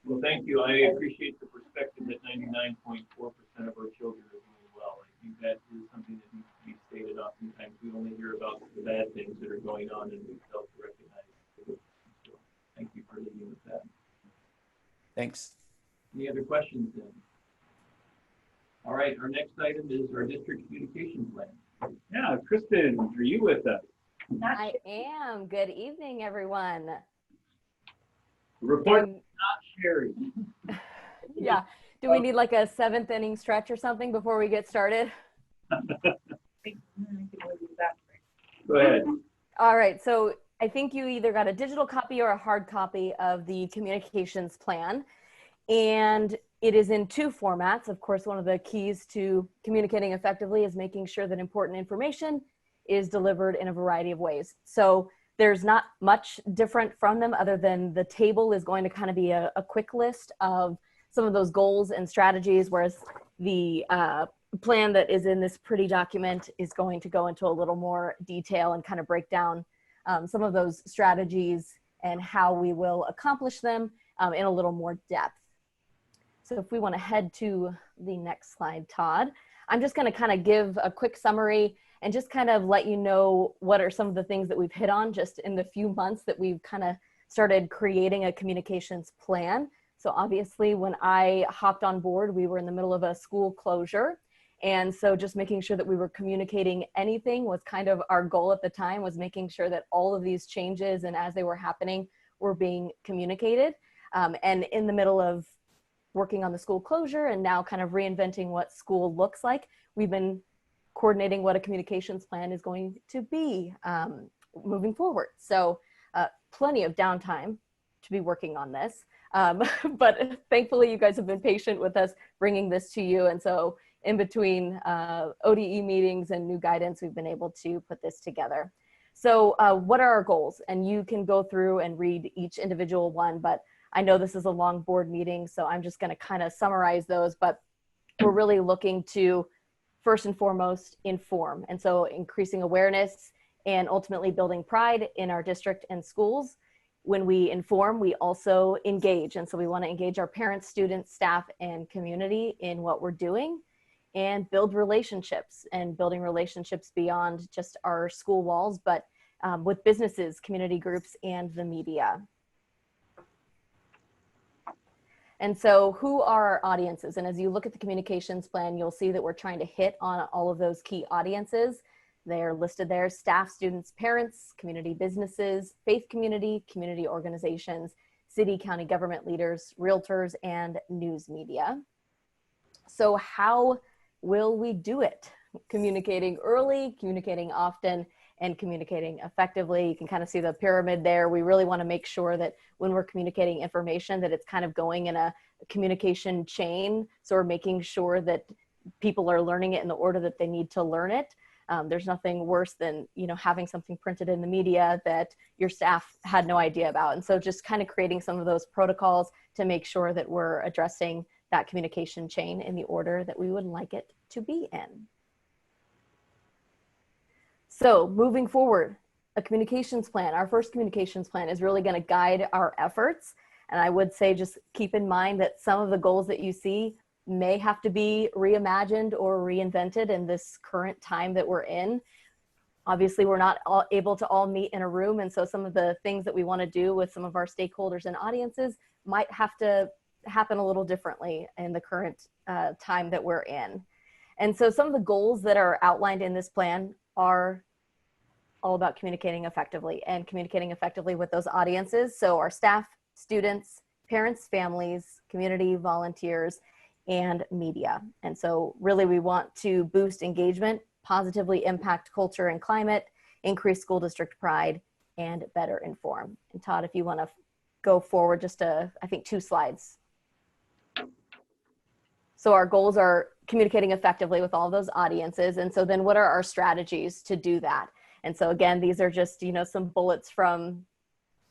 Well, thank you. I appreciate the perspective that 99.4% of our children are doing well. I think that is something that needs to be stated. Oftentimes we only hear about the bad things that are going on, and we fail to recognize it. So thank you for leading with that. Thanks. Any other questions then? All right, our next item is our district communication plan. Yeah, Kristen, are you with us? I am. Good evening, everyone. Report not Sherry. Yeah. Do we need like a 7th inning stretch or something before we get started? Go ahead. All right. So I think you either got a digital copy or a hard copy of the communications plan. And it is in 2 formats. Of course, one of the keys to communicating effectively is making sure that important information is delivered in a variety of ways. So there's not much different from them other than the table is going to kind of be a quick list of some of those goals and strategies, whereas the plan that is in this pretty document is going to go into a little more detail and kind of break down some of those strategies and how we will accomplish them in a little more depth. So if we want to head to the next slide, Todd, I'm just going to kind of give a quick summary and just kind of let you know what are some of the things that we've hit on just in the few months that we've kind of started creating a communications plan. So obviously when I hopped on board, we were in the middle of a school closure. And so just making sure that we were communicating anything was kind of our goal at the time, was making sure that all of these changes and as they were happening were being communicated. And in the middle of working on the school closure and now kind of reinventing what school looks like, we've been coordinating what a communications plan is going to be moving forward. So plenty of downtime to be working on this. But thankfully you guys have been patient with us bringing this to you. And so in between ODE meetings and new guidance, we've been able to put this together. So what are our goals? And you can go through and read each individual one, but I know this is a long board meeting, so I'm just gonna kind of summarize those, but we're really looking to, first and foremost, inform. And so increasing awareness and ultimately building pride in our district and schools. When we inform, we also engage. And so we want to engage our parents, students, staff, and community in what we're doing and build relationships, and building relationships beyond just our school walls, but with businesses, community groups, and the media. And so who are our audiences? And as you look at the communications plan, you'll see that we're trying to hit on all of those key audiences. They're listed there: staff, students, parents, community businesses, faith community, community organizations, city, county government leaders, realtors, and news media. So how will we do it? Communicating early, communicating often, and communicating effectively. You can kind of see the pyramid there. We really want to make sure that when we're communicating information, that it's kind of going in a communication chain. So we're making sure that people are learning it in the order that they need to learn it. There's nothing worse than, you know, having something printed in the media that your staff had no idea about. And so just kind of creating some of those protocols to make sure that we're addressing that communication chain in the order that we would like it to be in. So moving forward, a communications plan. Our first communications plan is really going to guide our efforts. And I would say just keep in mind that some of the goals that you see may have to be reimagined or reinvented in this current time that we're in. Obviously, we're not all able to all meet in a room. And so some of the things that we want to do with some of our stakeholders and audiences might have to happen a little differently in the current time that we're in. And so some of the goals that are outlined in this plan are all about communicating effectively, and communicating effectively with those audiences. So our staff, students, parents, families, community, volunteers, and media. And so really we want to boost engagement, positively impact culture and climate, increase school district pride, and better inform. And Todd, if you want to go forward just I think 2 slides. So our goals are communicating effectively with all those audiences. And so then what are our strategies to do that? And so again, these are just, you know, some bullets from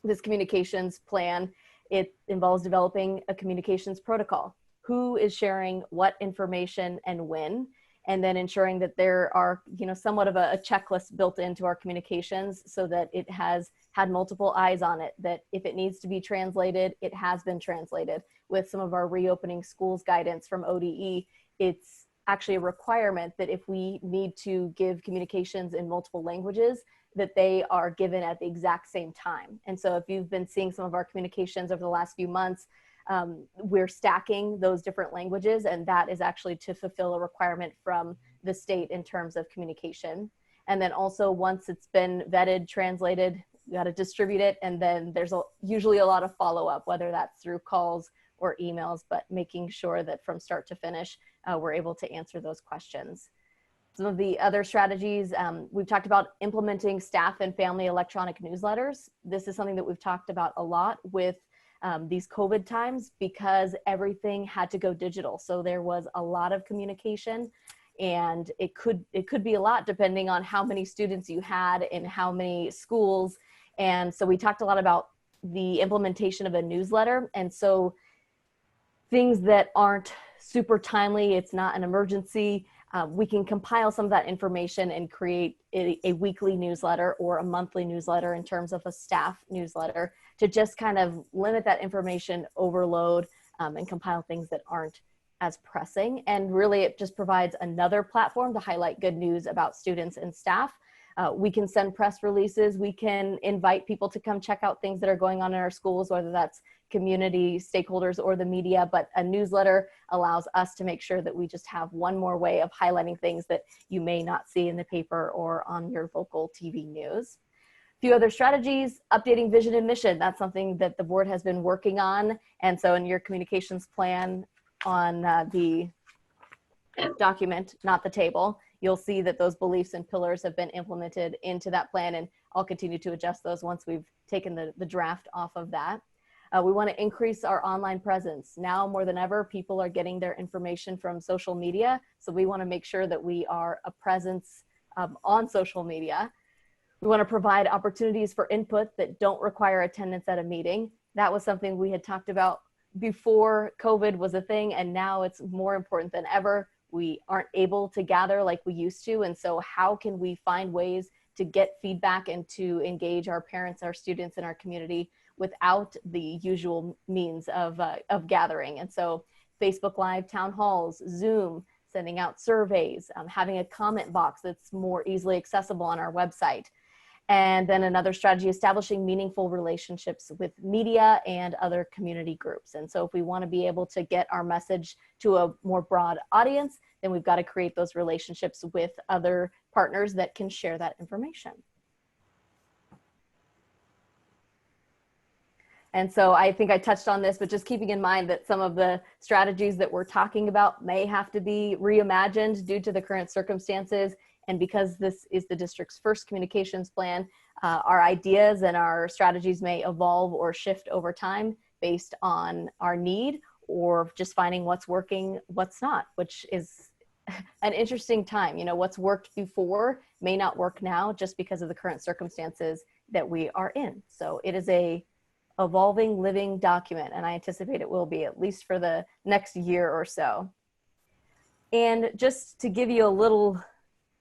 this communications plan. It involves developing a communications protocol. Who is sharing what information and when, and then ensuring that there are, you know, somewhat of a checklist built into our communications so that it has had multiple eyes on it, that if it needs to be translated, it has been translated. With some of our reopening schools guidance from ODE, it's actually a requirement that if we need to give communications in multiple languages, that they are given at the exact same time. And so if you've been seeing some of our communications over the last few months, we're stacking those different languages, and that is actually to fulfill a requirement from the state in terms of communication. And then also once it's been vetted, translated, we got to distribute it, and then there's usually a lot of follow-up, whether that's through calls or emails, but making sure that from start to finish, we're able to answer those questions. Some of the other strategies, we've talked about implementing staff and family electronic newsletters. This is something that we've talked about a lot with these COVID times, because everything had to go digital. So there was a lot of communication, and it could be a lot depending on how many students you had in how many schools. And so we talked a lot about the implementation of a newsletter. And so things that aren't super timely, it's not an emergency, we can compile some of that information and create a weekly newsletter or a monthly newsletter in terms of a staff newsletter to just kind of limit that information overload and compile things that aren't as pressing. And really it just provides another platform to highlight good news about students and staff. We can send press releases. We can invite people to come check out things that are going on in our schools, whether that's community stakeholders or the media, but a newsletter allows us to make sure that we just have one more way of highlighting things that you may not see in the paper or on your local TV news. A few other strategies: updating vision and mission. That's something that the board has been working on. And so in your communications plan on the document, not the table, you'll see that those beliefs and pillars have been implemented into that plan, and I'll continue to adjust those once we've taken the draft off of that. We want to increase our online presence. Now more than ever, people are getting their information from social media. So we want to make sure that we are a presence on social media. We want to provide opportunities for input that don't require attendance at a meeting. That was something we had talked about before COVID was a thing, and now it's more important than ever. We aren't able to gather like we used to, and so how can we find ways to get feedback and to engage our parents, our students, and our community without the usual means of gathering? And so Facebook Live town halls, Zoom, sending out surveys, having a comment box that's more easily accessible on our website. And then another strategy, establishing meaningful relationships with media and other community groups. And so if we want to be able to get our message to a more broad audience, then we've got to create those relationships with other partners that can share that information. And so I think I touched on this, but just keeping in mind that some of the strategies that we're talking about may have to be reimagined due to the current circumstances. And because this is the district's first communications plan, our ideas and our strategies may evolve or shift over time based on our need or just finding what's working, what's not, which is an interesting time. You know, what's worked before may not work now just because of the current circumstances that we are in. So it is a evolving, living document, and I anticipate it will be at least for the next year or so. And just to give you a little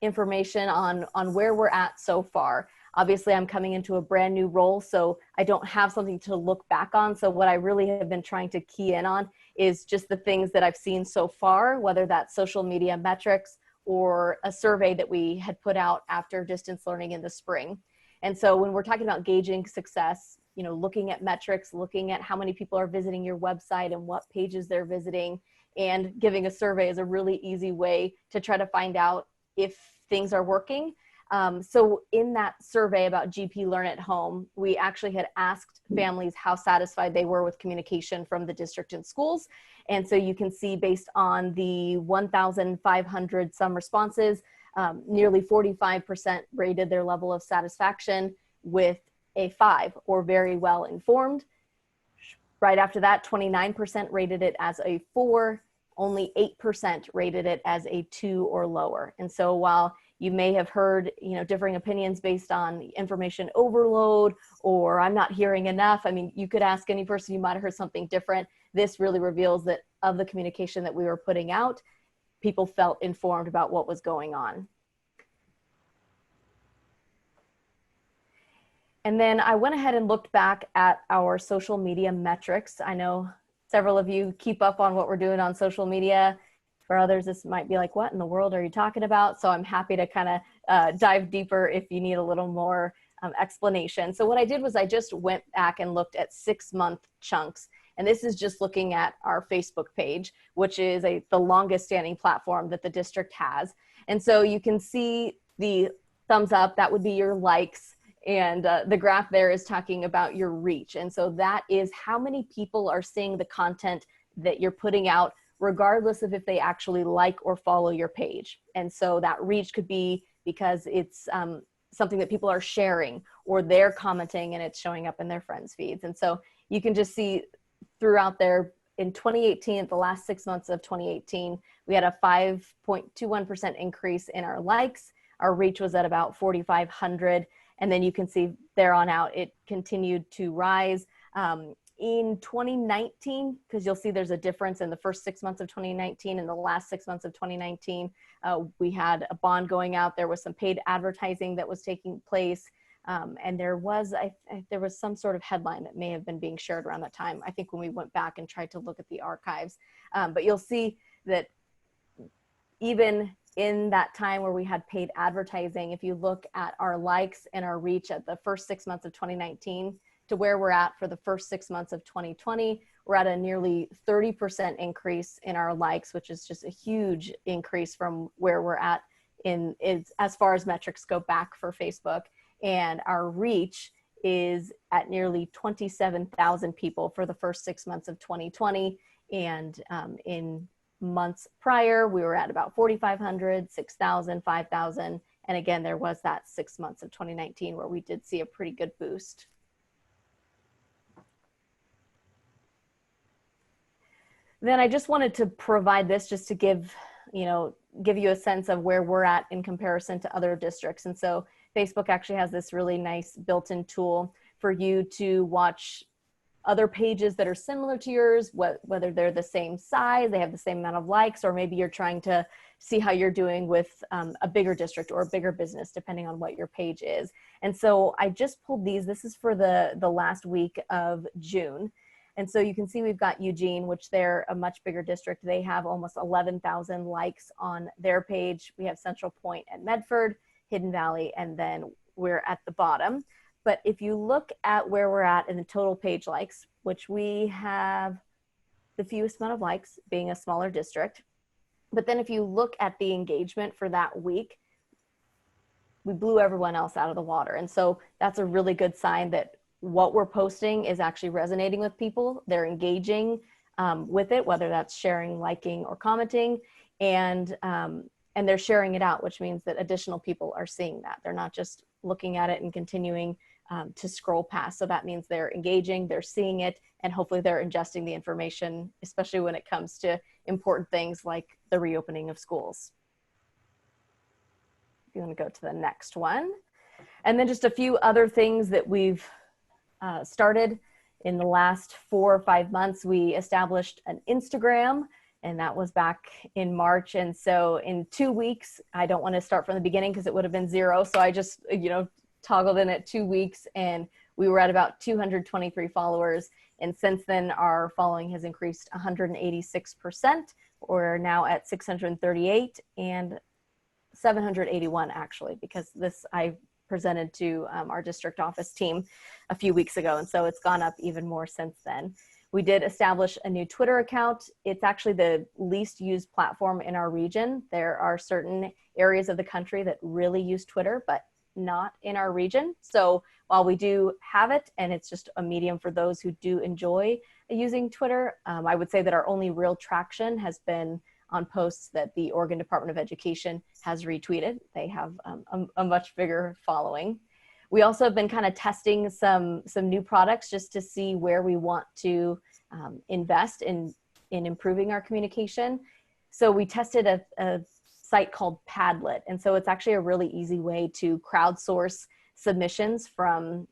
information on where we're at so far. Obviously, I'm coming into a brand new role, so I don't have something to look back on. So what I really have been trying to key in on is just the things that I've seen so far, whether that's social media metrics or a survey that we had put out after distance learning in the spring. And so when we're talking about gauging success, you know, looking at metrics, looking at how many people are visiting your website and what pages they're visiting, and giving a survey is a really easy way to try to find out if things are working. So in that survey about GP Learn at Home, we actually had asked families how satisfied they were with communication from the district and schools. And so you can see based on the 1,500 some responses, nearly 45% rated their level of satisfaction with a 5 or very well informed. Right after that, 29% rated it as a 4. Only 8% rated it as a 2 or lower. And so while you may have heard, you know, differing opinions based on information overload or I'm not hearing enough, I mean, you could ask any person, you might have heard something different. This really reveals that of the communication that we were putting out, people felt informed about what was going on. And then I went ahead and looked back at our social media metrics. I know several of you keep up on what we're doing on social media. For others, this might be like, what in the world are you talking about? So I'm happy to kind of dive deeper if you need a little more explanation. So what I did was I just went back and looked at 6-month chunks. And this is just looking at our Facebook page, which is the longest standing platform that the district has. And so you can see the thumbs up, that would be your likes. And the graph there is talking about your reach. And so that is how many people are seeing the content that you're putting out, regardless of if they actually like or follow your page. And so that reach could be because it's something that people are sharing or they're commenting and it's showing up in their friends' feeds. And so you can just see throughout there in 2018, the last 6 months of 2018, we had a 5.21% increase in our likes. Our reach was at about 4,500. And then you can see there on out, it continued to rise. In 2019, because you'll see there's a difference in the first 6 months of 2019 and the last 6 months of 2019, we had a bond going out. There was some paid advertising that was taking place. And there was some sort of headline that may have been being shared around that time, I think, when we went back and tried to look at the archives. But you'll see that even in that time where we had paid advertising, if you look at our likes and our reach at the first 6 months of 2019 to where we're at for the first 6 months of 2020, we're at a nearly 30% increase in our likes, which is just a huge increase from where we're at as far as metrics go back for Facebook. And our reach is at nearly 27,000 people for the first 6 months of 2020. And in months prior, we were at about 4,500, 6,000, 5,000. And again, there was that 6 months of 2019 where we did see a pretty good boost. Then I just wanted to provide this just to give you a sense of where we're at in comparison to other districts. And so Facebook actually has this really nice built-in tool for you to watch other pages that are similar to yours, whether they're the same size, they have the same amount of likes, or maybe you're trying to see how you're doing with a bigger district or a bigger business, depending on what your page is. And so I just pulled these. This is for the last week of June. And so you can see we've got Eugene, which they're a much bigger district. They have almost 11,000 likes on their page. We have Central Point and Medford, Hidden Valley, and then we're at the bottom. But if you look at where we're at in the total page likes, which we have the fewest amount of likes being a smaller district. But then if you look at the engagement for that week, we blew everyone else out of the water. And so that's a really good sign that what we're posting is actually resonating with people. They're engaging with it, whether that's sharing, liking, or commenting, and they're sharing it out, which means that additional people are seeing that. They're not just looking at it and continuing to scroll past. So that means they're engaging, they're seeing it, and hopefully they're ingesting the information, especially when it comes to important things like the reopening of schools. If you want to go to the next one. And then just a few other things that we've started in the last 4 or 5 months. We established an Instagram, and that was back in March. And so in 2 weeks, I don't want to start from the beginning because it would have been 0. So I just, toggled in at 2 weeks, and we were at about 223 followers. And since then, our following has increased 186%. We're now at 638 and 781 actually, because this I presented to our district office team a few weeks ago. And so it's gone up even more since then. We did establish a new Twitter account. It's actually the least used platform in our region. There are certain areas of the country that really use Twitter, but not in our region. So while we do have it, and it's just a medium for those who do enjoy using Twitter, I would say that our only real traction has been on posts that the Oregon Department of Education has retweeted. They have a much bigger following. We also have been kind of testing some new products just to see where we want to invest in improving our communication. So we tested a site called Padlet. And so it's actually a really easy way to crowdsource submissions from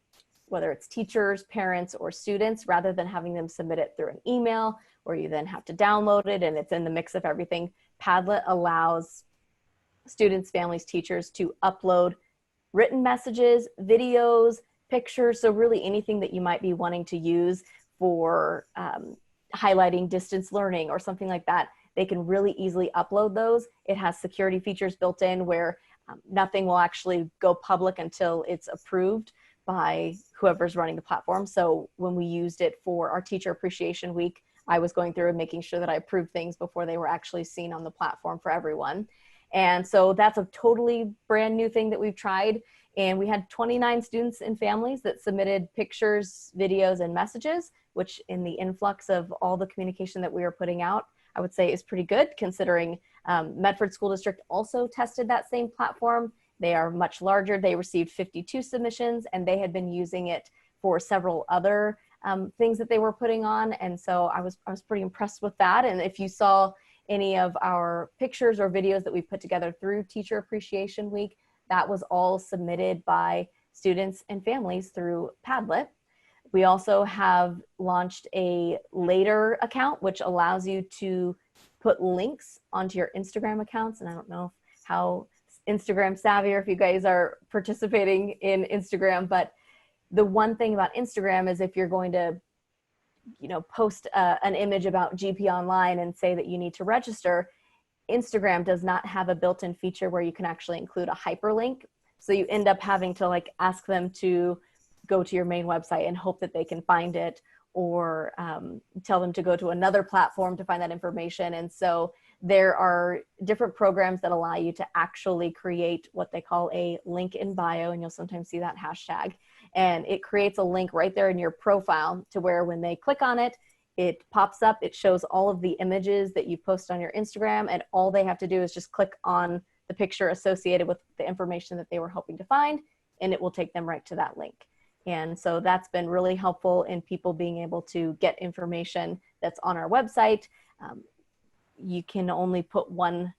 whether it's teachers, parents, or students, rather than having them submit it through an email where you then have to download it and it's in the mix of everything. Padlet allows students, families, teachers to upload written messages, videos, pictures, so really anything that you might be wanting to use for highlighting distance learning or something like that. They can really easily upload those. It has security features built in where nothing will actually go public until it's approved by whoever's running the platform. So when we used it for our Teacher Appreciation Week, I was going through and making sure that I approved things before they were actually seen on the platform for everyone. And so that's a totally brand new thing that we've tried. And we had 29 students and families that submitted pictures, videos, and messages, which in the influx of all the communication that we were putting out, I would say is pretty good considering Medford School District also tested that same platform. They are much larger. They received 52 submissions and they had been using it for several other things that they were putting on. And so I was pretty impressed with that. And if you saw any of our pictures or videos that we put together through Teacher Appreciation Week, that was all submitted by students and families through Padlet. We also have launched a later account, which allows you to put links onto your Instagram accounts. And I don't know how Instagram savvy or if you guys are participating in Instagram, but the one thing about Instagram is if you're going to, post an image about GP Online and say that you need to register, Instagram does not have a built-in feature where you can actually include a hyperlink. So you end up having to ask them to go to your main website and hope that they can find it, or tell them to go to another platform to find that information. And so there are different programs that allow you to actually create what they call a link in bio, and you'll sometimes see that hashtag. And it creates a link right there in your profile to where when they click on it, it pops up, it shows all of the images that you post on your Instagram, and all they have to do is just click on the picture associated with the information that they were hoping to find, and it will take them right to that link. And so that's been really helpful in people being able to get information that's on our website. You can only put one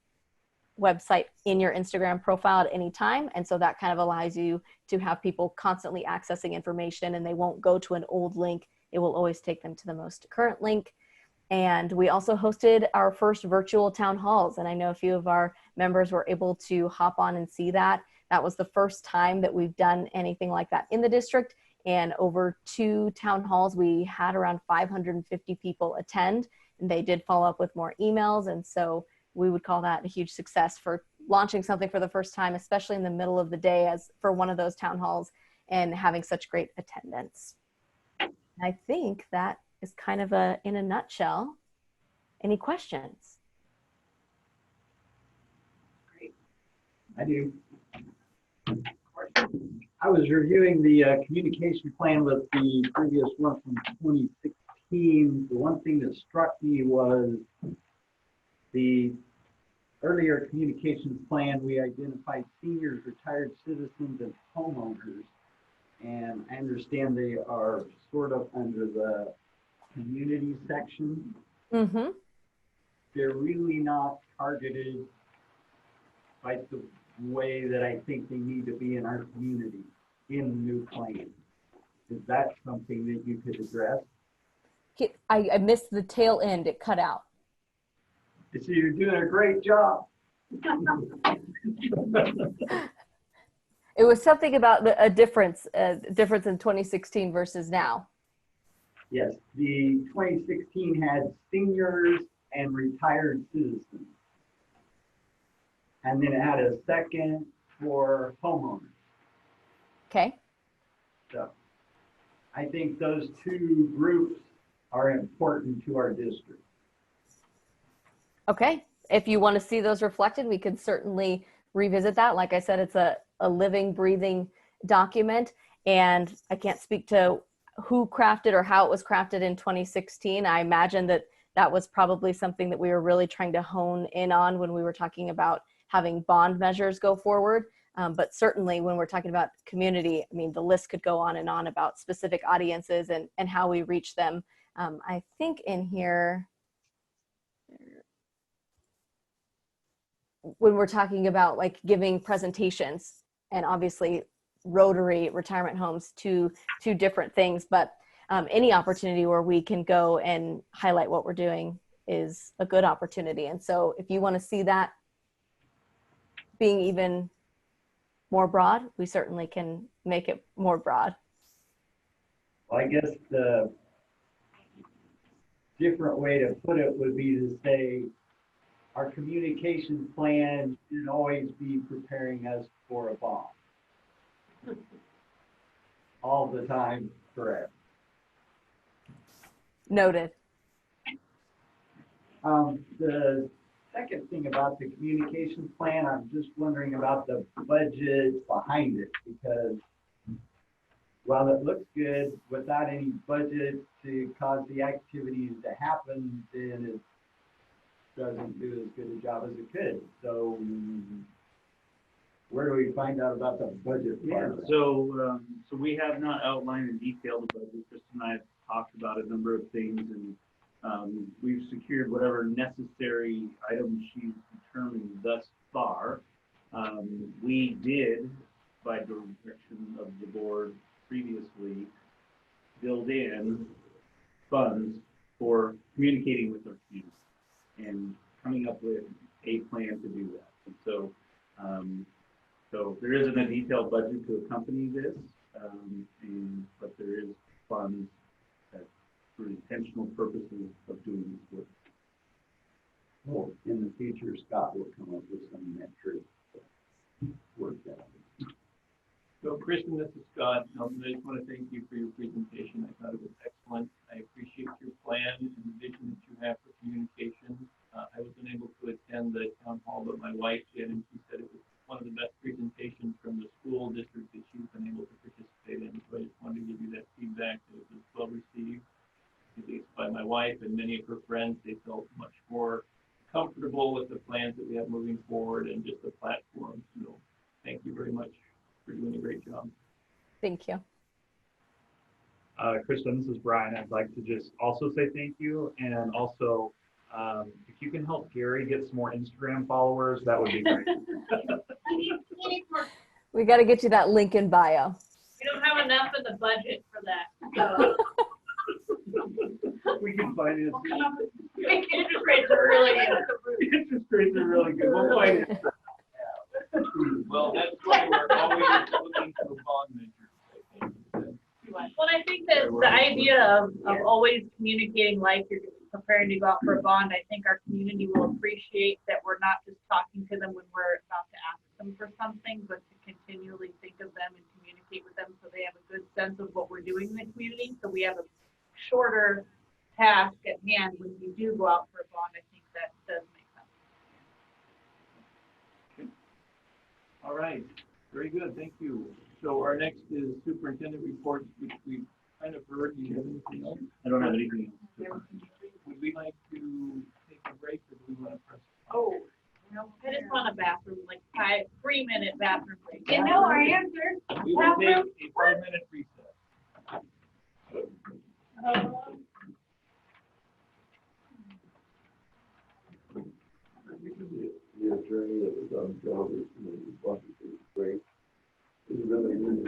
website in your Instagram profile at any time. And so that kind of allows you to have people constantly accessing information, and they won't go to an old link. It will always take them to the most current link. And we also hosted our first virtual town halls. And I know a few of our members were able to hop on and see that. That was the first time that we've done anything like that in the district. And over 2 town halls, we had around 550 people attend, and they did follow up with more emails. And so we would call that a huge success for launching something for the first time, especially in the middle of the day as for one of those town halls, and having such great attendance. I think that is kind of in a nutshell. Any questions? I do. I was reviewing the communication plan with the previous one from 2016. The one thing that struck me was the earlier communications plan. We identified seniors, retired citizens, and homeowners. And I understand they are sort of under the community section. Mm-hmm. They're really not targeted by the way that I think they need to be in our community in the new plan. Is that something that you could address? I missed the tail end. It cut out. So you're doing a great job. It was something about a difference in 2016 versus now. Yes, the 2016 had seniors and retired citizens. And then it had a second for homeowners. Okay. So I think those 2 groups are important to our district. Okay. If you want to see those reflected, we could certainly revisit that. Like I said, it's a living, breathing document, and I can't speak to who crafted or how it was crafted in 2016. I imagine that that was probably something that we were really trying to hone in on when we were talking about having bond measures go forward. But certainly when we're talking about community, I mean, the list could go on and on about specific audiences and how we reach them. I think in here, when we're talking about like giving presentations, and obviously Rotary, retirement homes, two different things, but any opportunity where we can go and highlight what we're doing is a good opportunity. And so if you want to see that being even more broad, we certainly can make it more broad. Well, I guess the different way to put it would be to say our communication plan should always be preparing us for a bomb. All the time, forever. Noted. The second thing about the communications plan, I'm just wondering about the budget behind it, because while it looks good, without any budget to cause the activities to happen, then it doesn't do as good a job as it could. So where do we find out about the budget part of it? So we have not outlined in detail the budget. Kristen and I have talked about a number of things, and we've secured whatever necessary items she's determined thus far. We did, by direction of the board previously, build in funds for communicating with our community and coming up with a plan to do that. And so, so there isn't a detailed budget to accompany this, but there is funds that, for intentional purposes of doing this work. Well, in the future, Scott will come up with some metrics to work that out. So Kristen, this is Scott. I just want to thank you for your presentation. I thought it was excellent. I appreciate your plan and the vision that you have for communication. I was unable to attend the town hall, but my wife did, and she said it was one of the best presentations from the school district that she's been able to participate in. So I just wanted to give you that feedback that it was well received, at least by my wife and many of her friends. They felt much more comfortable with the plans that we have moving forward and just the platform. So thank you very much for doing a great job. Thank you. Kristen, this is Brian. I'd like to just also say thank you, and also If you can help Gary get some more Instagram followers, that would be great. We got to get you that link in bio. We don't have enough in the budget for that. So. We can finance it. Interest rates are really Interest rates are really good. We'll finance it. Well, that's why we're always looking for bond measures. Well, I think that the idea of always communicating like you're preparing to go out for a bond, I think our community will appreciate that we're not just talking to them when we're about to ask them for something, but to continually think of them and communicate with them so they have a good sense of what we're doing in the community. So we have a shorter task at hand when you do go out for a bond. I think that does make sense. All right, very good, thank you. So our next is superintendent reports, which we kind of heard. Do you have anything else? I don't have anything else. Would we like to take a break, or do we want to press? Oh, no, I just want a bathroom, like 3-minute bathroom break. You know our answer. We will take a 5-minute recess. The attorney that was on television and wanted to break. He really didn't.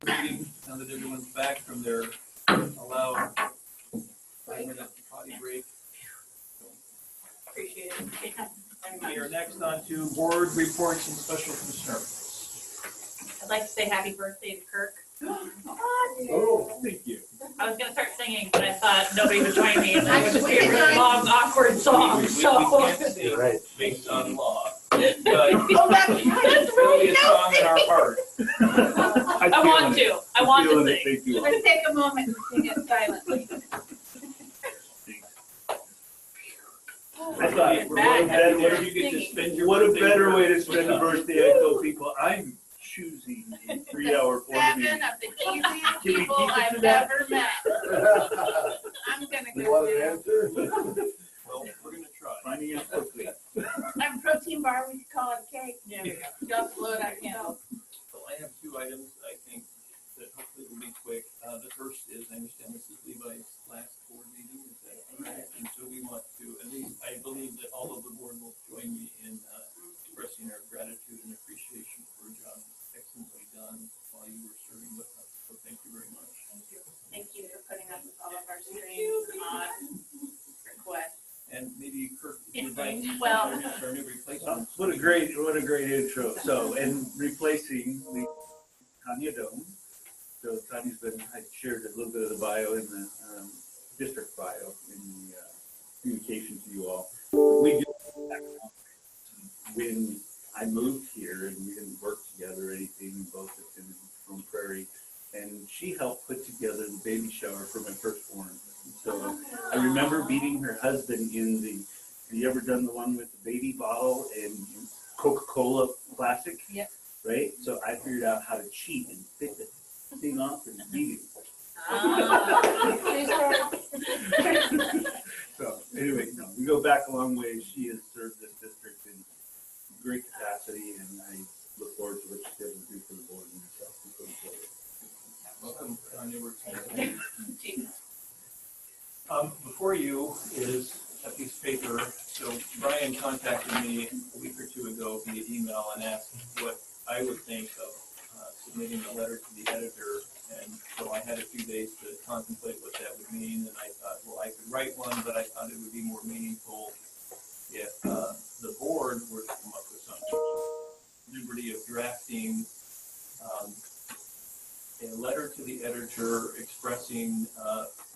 Meeting, now that everyone's back from their allowed 5-minute potty break. Appreciate it. We are next on to board reports and special concerns. I'd like to say happy birthday to Kirk. Oh, Thank you. I was gonna start singing, but I thought nobody would join me, and that would just be a really long, awkward song, so. We can't sing based on law. But Oh, that's it's really really a song in our heart. I want to. I want to sing. Thank you. Let's take a moment and sing it silently. I thought, what a better way to spend a birthday. I told people, I'm choosing a 3-hour board meeting. 7 of the easiest Can we people keep it I've to that? ever met. I'm gonna You go want an do. answer? Well, we're gonna try. Finding out quickly. I'm a protein bar, we could call it a cake. Yeah, we go. Just blow it out candle. So I have 2 items, I think, that hopefully will be quick. The first is, I understand this is Levi's last board meeting, is that correct? And so we want to, at least, I believe that all of the board will join me in expressing our gratitude and appreciation for a job excellently done while you were serving with us. So thank you very much. Thank you for putting up with all of our strange, odd requests. And maybe Kirk, if you'd like to Well- introduce our new replacement. What a great intro. So, and replacing the Tanya Dome. So Tanya's I shared a little bit of the bio in the district bio in the communication to you all. We did when I moved here, and we didn't work together or anything. We both attended from Prairie, and she helped put together the baby shower for my firstborn. So I remember meeting her husband in the. Have you ever done the one with the baby bottle and Coca-Cola Classic? Yep. Right. So I figured out how to cheat and pick the thing off and beat it. So anyway, no, we go back a long way. She has served this district in great capacity, and I look forward to what she's able to do for the board and herself going forward. Welcome, Tanya. We're excited. Before you is a piece of paper. So Brian contacted me a week or 2 ago via email and asked what I would think of submitting a letter to the editor. And so I had a few days to contemplate what that would mean. And I thought, well, I could write one, but I thought it would be more meaningful if the board were to come up with something. Liberty of drafting a letter to the editor expressing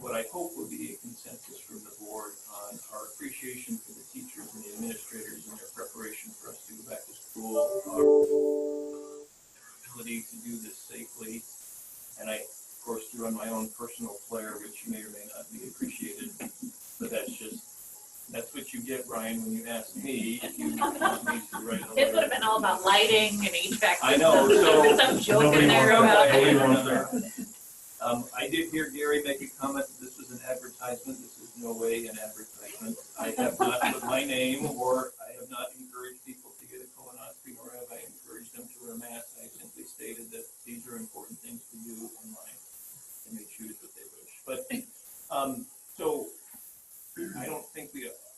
what I hope will be a consensus from the board on our appreciation for the teachers and the administrators in their preparation for us to go back to school, our ability to do this safely, and I, of course, threw on my own personal flair, which may or may not be appreciated, but that's what you get, Brian, when you ask me if you want me to write a letter. This would have been all about lighting and HVAC. I know, so. Some joke in there about. I did hear Gary make a comment that this was an advertisement. This is no way an advertisement. I have not put my name, or I have not encouraged people to get a colonoscopy, nor have I encouraged them to wear masks. I simply stated that these are important things to do in life, and they choose what they wish. But, so,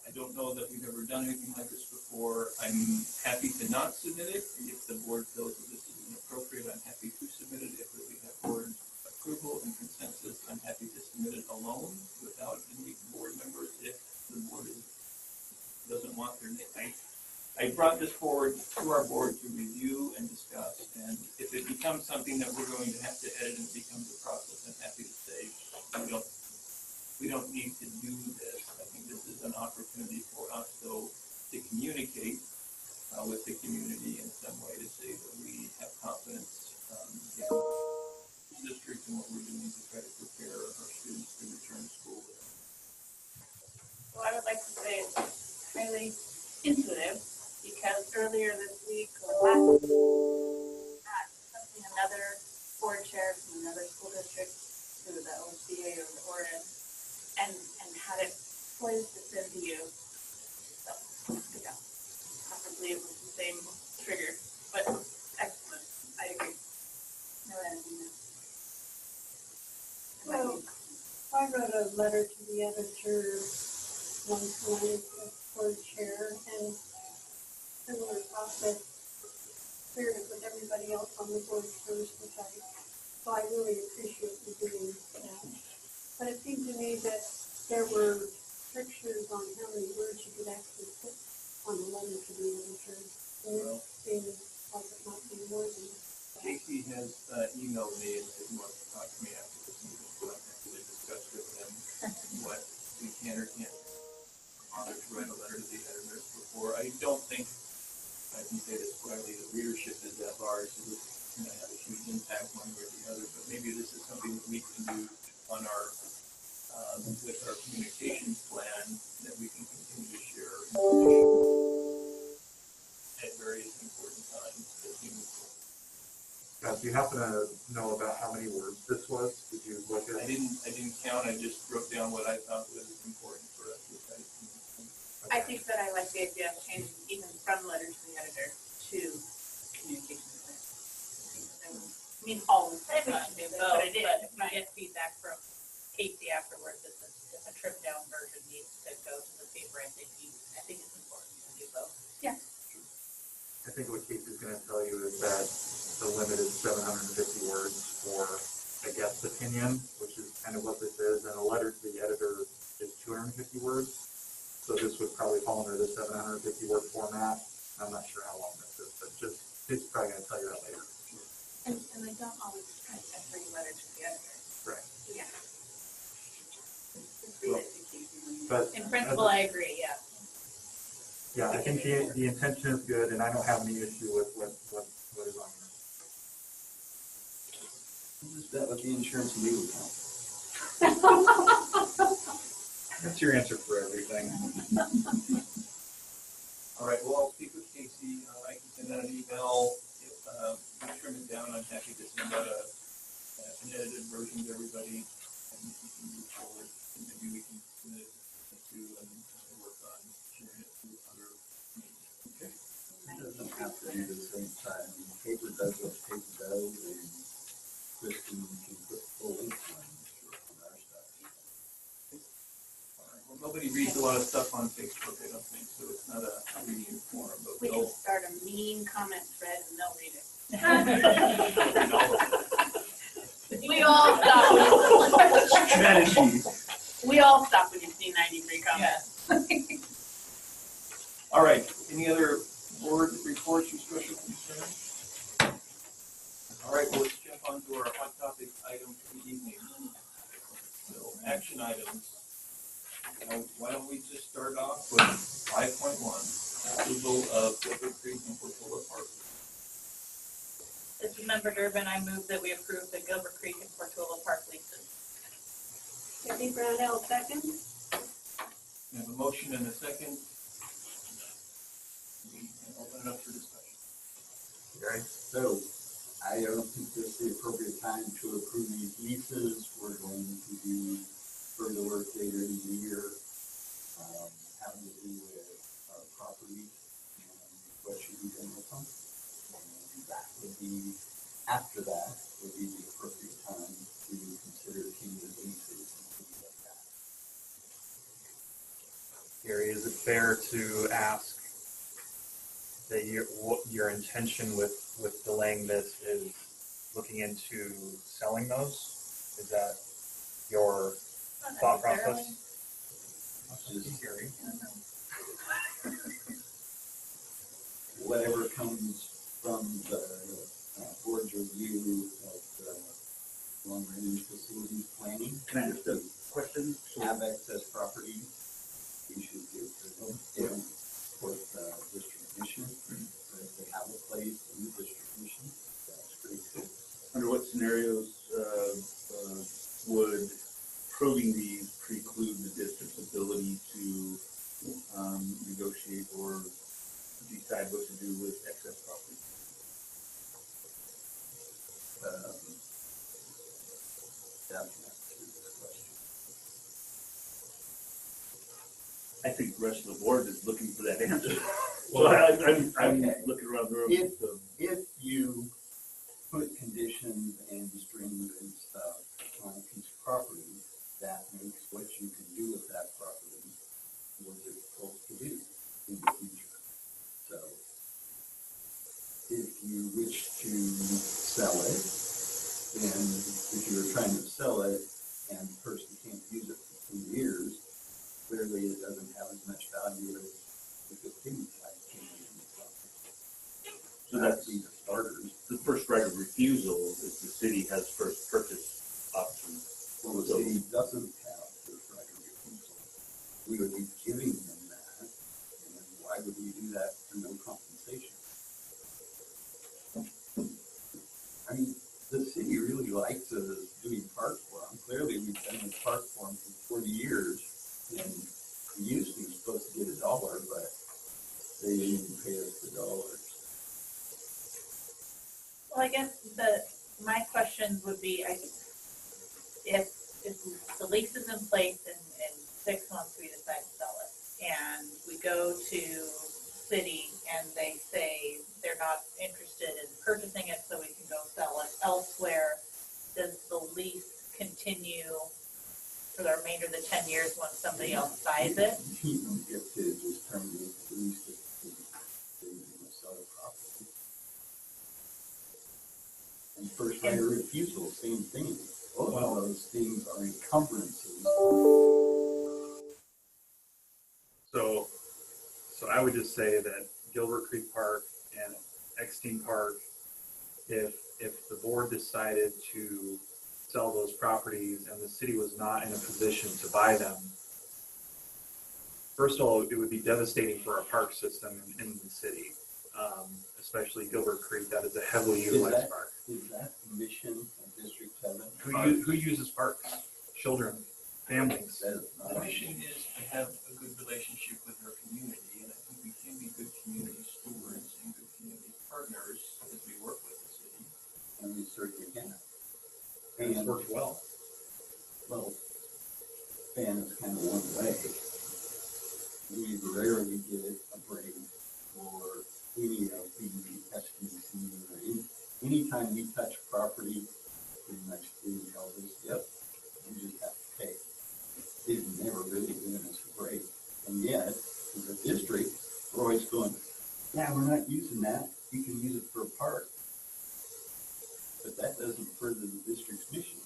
I don't know that we've ever done anything like this before. I'm happy to not submit it. If the board feels that this is inappropriate, I'm happy to submit it. If we have board approval and consensus, I'm happy to submit it alone without any board members if the board doesn't want their name. I brought this forward to our board to review and discuss, and if it becomes something that we're going to have to edit and it becomes a process, I'm happy to say we don't need to do this. I think this is an opportunity for us, though, to communicate with the community in some way to say that we have confidence in the district and what we're doing to try to prepare our students to return to school. Well, I would like to say it's highly intuitive because earlier this week or last week, another board chair from another school district through the OCA or the Oregon and had it poised to send to you. So, yeah, probably it was the same trigger, but excellent. I agree. No editing. Well, I wrote a letter to the editor one time as board chair, and similar process, cleared it with everybody else on the board first, which I So I really appreciate you doing that. But it seemed to me that there were strictures on how many words you could actually put on the letter to the editor. And it seemed like it might be more than. Casey has emailed me and said he wants to talk to me after this meeting, so I'm happy to discuss with him what we can or can't bother to write a letter to the editor before. I don't think, I can say this quietly, the readership is that large, so it's going to have a huge impact one way or the other, but maybe this is something that we can do on our, with our communications plan, that we can continue to share at various important times as we move forward. Do you happen to know about how many words this was? Did you look at? I didn't count. I just wrote down what I thought was important for us to try to communicate. I think that I like the idea of changing even from letter to the editor to communication plan. I mean, all of I think we that, should do but both, it is, but if we right. get feedback from Casey afterwards, if a trip down version needs to go to the paper, I think it's important to do both. Yeah. I think what Casey's going to tell you is that the limit is 750 words for a guest opinion, which is kind of what this is, and a letter to the editor is 250 words. So this would probably fall under the 750 word format. I'm not sure how long this is, but it's probably going to tell you that later. And they don't always print every letter to the editor. Right. Yeah. Just read it to Casey. But In principle, I agree, yeah. yeah, I think the intention is good, and I don't have any issue with what is on here. Is that with the insurance and legal account? That's your answer for everything. All right, well, I'll speak with Casey. I can send out an email. If we trim it down, I'm happy to send out an edited version to everybody, and we can move forward. And maybe we can submit it to and work on sharing it to other meetings. Okay. It doesn't have to be the same time. Paper does what paper does, and Kristen can put full link on our stuff. All right. Well, nobody reads a lot of stuff on Facebook, I don't think, so it's not a reading forum, but We can we'll start a mean comment thread and they'll read it. read all of it. We all stop. Strategy. We all stop when you see 93 comments. All right, any other board reports or special concerns? All right, well, let's jump on to our hot topic item for the evening. So, action items. Why don't we just start off with 5.1, approval of Gilbert Creek and Portola Park. This is Member Durbin. I move that we approve the Gilbert Creek and Portola Park leases. Debbie Brownell, second. We have a motion and a second. We can open it up for discussion. Okay. So I don't think this is the appropriate time to approve these leases. We're going to do further work later in the year, having to do with our property and what should be done with them. And that would be, after that, would be the appropriate time to consider changing leases and things like that. Gary, is it fair to ask that what your intention with delaying this is looking into selling those? Is that your thought process? Just whatever comes from the board's review of the long-range facilities planning. Can I ask a question? Have excess property, we should give them for the distribution. So if they have a place in the distribution, that's great too. Under what scenarios would approving these preclude the district's ability to negotiate or decide what to do with excess property? I think the rest of the board is looking for that answer. So I'm okay. looking around the room. If you put conditions and strings and stuff on a piece of property, that makes what you can do with that property more difficult to do in the future. So if you wish to sell it, then clearly it doesn't have as much value as the city side can. So that's be the starters. the first right of refusal is the city has first purchase option. Well, the city doesn't have first right of refusal. We would be giving them that, and why would we do that for no compensation? I mean, the city really likes us doing park for them. Clearly, we've done this park for them for 40 years, and we used to be supposed to get $1, but they didn't even pay us the dollars. Well, I guess my question would be, if the lease is in place and in 6 months we decide to sell it, and we go to city and they say they're not interested in purchasing it, so we can go sell it elsewhere, does the lease continue for the remainder of the 10 years once somebody else buys it? You don't get to just terminate the lease if they sell the property. And first right of refusal, same thing. Both of those things are encumbrances. So I would just say that Gilbert Creek Park and Eckstein Park, if the board decided to sell those properties and the city was not in a position to buy them, first of all, it would be devastating for our park system in the city, especially Gilbert Creek. That is a heavily utilized park. Is that the mission of District 7? Who uses parks? Children, families. The mission is to have a good relationship with our community, and I think we can be good community stewards and good community partners as we work with the city. And we certainly can. And it's worked well. Well, fan is kind of one way. We rarely get a break or any of the SPC or anytime we touch property, pretty much the tells us, yep, we just have to pay. They've never really given us a break. And yet, as a district, we're always going, yeah, we're not using that. We can use it for a park. But that doesn't further the district's mission.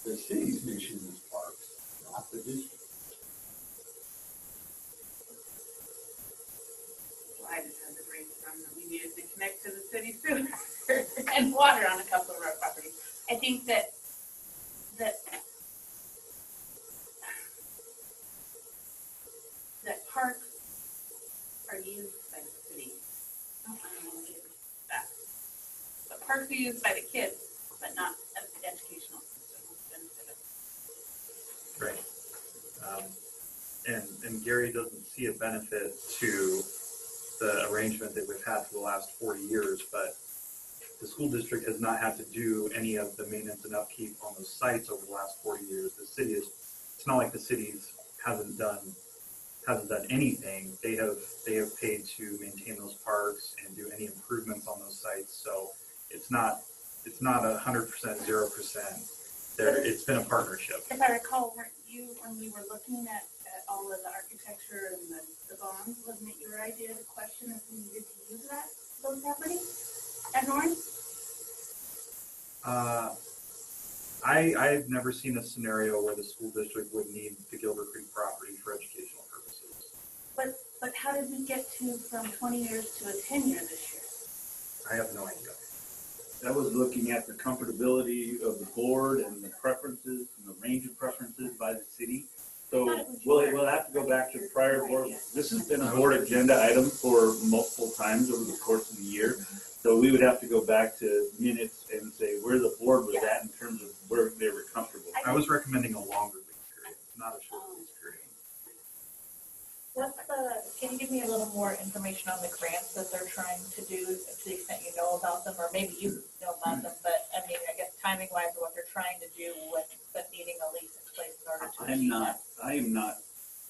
The city's mission is parks, not the district. I just had to brainstorm that we needed to connect to the city sewer and water on a couple of our properties. I think that parks are used by the city. I don't want to get that. But parks are used by the kids, but not as an educational system. Right. And Gary doesn't see a benefit to the arrangement that we've had for the last 40 years, but the school district has not had to do any of the maintenance and upkeep on those sites over the last 40 years. The city is, it's not like the city hasn't done anything. They have paid to maintain those parks and do any improvements on those sites. So it's not 100%, 0%. It's been a partnership. If I recall, weren't you, when we were looking at all of the architecture and the bonds, wasn't it your idea to question if we needed to use those properties at North? I've never seen a scenario where the school district would need the Gilbert Creek property for educational purposes. But how did we get from 20 years to a 10-year this year? I have no idea. That was looking at the comfortability of the board and the preferences and the range of preferences by the city. So we'll have to go back to the prior board. This has been a board agenda item for multiple times over the course of the year. So we would have to go back to minutes and say where the board was at in terms of where they were comfortable. I was recommending a longer lease period, not a short lease period. Can you give me a little more information on the grants that they're trying to do, to the extent you know about them, or maybe you know about them, but I mean, I guess timing wise, what they're trying to do with needing a lease in place in order to achieve that? I am not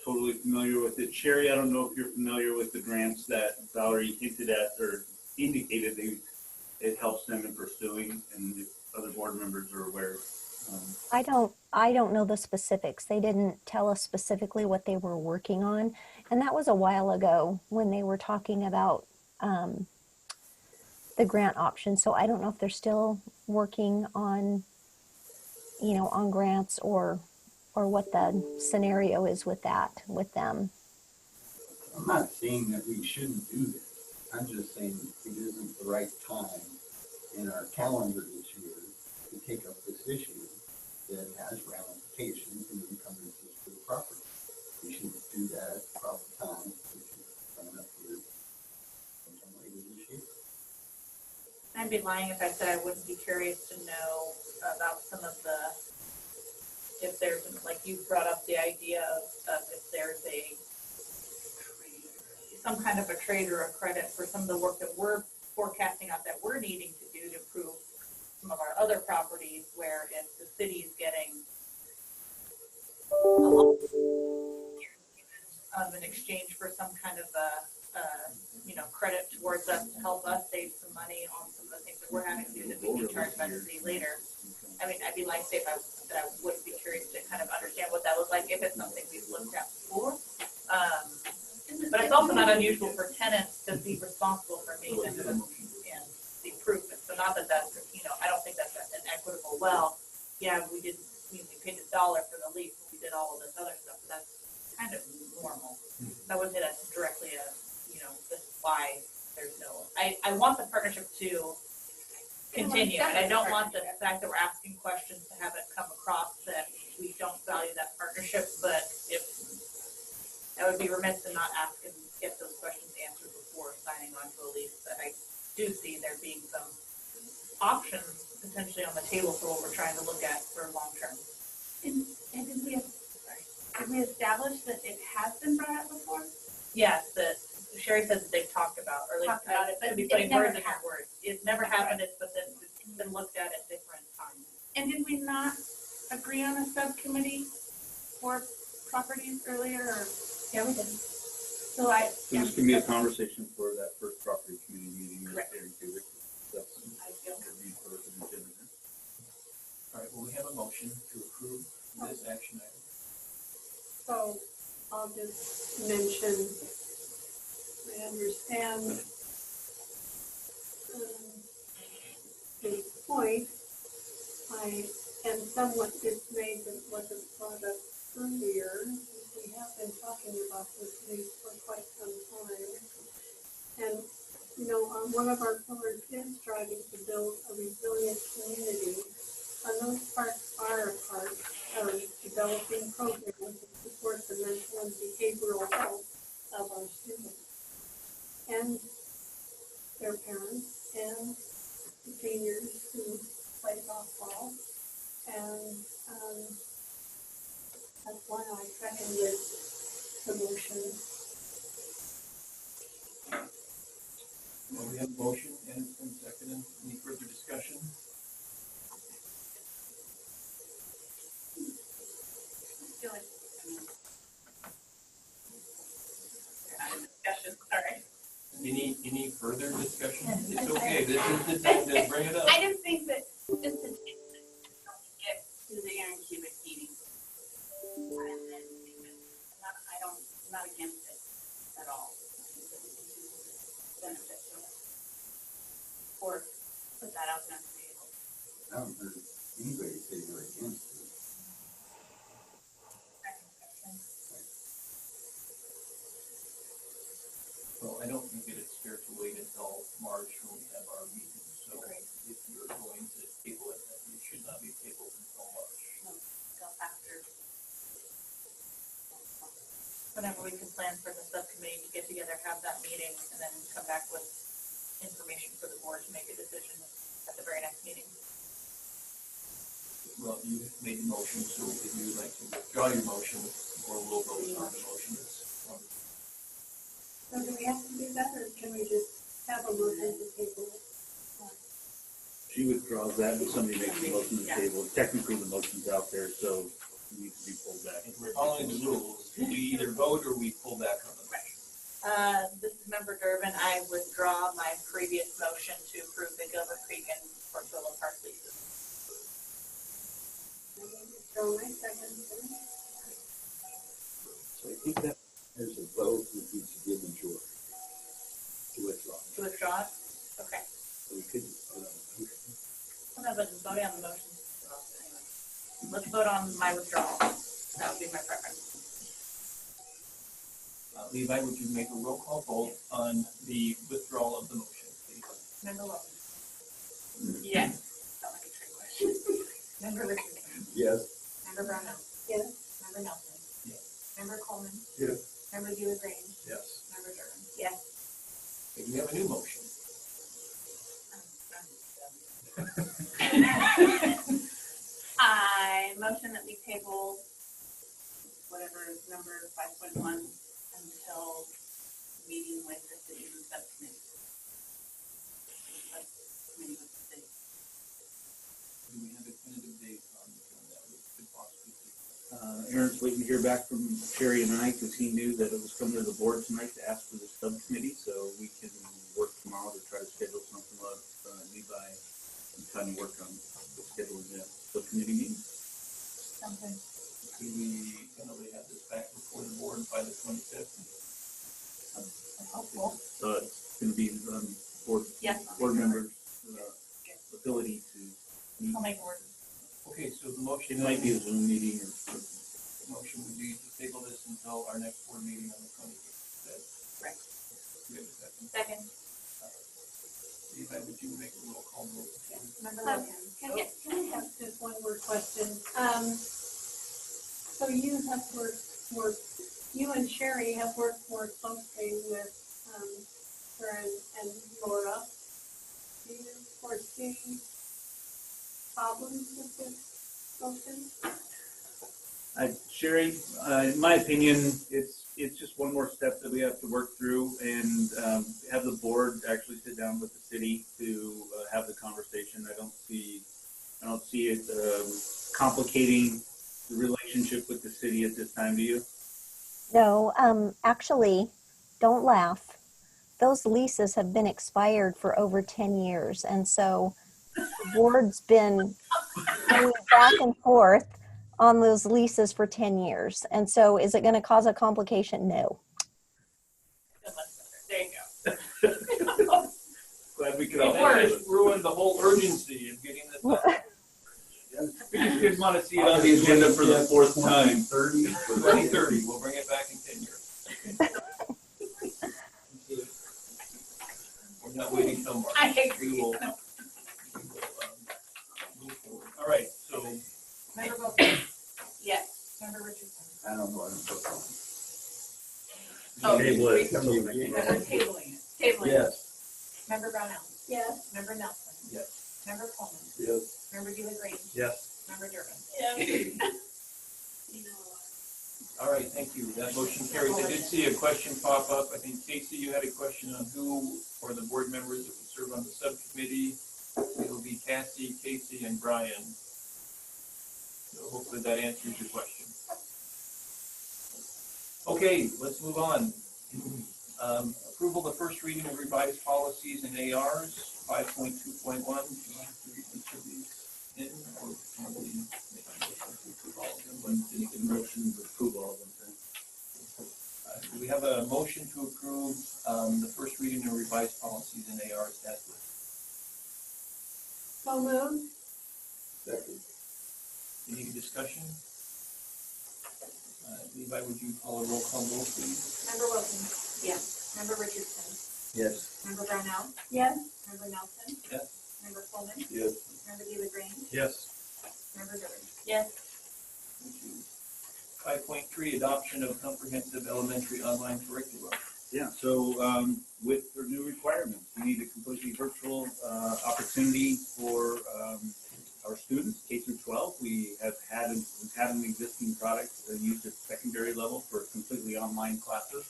totally familiar with it. Sherry, I don't know if you're familiar with the grants that Valerie hinted at or indicated it helps them in pursuing, and if other board members are aware. I don't know the specifics. They didn't tell us specifically what they were working on. And that was a while ago when they were talking about the grant option. So I don't know if they're still working on, on grants or or what the scenario is with that, with them. I'm not saying that we shouldn't do this. I'm just saying it isn't the right time in our calendar this year to take up this issue that has ramifications and encumbrances for the property. We should do that at the proper time, which is coming up here sometime later this year. I'd be lying if I said I wouldn't be curious to know about some of the, if there's, like you brought up the idea of if there's some kind of a trade or a credit for some of the work that we're forecasting out that we're needing to do to improve some of our other properties, where if the city's getting a lot in exchange for some kind of a credit towards us to help us save some money on some of the things that we're having to do that we can charge by the city later. I mean, I'd be like, say, that I would be curious to kind of understand what that was like, if it's something we've looked at before. But it's also not unusual for tenants to be responsible for maintenance and the improvement. So not that that's, I don't think that's an equitable, well, yeah, we paid $1 for the lease, and we did all of this other stuff. But that's kind of normal. I wouldn't say that's directly this is why there's no, I want the partnership to continue, and I don't want the fact that we're asking questions to have it come across that we don't value that partnership, but if I would be remiss to not ask and get those questions answered before signing on to a lease. But I do see there being some options potentially on the table for what we're trying to look at for long term. And did we establish that it has been brought up before? Yes, that Sherry says that they've talked about, or at least could be putting words in her words. It's never happened, but then it's been looked at different times. And did we not agree on a subcommittee for properties earlier? Or? Yeah, we did. So this can be a conversation for that first property committee meeting. Correct. All right, well, we have a motion to approve this action item. So I'll just mention, I understand the point. I am somewhat dismayed that it wasn't brought up earlier. We have been talking about this lease for quite some time. And, one of our pillars is striving to build a resilient community. And those parts are a part of developing programs that support the mental and behavioral health of our students and their parents and the seniors who play softball. And that's why I seconded the motion. Well, we have a motion and it's been seconded. Any further discussion? Sorry. Any further discussion? It's okay. This is the time to bring it up. I just think that just to get to the Aaron Cubic meeting, and then I'm not against it at all. Benefit to it. Or put that out there on the table. I haven't heard anybody say they're against it. Well, I don't think it's fair to wait until March when we have our meeting. So if you're going to table it, it should not be tabled until March. No, until after. Whenever we can plan for the subcommittee to get together, have that meeting, and then come back with information for the board to make a decision at the very next meeting. Well, you made the motion, so if you would like to withdraw your motion, or we'll vote on the motion. So do we have to do that, or can we just have a motion to table it? She withdraws that, but somebody makes the motion to the table. Technically, the motion's out there, so it needs to be pulled back. If we're following the rules, we either vote or we pull back on the motion. This is Member Durbin. I withdraw my previous motion to approve the Gilbert Creek and Portola Park leases. So my second. So I think that there's a vote would be to give majority to withdraw. To withdraw it? Okay. So we could, Well, no, but just voting on the motion. Let's vote on my withdrawal. That would be my preference. Levi, would you make a roll call vote on the withdrawal of the motion, please? Member Wilson? Yes. Not like a trick question. Member Richardson? Yes. Member Brownell? Yes. Member Nelson? Yes. Member Coleman? Yes. Member Grange? Yes. Member Durbin? Yes. Okay, we have a new motion. I motion that we table whatever is number 5.1 until meeting with the city subcommittee. Subcommittee with the city. Do we have a tentative date on when that could possibly take place? Aaron's waiting to hear back from Sherry and I because he knew that it was coming to the board tonight to ask for the subcommittee, so we can work tomorrow to try to schedule something up. Levi and Tanya work on scheduling the subcommittee meeting. Something. Do we generally have this back before the board by the 25th? Hopeful. So it's going to be board members' ability to meet. I'll make it work. Okay, so the motion. It might be a Zoom meeting or. The motion would be to table this until our next board meeting on the 28th. Right. We have a second. Second. Levi, would you make a roll call vote? Member Wilson? Can I have just one more question? So you have you and Sherry have worked more closely with her and Laura. Do you foresee problems with this motion? Sherry, in my opinion, it's just one more step that we have to work through and have the board actually sit down with the city to have the conversation. I don't see it complicating the relationship with the city at this time. Do you? No, actually, don't laugh. Those leases have been expired for over 10 years. And so the board's been going back and forth on those leases for 10 years. And so is it going to cause a complication? No. There you go. Glad we could all. That just ruined the whole urgency of getting this done. We just didn't want to see it on the agenda for the fourth time. 2030, we'll bring it back in 10 years. We're not waiting till March. I agree. We will move forward. All right, so. Member Wilson? Yes. Member Richardson? I don't know. I don't know. Oh, Table it. Member tabling it. Tabling it. Yes. Member Brownell? Yes. Member Nelson? Yes. Member Coleman? Yes. Member Grange? Yes. Member Durbin? All right, thank you. That motion carries. I did see a question pop up. I think, Casey, you had a question on who or the board members that would serve on the subcommittee. It'll be Cassie, Casey, and Brian. So hopefully that answers your question. Okay, let's move on. Approval of the first reading of revised policies and ARs, 5.2.1. Do you want to read each of these in, or can we make a motion to approve all of them? Motion to approve all of them. Do we have a motion to approve the first reading of revised policies and ARs as listed? So moved. Second. Any discussion? Levi, would you call a roll call vote, please? Member Wilson? Yes. Member Richardson? Yes. Member Brownell? Yes. Member Nelson? Yes. Member Coleman? Yes. Member Grange? Yes. Member Durbin? Yes. Thank you. 5.3, adoption of comprehensive elementary online curriculum. Yeah, so with the new requirements, we need a completely virtual opportunity for our students, K through 12. We've had an existing product used at secondary level for completely online classes.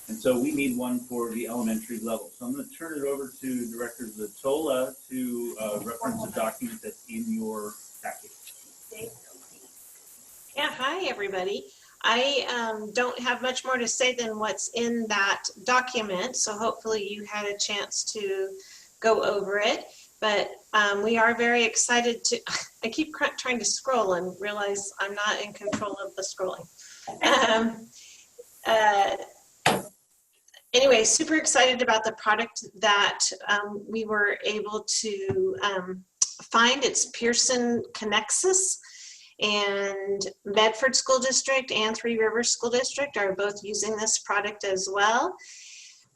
And so we need one for the elementary level. So I'm going to turn it over to Director Zatola to reference the document that's in your package. Yeah, hi everybody. I don't have much more to say than what's in that document, so hopefully you had a chance to go over it. But we are very excited to, I keep trying to scroll and realize I'm not in control of the scrolling. Anyway, super excited about the product that we were able to find. It's Pearson Connexus. And Medford School District and Three Rivers School District are both using this product as well.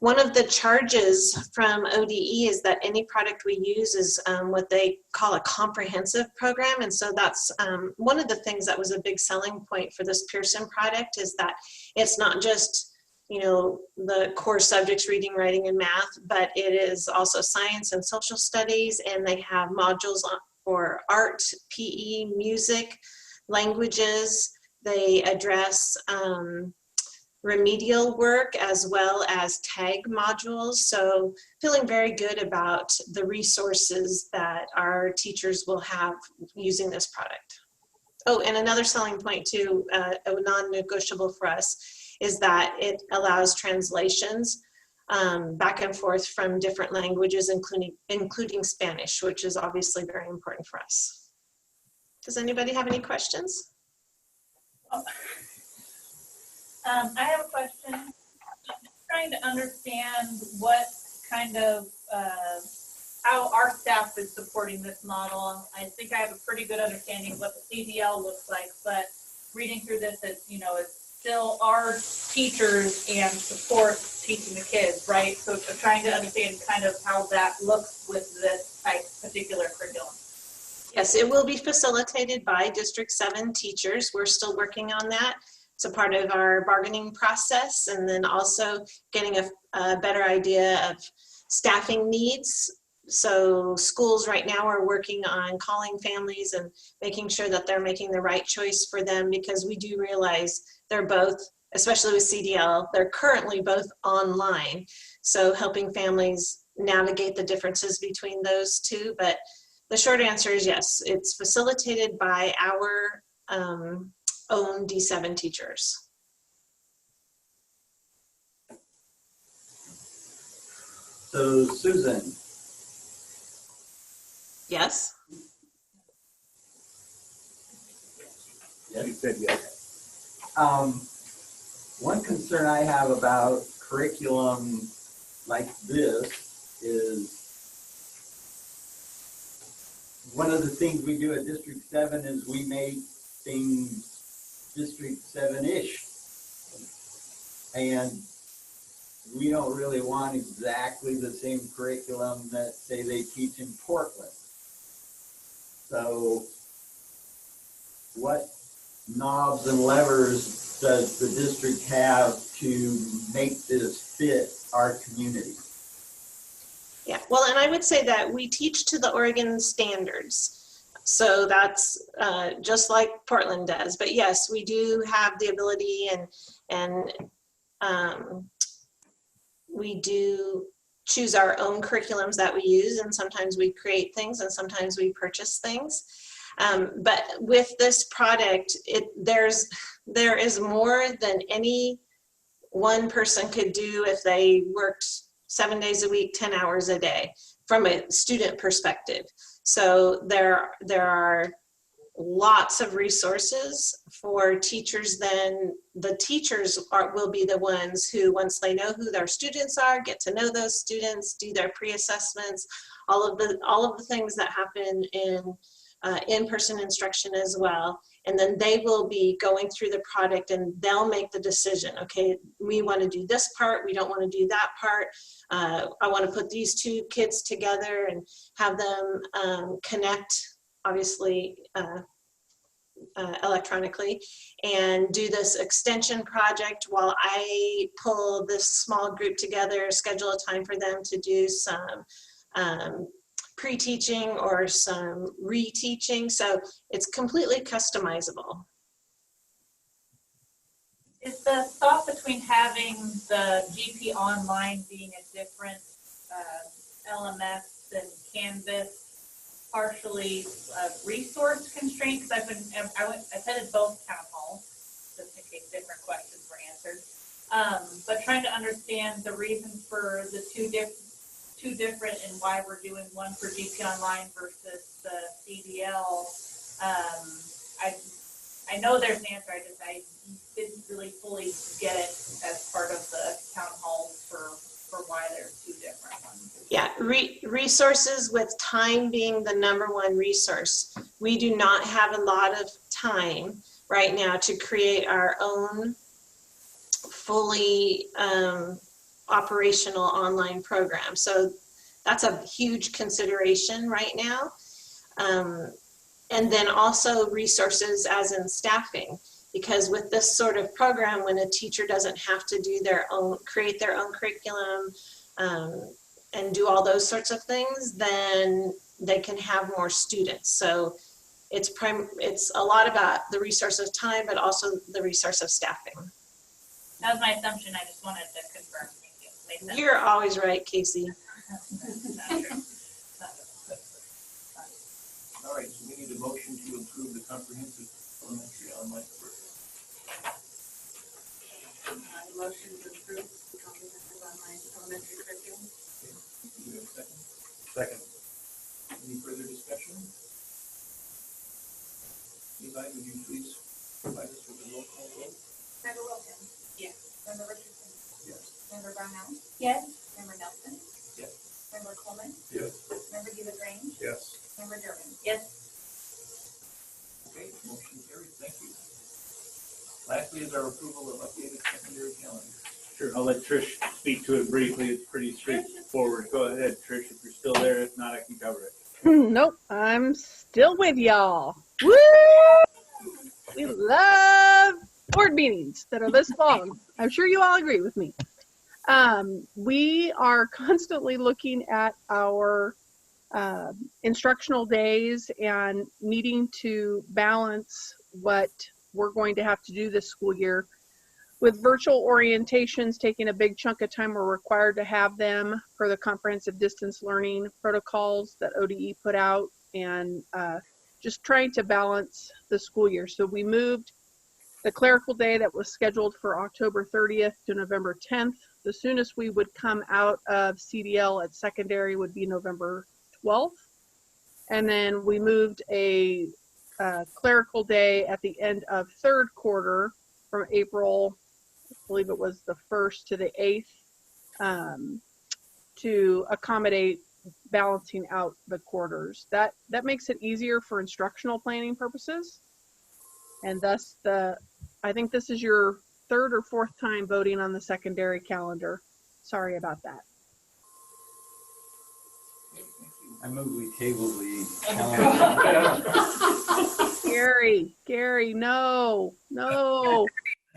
One of the charges from ODE is that any product we use is what they call a comprehensive program. And so that's one of the things that was a big selling point for this Pearson product, is that it's not just, you know, the core subjects, reading, writing, and math, but it is also science and social studies, and they have modules for art, PE, music, languages. They address remedial work as well as tag modules. So feeling very good about the resources that our teachers will have using this product. Oh, and another selling point too, a non-negotiable for us, is that it allows translations back and forth from different languages, including Spanish, which is obviously very important for us. Does anybody have any questions? I have a question. I'm trying to understand what kind of, how our staff is supporting this model. I think I have a pretty good understanding of what the CDL looks like, but reading through this, it's, you know, it's still our teachers and support teaching the kids, right? So trying to understand kind of how that looks with this type particular curriculum. Yes, it will be facilitated by District 7 teachers. We're still working on that. It's a part of our bargaining process, and then also getting a better idea of staffing needs. So schools right now are working on calling families and making sure that they're making the right choice for them, because we do realize they're both, especially with CDL, they're currently both online. So helping families navigate the differences between those two. But the short answer is yes, it's facilitated by our own D7 teachers. So Susan. Yes? Yes. You said yes. One concern I have about curriculum like this is, one of the things we do at District 7 is we make things District 7-ish. And we don't really want exactly the same curriculum that, say, they teach in Portland. So what knobs and levers does the district have to make this fit our community? Yeah, well, and I would say that we teach to the Oregon standards. So that's just like Portland does. But yes, we do have the ability, and we do choose our own curriculums that we use, and sometimes we create things and sometimes we purchase things. But with this product, there is more than any one person could do if they worked 7 days a week, 10 hours a day, from a student perspective. So there are lots of resources for teachers. Then the teachers will be the ones who, once they know who their students are, get to know those students, do their pre-assessments, all of the things that happen in in-person instruction as well. And then they will be going through the product and they'll make the decision. Okay, we want to do this part, we don't want to do that part. I want to put these two kids together and have them connect, obviously, electronically, and do this extension project while I pull this small group together, schedule a time for them to do some pre-teaching or some re-teaching. So it's completely customizable. Is the thought between having the GP Online being a different LMS than Canvas partially resource constraint? Because I attended both town halls, just in case different questions were answered. But trying to understand the reasons for the two different and why we're doing one for GP Online versus the CDL. I know there's an answer, I didn't really fully get it as part of the town halls for why there's two different ones. Yeah, resources, with time being the #1 resource. We do not have a lot of time right now to create our own fully operational online program. So that's a huge consideration right now. And then also resources as in staffing, because with this sort of program, when a teacher doesn't have to do their own, create their own curriculum and do all those sorts of things, then they can have more students. So it's a lot about the resource of time, but also the resource of staffing. That was my assumption. I just wanted to confirm. Thank you. Makes sense. You're always right, Casey. All right, so we need a motion to approve the comprehensive elementary online curriculum. Motion to approve the comprehensive online elementary curriculum. Do you have a second? Second. Any further discussion? Levi, would you please provide us with a roll call vote? Member Wilson? Yes. Member Richardson? Yes. Member Brownell? Yes. Member Nelson? Yes. Member Coleman? Yes. Member DeLaGrange? Yes. Member Durbin? Yes. Okay, motion carried. Thank you. Lastly is our approval of updated secondary calendar. Sure, I'll let Trish speak to it briefly. It's pretty straightforward. Go ahead, Trish, if you're still there. If not, I can cover it. Nope, I'm still with y'all. Woo! We love board meetings that are this long. I'm sure you all agree with me. We are constantly looking at our instructional days and needing to balance what we're going to have to do this school year. With virtual orientations taking a big chunk of time, we're required to have them for the comprehensive distance learning protocols that ODE put out, and just trying to balance the school year. So we moved the clerical day that was scheduled for October 30th to November 10th. The soonest we would come out of CDL at secondary would be November 12th. And then we moved a clerical day at the end of third quarter from April, I believe it was the 1st to the 8th, to accommodate balancing out the quarters. That makes it easier for instructional planning purposes. And thus I think this is your third or fourth time voting on the secondary calendar. Sorry about that. I move we table the Gary, no.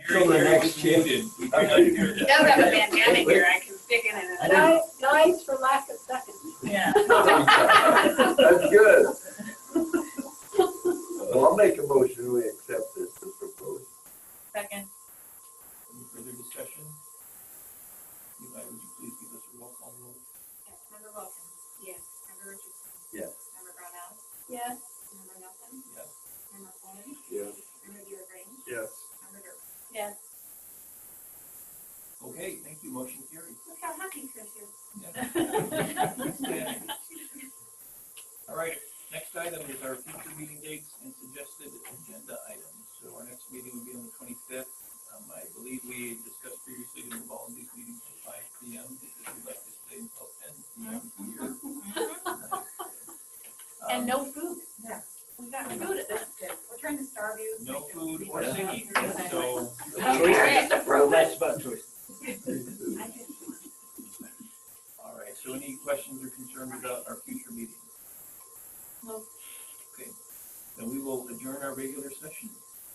Till the next change. It does have a pandemic here. I can stick it in it. Guys, for lack of seconds. Yeah. That's good. Well, I'll make a motion, we accept this as proposed. Second. Any further discussion? Levi, would you please give us a roll call vote? Yes. Member Wilson? Yes. Member Richardson? Yes. Member Brownell? Yes. Member Nelson? Yes. Member Coleman? Yes. Member DeLaGrange? Yes. Member Durbin? Yes. Okay, thank you. Motion carried. Look how happy Trish is. All right, next item is our future meeting dates and suggested agenda items. So our next meeting will be on the 25th. I believe we discussed previously to move all of these meetings to 5 p.m. because we'd like to stay until 10 p.m. here. And no food. Yeah. We got food at that. We're trying to starve you. No food or singing. So